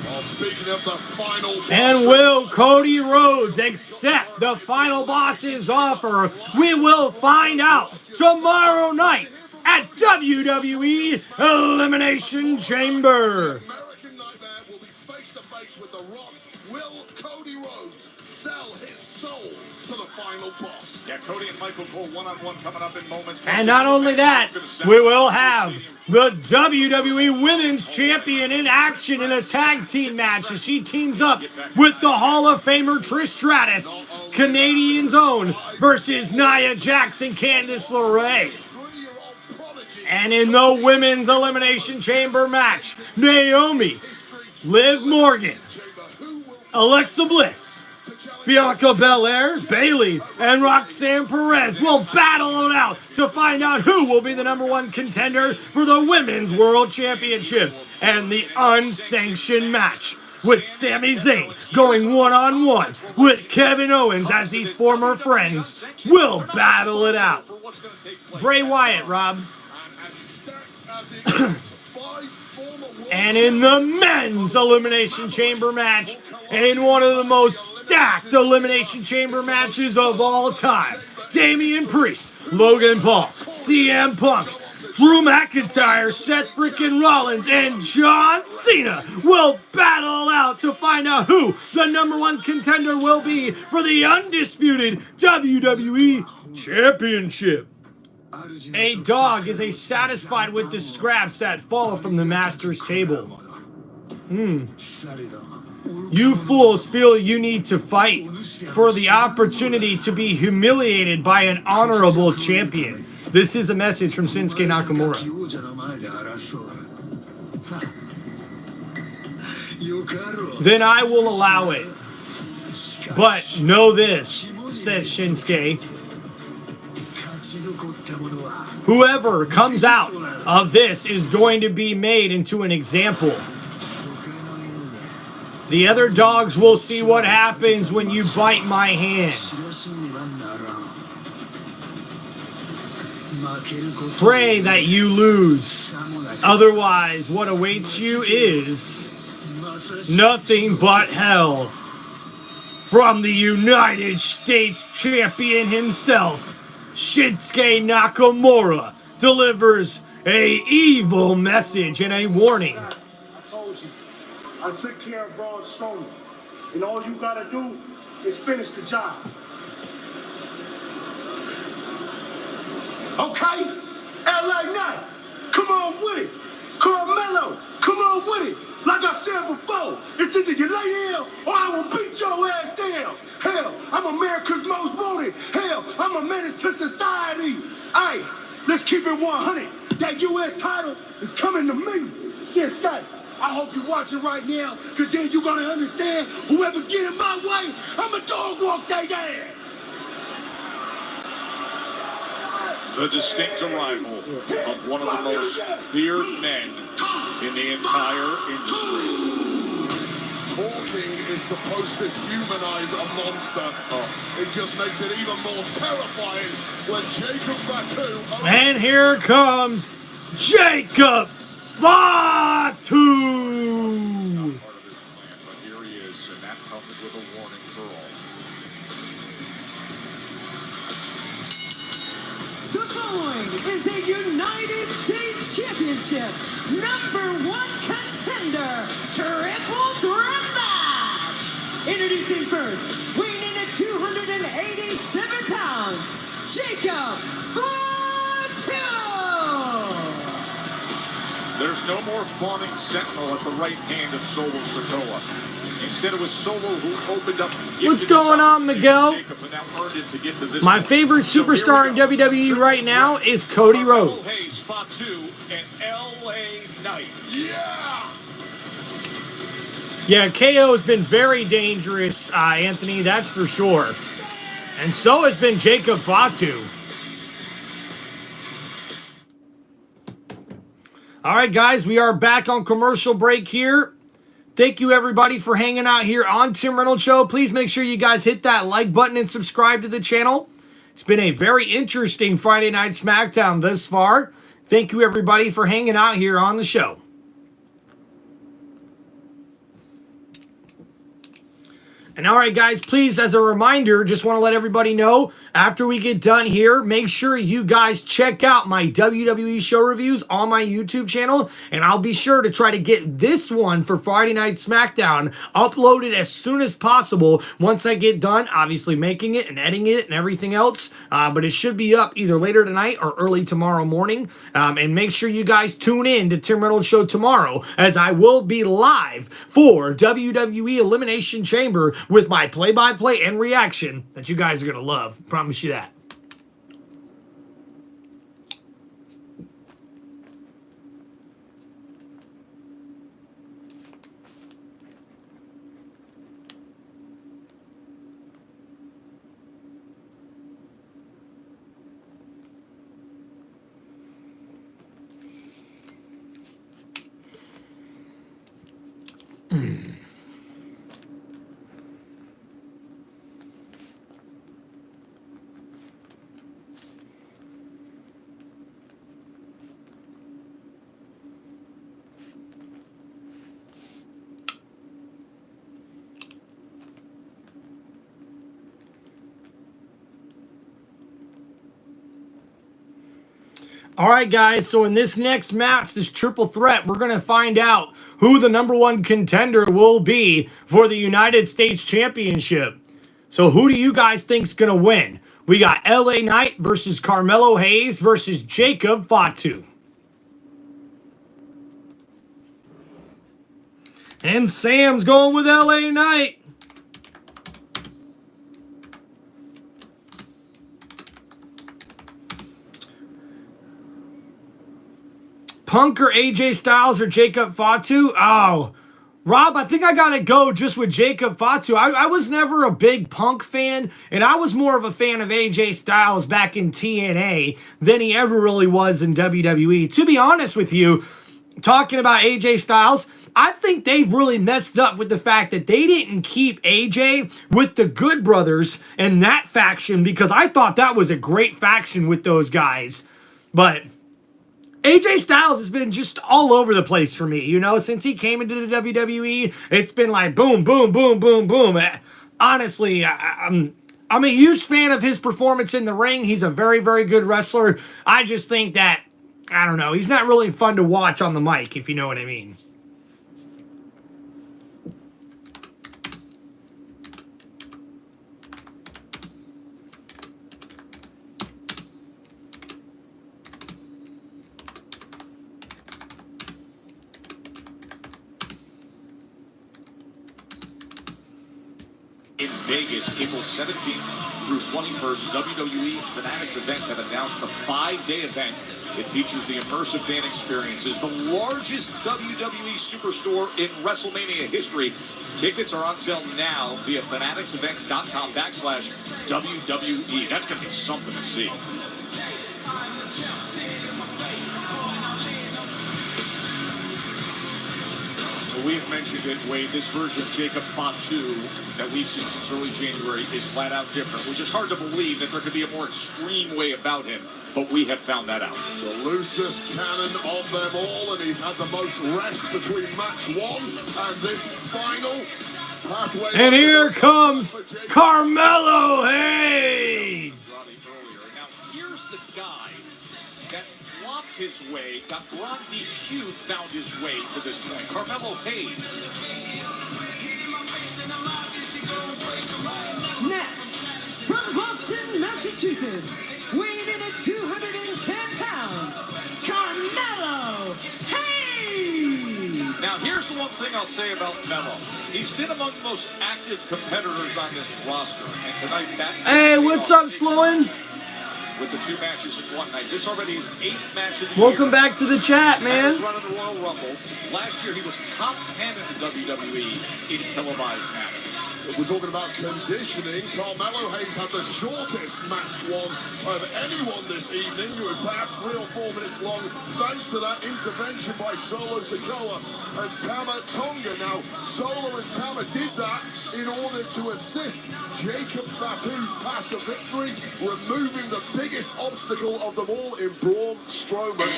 Well, speaking of the final boss, and will Cody Rhodes accept the final boss's offer? We will find out tomorrow night at WWE Elimination Chamber. American Nightmare will be face to the base with The Rock. Will Cody Rhodes sell his soul to the final boss? Yeah, Cody and Michael Cole one-on-one coming up in moments. And not only that, we will have the WWE Women's Champion in action in a tag team match as she teams up with the Hall of Famer Trish Stratus, Canadian's own, versus Nia Jax and Candice LeRae. And in the Women's Elimination Chamber match, Naomi, Liv Morgan, Alexa Bliss, Bianca Belair, Bayley, and Roxanne Perez will battle it out to find out who will be the #1 contender for the Women's World Championship. And the unsanctioned match with Sami Zayn going one-on-one with Kevin Owens as these former friends will battle it out. Bray Wyatt, Rob. And in the Men's Elimination Chamber match, in one of the most stacked Elimination Chamber matches of all time, Damian Priest, Logan Paul, CM Punk, Drew McIntyre, Seth freaking Rollins, and John Cena will battle out to find out who the #1 contender will be for the undisputed WWE Championship. A dog is satisfied with the scraps that fall from the master's table. You fools feel you need to fight for the opportunity to be humiliated by an honorable champion. This is a message from Shinsuke Nakamura. Then I will allow it. But know this, says Shinsuke. Whoever comes out of this is going to be made into an example. The other dogs will see what happens when you bite my hand. Pray that you lose. Otherwise, what awaits you is nothing but hell. From the United States champion himself, Shinsuke Nakamura delivers an evil message and a warning. I told you, I took care of Braun Strowman, and all you gotta do is finish the job. Okay? LA Knight, come on with it. Carmelo, come on with it. Like I said before, it's either you lay down or I will beat your ass down. Hell, I'm America's most wanted. Hell, I'm a menace to society. Hey, let's keep it 100. That U.S. title is coming to me. Shit, Scott, I hope you're watching right now, because then you're going to understand whoever get in my way, I'm a dog walk their ass. The distinct arrival of one of the most feared men in the entire industry. Talking is supposed to humanize a monster. It just makes it even more terrifying when Jacob Fatu... And here comes Jacob Fatu! Here he is, and that comes with a warning for all. The following is a United States Championship #1 contender triple threat match. Introducing first, weighing in at 287 pounds, Jacob Fatu. There's no more fawning sentinel at the right hand of Solo Sikoa. Instead, it was Solo who opened up. What's going on, Miguel? My favorite superstar in WWE right now is Cody Rhodes. Fatu and LA Knight. Yeah! Yeah, KO has been very dangerous, Anthony, that's for sure. And so has been Jacob Fatu. All right, guys, we are back on commercial break here. Thank you, everybody, for hanging out here on Tim Reynolds Show. Please make sure you guys hit that like button and subscribe to the channel. It's been a very interesting Friday Night SmackDown thus far. Thank you, everybody, for hanging out here on the show. And all right, guys, please, as a reminder, just want to let everybody know, after we get done here, make sure you guys check out my WWE show reviews on my YouTube channel, and I'll be sure to try to get this one for Friday Night SmackDown uploaded as soon as possible once I get done, obviously making it and editing it and everything else, but it should be up either later tonight or early tomorrow morning, and make sure you guys tune in to Tim Reynolds Show tomorrow, as I will be live for WWE Elimination Chamber with my play-by-play and reaction that you guys are going to love. Promise you that. All right, guys, so in this next match, this triple threat, we're going to find out who the #1 contender will be for the United States Championship. So who do you guys think's going to win? We got LA Knight versus Carmelo Hayes versus Jacob Fatu. And Sam's going with LA Knight. Punk or AJ Styles or Jacob Fatu? Oh, Rob, I think I got to go just with Jacob Fatu. I was never a big Punk fan, and I was more of a fan of AJ Styles back in TNA than he ever really was in WWE. To be honest with you, talking about AJ Styles, I think they've really messed up with the fact that they didn't keep AJ with the Good Brothers and that faction, because I thought that was a great faction with those guys. But AJ Styles has been just all over the place for me, you know, since he came into the WWE. It's been like boom, boom, boom, boom, boom. Honestly, I'm a huge fan of his performance in the ring. He's a very, very good wrestler. I just think that, I don't know, he's not really fun to watch on the mic, if you know what I mean. In Vegas, April 17th through 21st, WWE Fanatics Events have announced the 5-day event. It features the immersive fan experiences, the largest WWE superstore in WrestleMania history. Tickets are on sale now via fanaticsevents.com/WWE. That's going to be something to see. We've mentioned it, Wade. This version of Jacob Fatu that we've seen since early January is flat out different, which is hard to believe that there could be a more extreme way about him, but we have found that out. The loosest cannon of them all, and he's had the most rest between match 1 and this final pathway. And here comes Carmelo Hayes. Now, here's the guy that flopped his way, got brought DQ, found his way to this point. Carmelo Hayes. Next, from Boston, Massachusetts, weighing in at 210 pounds, Carmelo Hayes! Now, here's the one thing I'll say about Melo. He's been among the most active competitors on this roster, and tonight that... Hey, what's up, Sloan? With the 2 matches in one night. This already is 8th match of the Welcome year. back to the chat, man. He's running the Royal Rumble. Last year, he was top 10 in the WWE in televised matches. If we're talking about conditioning, Carmelo Hayes had the shortest match 1 of anyone this evening. It was perhaps 3 or 4 minutes long, thanks to that intervention by Solo Sikoa and Tama Tonga. Now, Solo and Tama did that in order to assist Jacob Fatu's path to victory, removing the biggest obstacle of them all in Braun Strowman.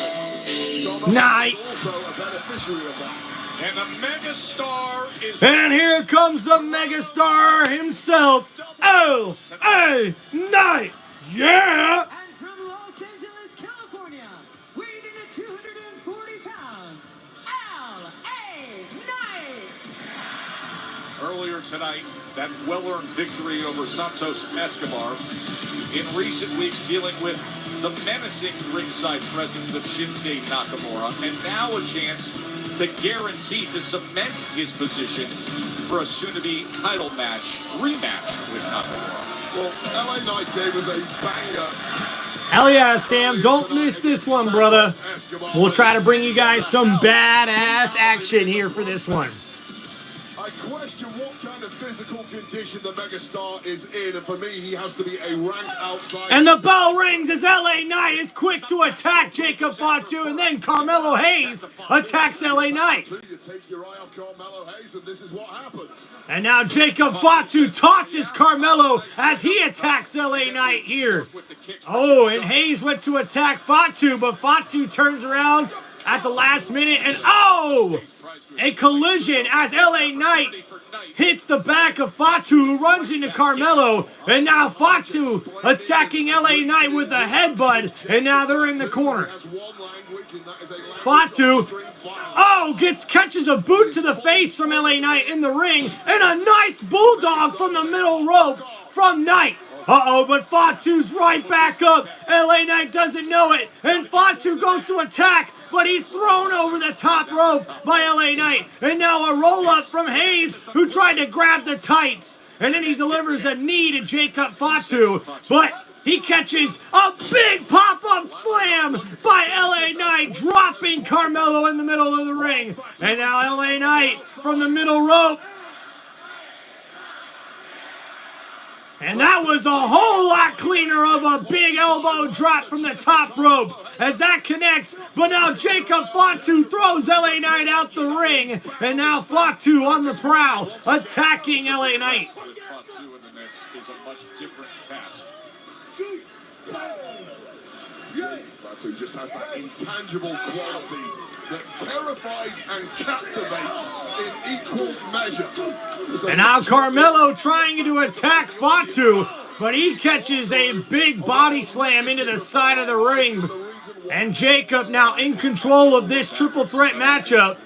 Night. Also a beneficiary of that. And the megastar is... And here comes the megastar himself, LA Knight. Yeah! And from Los Angeles, California, weighing in at 240 pounds, LA Knight. Earlier tonight, that well-earned victory over Santos Escobar. In recent weeks, dealing with the menacing ringside presence of Shinsuke Nakamura. And now a chance to guarantee to cement his position for a soon-to-be title match, rematch with Nakamura. Well, LA Knight gave us a banger. Hell yeah, Sam. Don't miss this one, brother. We'll try to bring you guys some badass action here for this one. I question what kind of physical condition the megastar is in, and for me, he has to be a rank outside. And the bell rings as LA Knight is quick to attack Jacob Fatu, and then Carmelo Hayes attacks LA Knight. You take your eye off Carmelo Hayes, and this is what happens. And now Jacob Fatu tosses Carmelo as he attacks LA Knight here. Oh, and Hayes went to attack Fatu, but Fatu turns around at the last minute, and oh! A collision as LA Knight hits the back of Fatu, who runs into Carmelo, and now Fatu attacking LA Knight with a headbutt, and now they're in the corner. Fatu, catches a boot to the face from LA Knight in the ring, and a nice bulldog from the middle rope from Knight. But Fatu's right back up. LA Knight doesn't know it, and Fatu goes to attack, but he's thrown over the top rope by LA Knight. And now a roll-up from Hayes, who tried to grab the tights. And then he delivers a knee to Jacob Fatu, but he catches a big pop-up slam by LA Knight, dropping Carmelo in the middle of the ring. And now LA Knight from the middle rope. And that was a whole lot cleaner of a big elbow drop from the top rope as that connects. But now Jacob Fatu throws LA Knight out the ring. And now Fatu on the prowl, attacking LA Knight. With Fatu in the mix is a much different task. Fatu just has that intangible quality that terrifies and captivates in equal measure. And now Carmelo trying to attack Fatu, but he catches a big body slam into the side of the ring. And Jacob now in control of this triple threat matchup.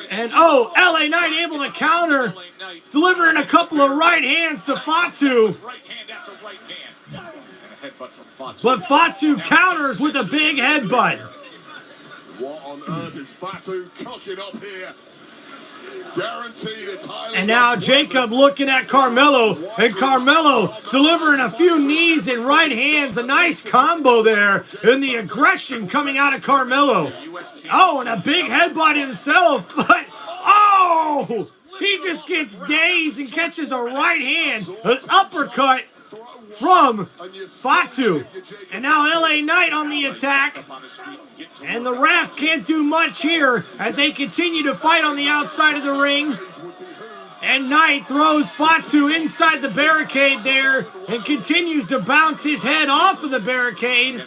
And LA Knight able to counter, delivering a couple of right hands to Fatu. But Fatu counters with a big headbutt. What on earth is Fatu cooking up here? Guaranteed it's highly. And now Jacob looking at Carmelo, and Carmelo delivering a few knees and right hands. A nice combo there, and the aggression coming out of Carmelo. And a big headbutt himself, but he just gets dazed and catches a right hand, an uppercut from Fatu. And now LA Knight on the attack. And the ref can't do much here as they continue to fight on the outside of the ring. And Knight throws Fatu inside the barricade there and continues to bounce his head off of the barricade.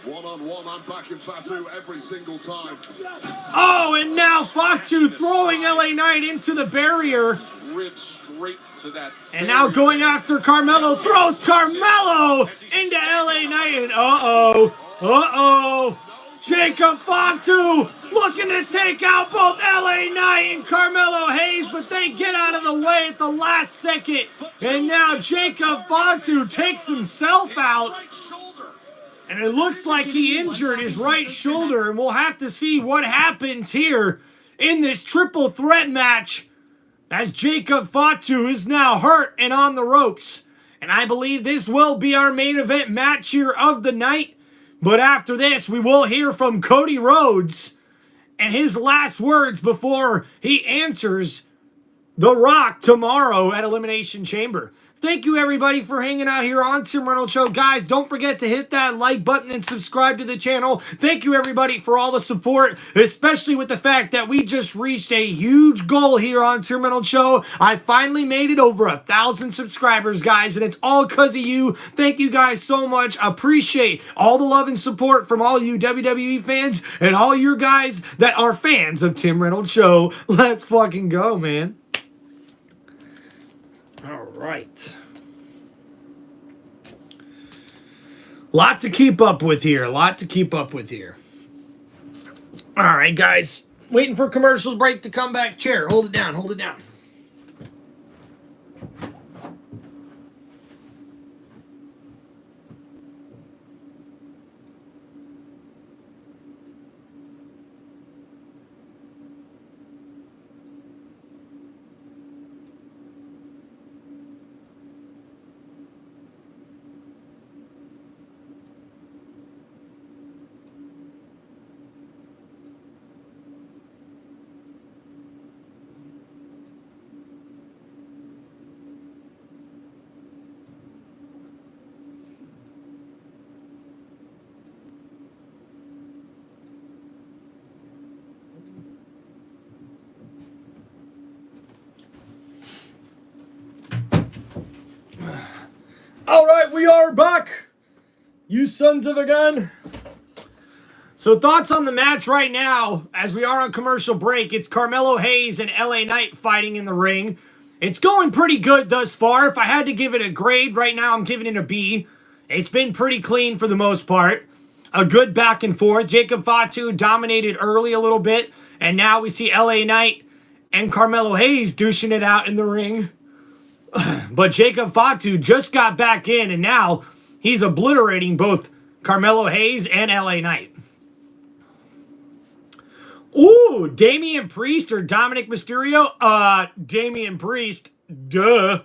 One-on-one, I'm backing Fatu every single time. And now Fatu throwing LA Knight into the barrier. And now going after Carmelo, throws Carmelo into LA Knight. And Jacob Fatu looking to take out both LA Knight and Carmelo Hayes, but they get out of the way at the last second. And now Jacob Fatu takes himself out. And it looks like he injured his right shoulder, and we'll have to see what happens here in this triple threat match as Jacob Fatu is now hurt and on the ropes. And I believe this will be our main event match here of the night. But after this, we will hear from Cody Rhodes and his last words before he answers The Rock tomorrow at Elimination Chamber. Thank you, everybody, for hanging out here on Tim Reynolds Show. Guys, don't forget to hit that like button and subscribe to the channel. Thank you, everybody, for all the support, especially with the fact that we just reached a huge goal here on Tim Reynolds Show. I finally made it over 1,000 subscribers, guys, and it's all because of you. Thank you guys so much. Appreciate all the love and support from all you WWE fans and all your guys that are fans of Tim Reynolds Show. Let's fucking go, man. All right. Lot to keep up with here. All right, guys. Waiting for commercials break to come back. Chair, hold it down. All right, we are back, you sons of a gun. So thoughts on the match right now, as we are on commercial break. It's Carmelo Hayes and LA Knight fighting in the ring. It's going pretty good thus far. If I had to give it a grade right now, I'm giving it a B. It's been pretty clean for the most part. A good back and forth. Jacob Fatu dominated early a little bit, and now we see LA Knight and Carmelo Hayes douching it out in the ring. But Jacob Fatu just got back in, and now he's obliterating both Carmelo Hayes and LA Knight. Ooh, Damian Priest or Dominic Mysterio? Damian Priest. Duh.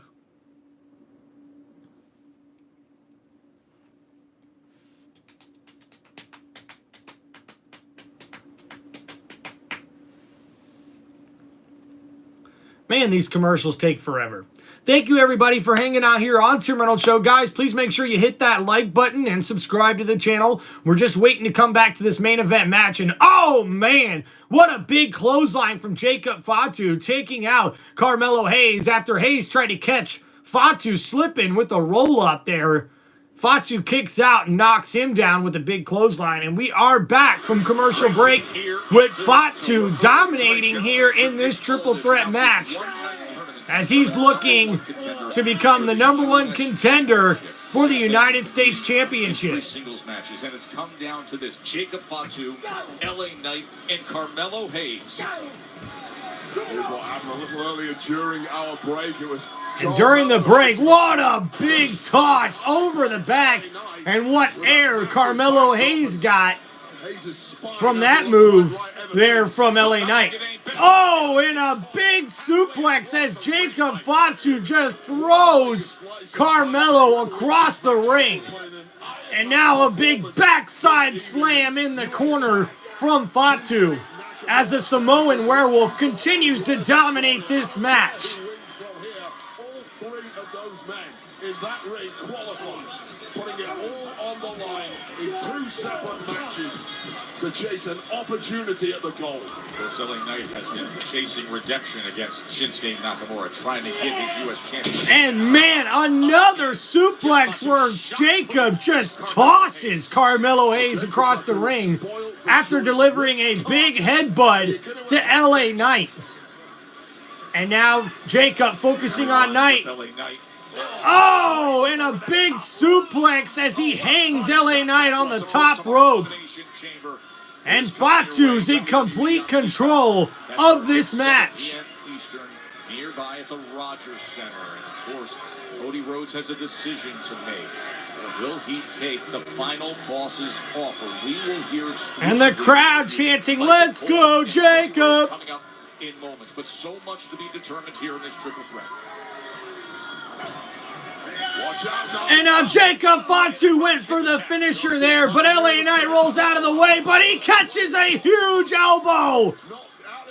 Man, these commercials take forever. Thank you, everybody, for hanging out here on Tim Reynolds Show. Guys, please make sure you hit that like button and subscribe to the channel. We're just waiting to come back to this main event match. And, oh, man, what a big clothesline from Jacob Fatu, taking out Carmelo Hayes after Hayes tried to catch Fatu slipping with a roll-up there. Fatu kicks out and knocks him down with a big clothesline. And we are back from commercial break with Fatu dominating here in this triple threat match, as he's looking to become the #1 contender for the United States Championship. Singles matches, and it's come down to this: Jacob Fatu, LA Knight, and Carmelo Hayes. Here's what happened a little earlier during our break. It was And during the break, what a big toss over the back, and what air Carmelo Hayes got from that move there from LA Knight. Oh, and a big suplex as Jacob Fatu just throws Carmelo across the ring. And now a big backside slam in the corner from Fatu, as the Samoan Werewolf continues to dominate this match. All three of those men in that ring qualified, putting it all on the line in 2 separate matches to chase an opportunity at the goal. Of course, LA Knight has been chasing redemption against Shinsuke Nakamura, trying to get his U.S. championship. And man, another suplex where Jacob just tosses Carmelo Hayes across the ring after delivering a big headbutt to LA Knight. And now Jacob focusing on Knight. Oh, and a big suplex as he hangs LA Knight on the top rope. And Fatu's in complete control of this match. Eastern, nearby at the Rogers Center. And of course, Cody Rhodes has a decision to make. Will he take the final boss's offer? We will hear it. And the crowd chanting, "Let's go, Jacob!" Coming up in moments, but so much to be determined here in this triple threat. And now Jacob Fatu went for the finisher there, but LA Knight rolls out of the way, but he catches a huge elbow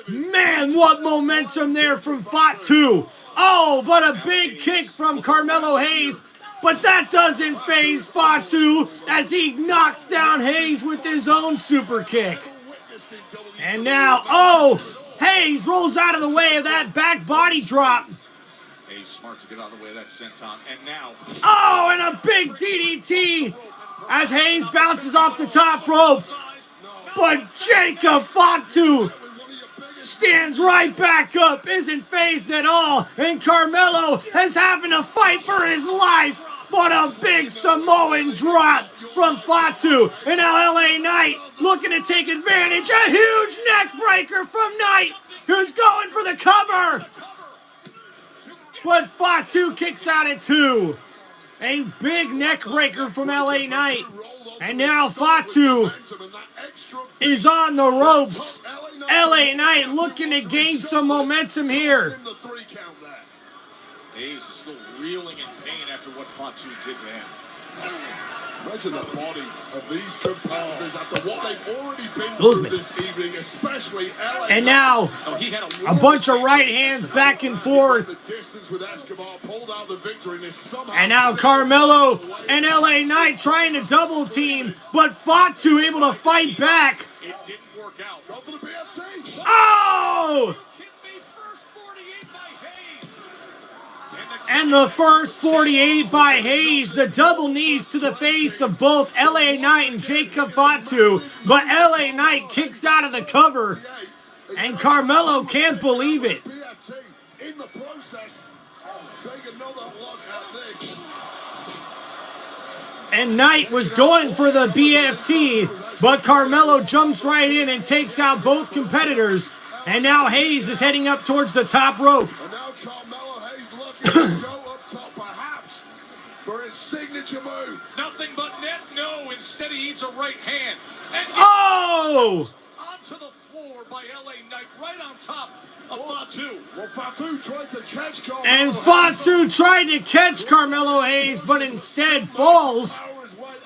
Man, what momentum there from Fatu. Oh, but a big kick from Carmelo Hayes. But that doesn't faze Fatu as he knocks down Hayes with his own super kick. And now, oh, Hayes rolls out of the way of that back body drop. Hayes smart to get out of the way of that senton. And now, oh, and a big DDT as Hayes bounces off the top rope. But Jacob Fatu stands right back up, isn't phased at all, and Carmelo is having to fight for his life. But a big Samoan drop from Fatu, and now LA Knight looking to take advantage. A huge neck breaker from Knight, who's going for the cover. But Fatu kicks out at 2. A big neck breaker from LA Knight. And now Fatu is on the ropes. LA Knight looking to gain some momentum here. Hayes is still reeling in pain after what Fatu did to him. Imagine the bodies of these competitors after what they've already been through this evening, especially LA. And now, a bunch of right hands back and forth. And now Carmelo and LA Knight trying to double team, but Fatu able to fight back. It didn't work out. Go for the BFT. Oh! And the first 48 by Hayes, the double knees to the face of both LA Knight and Jacob Fatu, but LA Knight kicks out of the cover, and Carmelo can't believe it. In the process, take another look at this. And Knight was going for the BFT, but Carmelo jumps right in and takes out both competitors. And now Hayes is heading up towards the top rope. And now Carmelo Hayes looking to go up top, perhaps, for his signature move. Nothing but net. No, instead he eats a right hand. And oh! Onto the floor by LA Knight, right on top of Fatu. Well, Fatu tried to catch Carmelo. And Fatu tried to catch Carmelo Hayes, but instead falls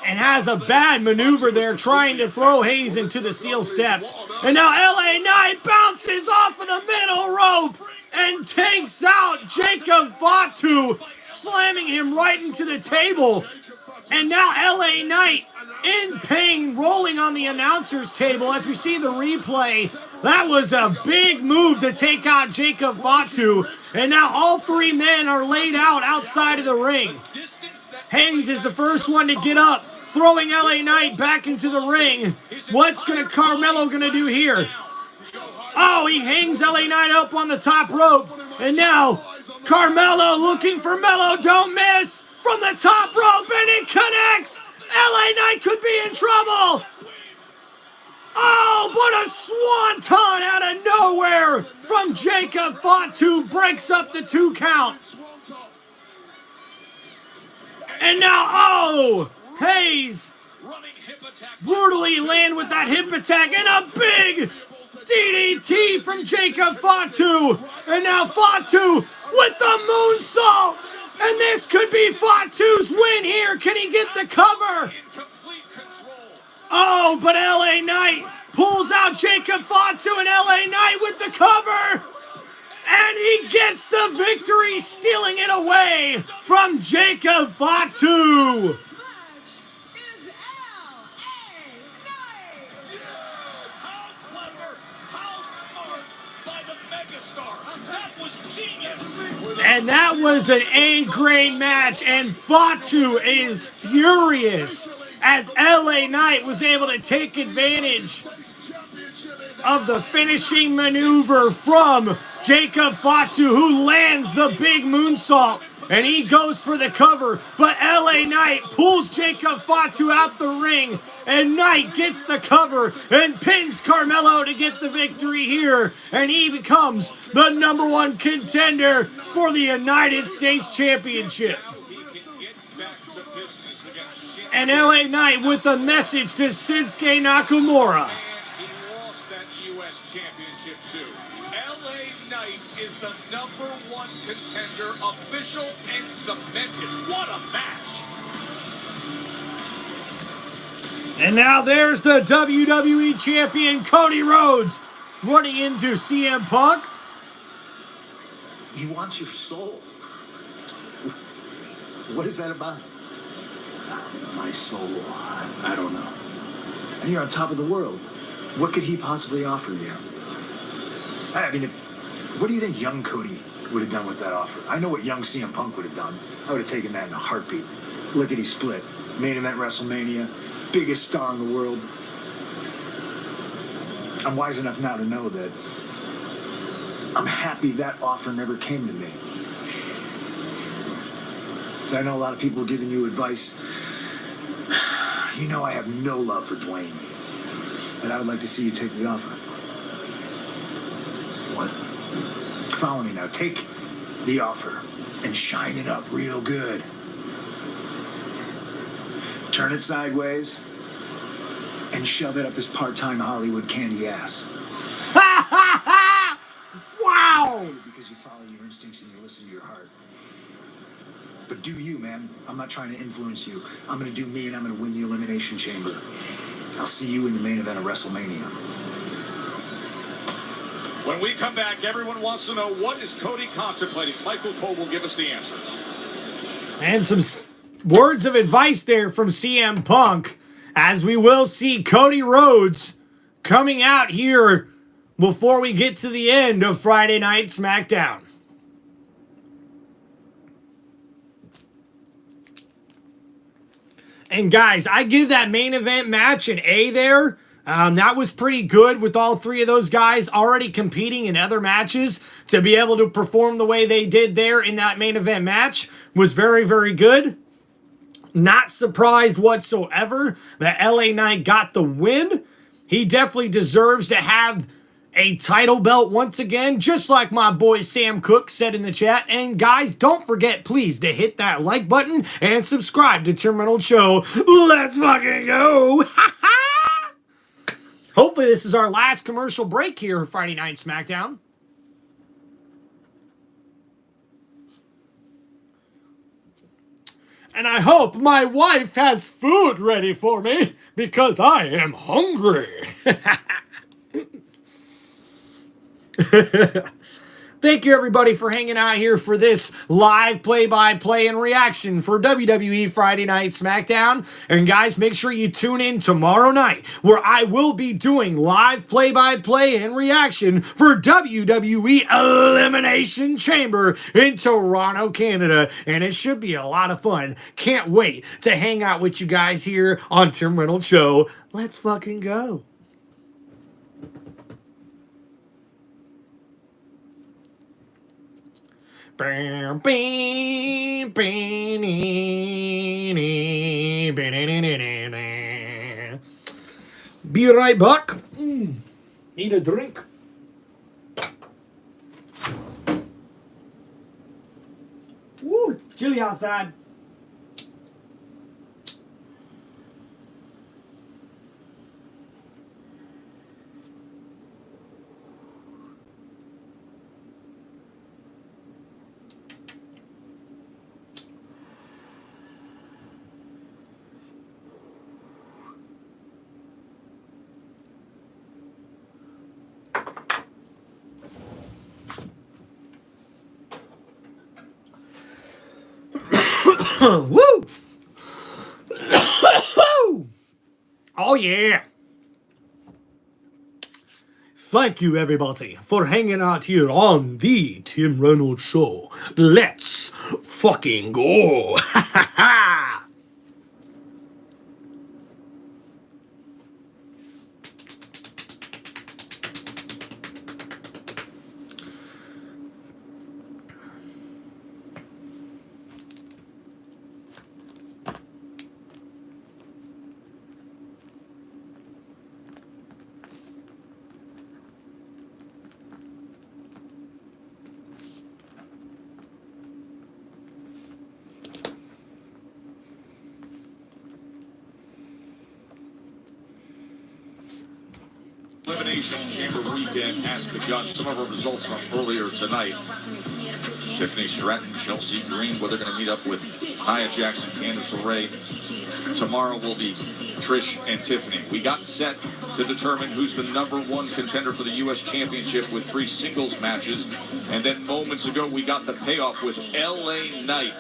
and has a bad maneuver there trying to throw Hayes into the steel steps. And now LA Knight bounces off of the middle rope and takes out Jacob Fatu, slamming him right into the table. And now LA Knight in pain, rolling on the announcer's table as we see the replay. That was a big move to take out Jacob Fatu. And now all three men are laid out outside of the ring. Hayes is the first one to get up, throwing LA Knight back into the ring. What's Carmelo gonna do here? Oh, he hangs LA Knight up on the top rope. And now Carmelo looking for Melo, don't miss from the top rope, and it connects. LA Knight could be in trouble. Oh, but a swanton out of nowhere from Jacob Fatu breaks up the 2 count. And now, oh, Hayes brutally land with that hip attack and a big DDT from Jacob Fatu. And now Fatu with the moonsault. And this could be Fatu's win here. Can he get the cover? Oh, but LA Knight pulls out Jacob Fatu, and LA Knight with the cover. And he gets the victory, stealing it away from Jacob Fatu. And that was an A-grade match, and Fatu is furious as LA Knight was able to take advantage of the finishing maneuver from Jacob Fatu, who lands the big moonsault, and he goes for the cover, but LA Knight pulls Jacob Fatu out the ring, and Knight gets the cover and pins Carmelo to get the victory here, and he becomes the #1 contender for the United States Championship. And LA Knight with a message to Shinsuke Nakamura. He lost that U.S. Championship too. LA Knight is the #1 contender, official and cemented. What a match! And now there's the WWE Champion Cody Rhodes running into CM Punk. He wants your soul. What is that about? My soul, I don't know. And you're on top of the world. What could he possibly offer you? I mean, what do you think young Cody would have done with that offer? I know what young CM Punk would have done. I would have taken that in a heartbeat. Lickety split. Main event WrestleMania. Biggest star in the world. I'm wise enough now to know that I'm happy that offer never came to me. So I know a lot of people are giving you advice. You know I have no love for Dwayne. And I would like to see you take the offer. What? Follow me now. Take the offer and shine it up real good. Turn it sideways and shove it up his part-time Hollywood candy ass. Wow! Because you follow your instincts and you listen to your heart. But do you, man. I'm not trying to influence you. I'm going to do me, and I'm going to win the Elimination Chamber. I'll see you in the main event of WrestleMania. When we come back, everyone wants to know, what is Cody contemplating? Michael Cole will give us the answers. And some words of advice there from CM Punk, as we will see Cody Rhodes coming out here before we get to the end of Friday Night SmackDown. And guys, I give that main event match an A there. That was pretty good with all three of those guys already competing in other matches. To be able to perform the way they did there in that main event match was very, very good. Not surprised whatsoever that LA Knight got the win. He definitely deserves to have a title belt once again, just like my boy Sam Cook said in the chat. And guys, don't forget, please, to hit that like button and subscribe to TimReynoldsShow. Let's fucking go! Hopefully this is our last commercial break here for Friday Night SmackDown. And I hope my wife has food ready for me, because I am hungry. Thank you, everybody, for hanging out here for this live play-by-play and reaction for WWE Friday Night SmackDown. And guys, make sure you tune in tomorrow night, where I will be doing live play-by-play and reaction for WWE Elimination Chamber in Toronto, Canada. And it should be a lot of fun. Can't wait to hang out with you guys here on Tim Reynolds Show. Let's fucking go. Be right back. Need a drink. Woo, chilly outside. Woo! Oh yeah! Thank you, everybody, for hanging out here on the Tim Reynolds Show. Let's fucking go! Ha ha ha! Elimination Chamber weekend has begun. Some of our results from earlier tonight. Tiffany Stratton, Chelsea Green, where they're going to meet up with Nia Jackson, Candice LeRae. Tomorrow will be Trish and Tiffany. We got set to determine who's the #1 contender for the U.S. Championship with 3 singles matches. And then moments ago, we got the payoff with LA Knight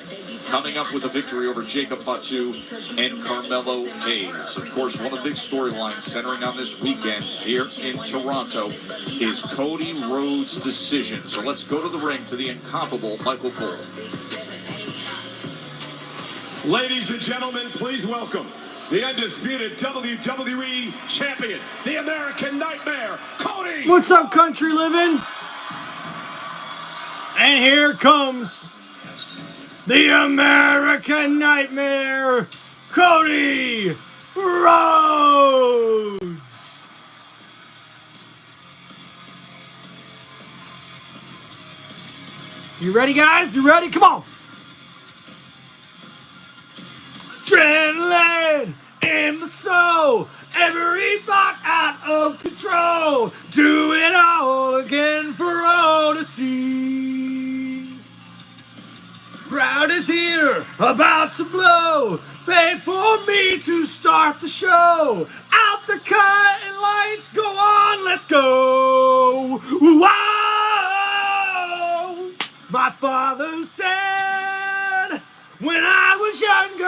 coming up with a victory over Jacob Fatu and Carmelo Hayes. Of course, one of the big storylines centering on this weekend here in Toronto is Cody Rhodes' decision. So let's go to the ring to the incomparable Michael Cole. Ladies and gentlemen, please welcome the undisputed WWE Champion, the American Nightmare, Cody. What's up, country living? And here comes the American Nightmare, Cody Rhodes. You ready, guys? You ready? Come on. Adrenaline in my soul, every thought out of control. Do it all again for all to see. Crowd is here, about to blow. Pay for me to start the show. Out the cut and lights go on, let's go. Whoa! My father said when I was younger,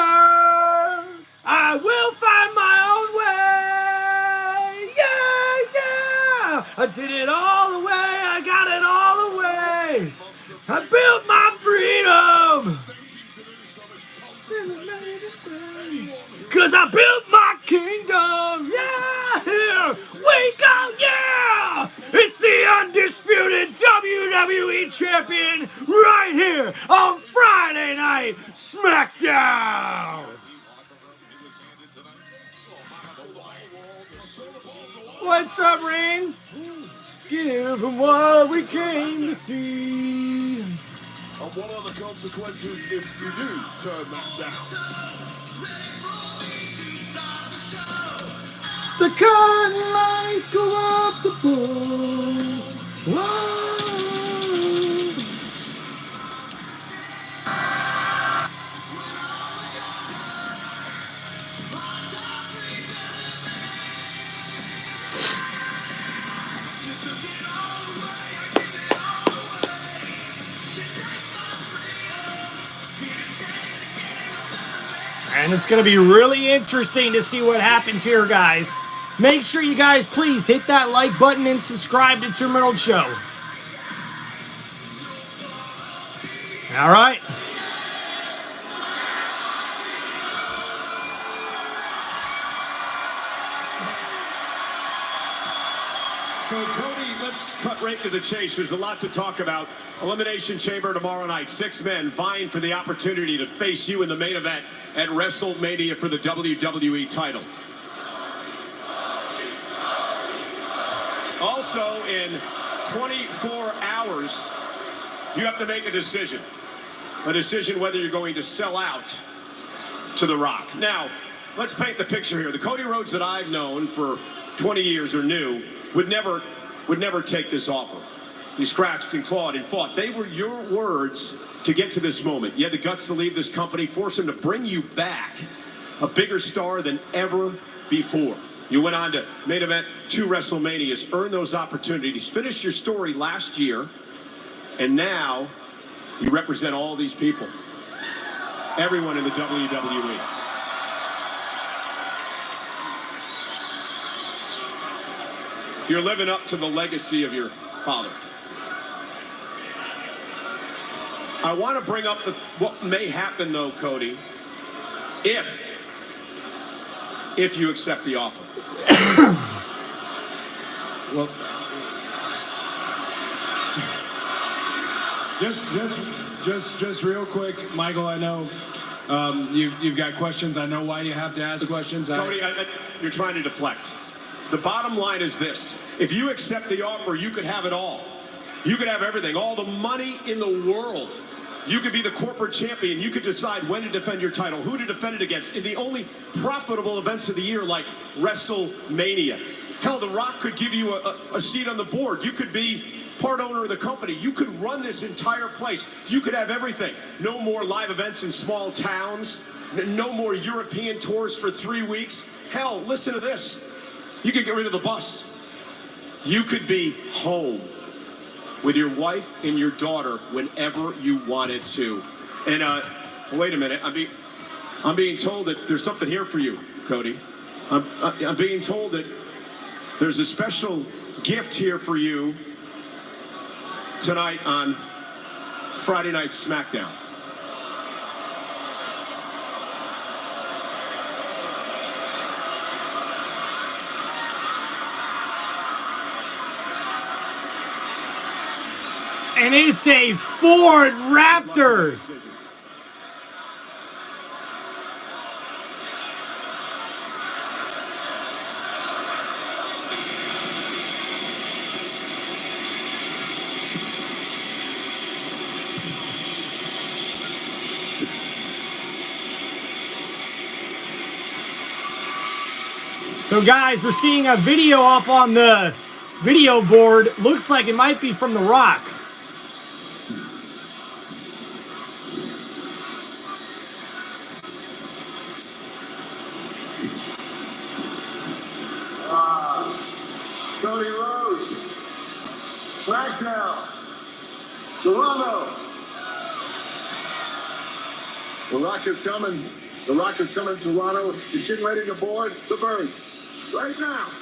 I will find my own way. Yeah, yeah. I did it all the way, I got it all the way. I built my freedom. 'Cause I built my kingdom. Yeah, here we go, yeah. It's the undisputed WWE Champion right here on Friday Night SmackDown. What's up, Ring? Give them what we came to see. And what are the consequences if you do turn that down? The curtain lights go up the pole. Whoa. And it's going to be really interesting to see what happens here, guys. Make sure you guys please hit that like button and subscribe to TimReynoldsShow. All right. So, Cody, let's cut right to the chase. There's a lot to talk about. Elimination Chamber tomorrow night. 6 men vying for the opportunity to face you in the main event at WrestleMania for the WWE title. Also, in 24 hours, you have to make a decision. A decision whether you're going to sell out to The Rock. Now, let's paint the picture here. The Cody Rhodes that I've known for 20 years or knew would never take this offer. He scratched and clawed and fought. They were your words to get to this moment. You had the guts to leave this company, force him to bring you back a bigger star than ever before. You went on to main event 2 WrestleManias, earned those opportunities, finished your story last year, and now you represent all these people. Everyone in the WWE. You're living up to the legacy of your father. I want to bring up what may happen, though, Cody, if you accept the offer. Well, just real quick, Michael, I know you've got questions. I know why you have to ask questions. Cody, you're trying to deflect. The bottom line is this. If you accept the offer, you could have it all. You could have everything, all the money in the world. You could be the corporate champion. You could decide when to defend your title, who to defend it against in the only profitable events of the year like WrestleMania. Hell, The Rock could give you a seat on the board. You could be part owner of the company. You could run this entire place. You could have everything. No more live events in small towns. No more European tours for 3 weeks. Hell, listen to this. You could get rid of the bus. You could be home with your wife and your daughter whenever you wanted to. And wait a minute. I'm being told that there's something here for you, Cody. I'm being told that there's a special gift here for you tonight on Friday Night SmackDown. And it's a Ford Raptor. So guys, we're seeing a video up on the video board. Looks like it might be from The Rock. Cody Rhodes, SmackDown, Toronto. The Rock is coming. The Rock is coming to Toronto. He's getting ready to board the bird right now.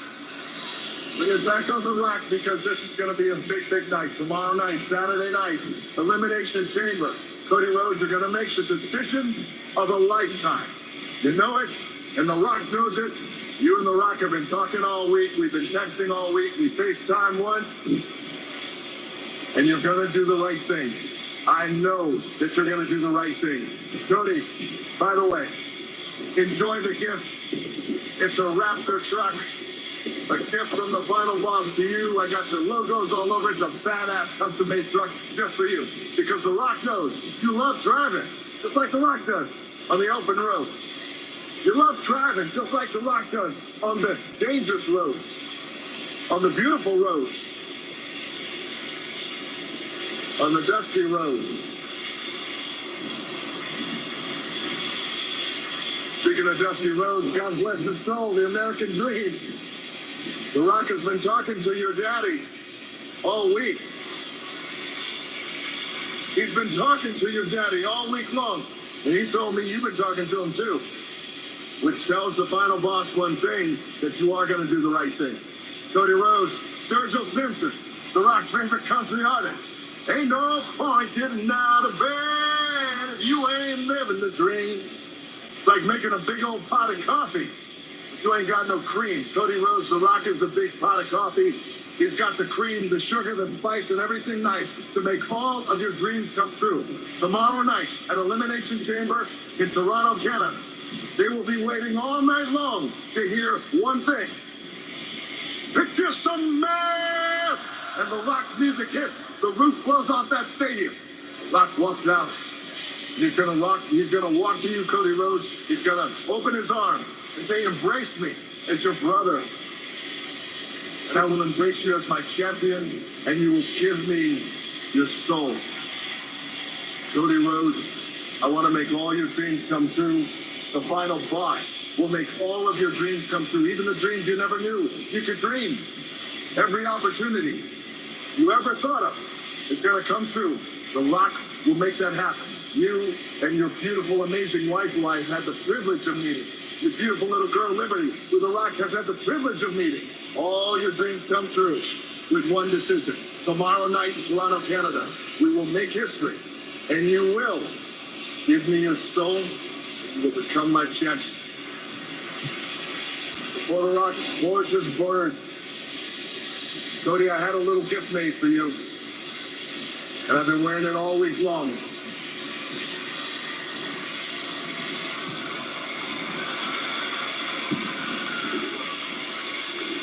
We're back on The Rock because this is going to be a big, big night. Tomorrow night, Saturday night, Elimination Chamber. Cody Rhodes are going to make the decision of a lifetime. You know it, and The Rock knows it. You and The Rock have been talking all week. We've been texting all week. We FaceTime once. And you're going to do the right thing. I know that you're going to do the right thing. Cody, by the way, enjoy the gift. It's a Raptor truck. A gift from the final boss to you. I got your logos all over it. It's a badass custom-made truck just for you. Because The Rock knows you love driving, just like The Rock does on the open road. You love driving just like The Rock does on the dangerous roads, on the beautiful roads, on the dusty roads. Speaking of dusty roads, God bless his soul, the American dream. The Rock has been talking to your daddy all week. He's been talking to your daddy all week long. And he told me you've been talking to him too. Which tells the final boss one thing, that you are going to do the right thing. Cody Rhodes, Sturgill Simpson, The Rock's favorite country artist. Ain't no point getting out of bed if you ain't living the dream. It's like making a big old pot of coffee. You ain't got no cream. Cody Rhodes, The Rock is the big pot of coffee. He's got the cream, the sugar, the spice, and everything nice to make all of your dreams come true. Tomorrow night at Elimination Chamber in Toronto, Canada. They will be waiting all night long to hear one thing. Picture some man! And The Rock's music hits. The roof blows off that stadium. Rock walks out. He's gonna walk to you, Cody Rhodes. He's gonna open his arms and say, embrace me as your brother. And I will embrace you as my champion, and you will give me your soul. Cody Rhodes, I want to make all your dreams come true. The final boss will make all of your dreams come true, even the dreams you never knew you could dream. Every opportunity you ever thought of is going to come true. The Rock will make that happen. You and your beautiful, amazing wife, who I've had the privilege of meeting, your beautiful little girl, Liberty, who The Rock has had the privilege of meeting. All your dreams come true with one decision. Tomorrow night in Toronto, Canada, we will make history, and you will give me your soul. You will become my champion. Before The Rock boards his bird, Cody, I had a little gift made for you, and I've been wearing it all week long.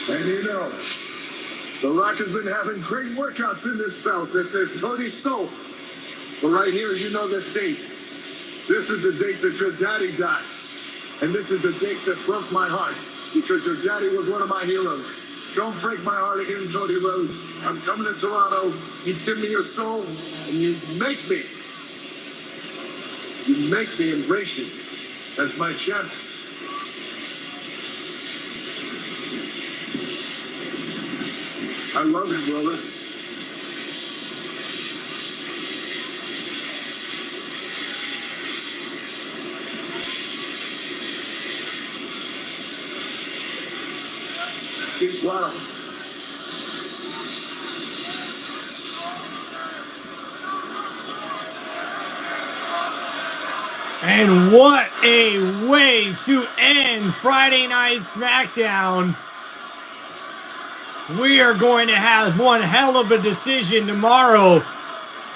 And you know, The Rock has been having great workouts in this belt that says Cody Soul. But right here, you know this date. This is the date that your daddy died. And this is the date that broke my heart, because your daddy was one of my heroes. Don't break my heart again, Cody Rhodes. I'm coming to Toronto. You give me your soul, and you make me embrace you as my champion. I love it, brother. Wow. And what a way to end Friday Night SmackDown. We are going to have one hell of a decision tomorrow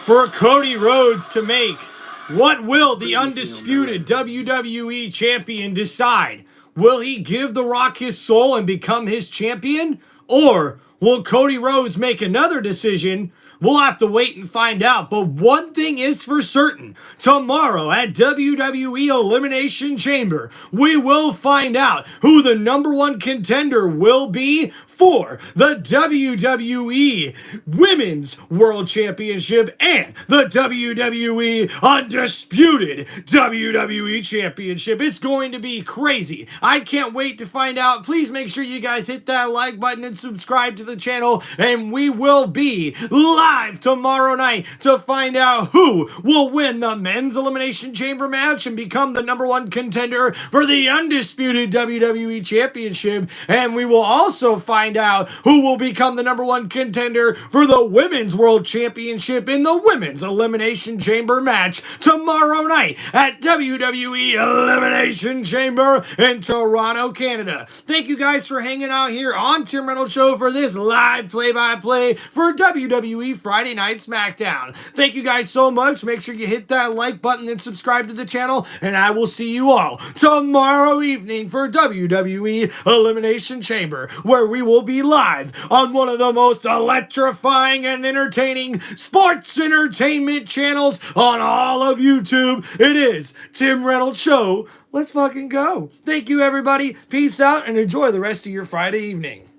for Cody Rhodes to make. What will the undisputed WWE champion decide? Will he give The Rock his soul and become his champion? Or will Cody Rhodes make another decision? We'll have to wait and find out. But one thing is for certain. Tomorrow at WWE Elimination Chamber, we will find out who the #1 contender will be for the WWE Women's World Championship and the WWE Undisputed WWE Championship. It's going to be crazy. I can't wait to find out. Please make sure you guys hit that like button and subscribe to the channel, and we will be live tomorrow night to find out who will win the Men's Elimination Chamber match and become the #1 contender for the Undisputed WWE Championship. And we will also find out who will become the #1 contender for the Women's World Championship in the Women's Elimination Chamber match tomorrow night at WWE Elimination Chamber in Toronto, Canada. Thank you guys for hanging out here on Tim Reynolds Show for this live play-by-play for WWE Friday Night SmackDown. Thank you guys so much. Make sure you hit that like button and subscribe to the channel, and I will see you all tomorrow evening for WWE Elimination Chamber, where we will be live on one of the most electrifying and entertaining sports entertainment channels on all of YouTube. It is Tim Reynolds Show. Let's fucking go. Thank you, everybody. Peace out and enjoy the rest of your Friday evening.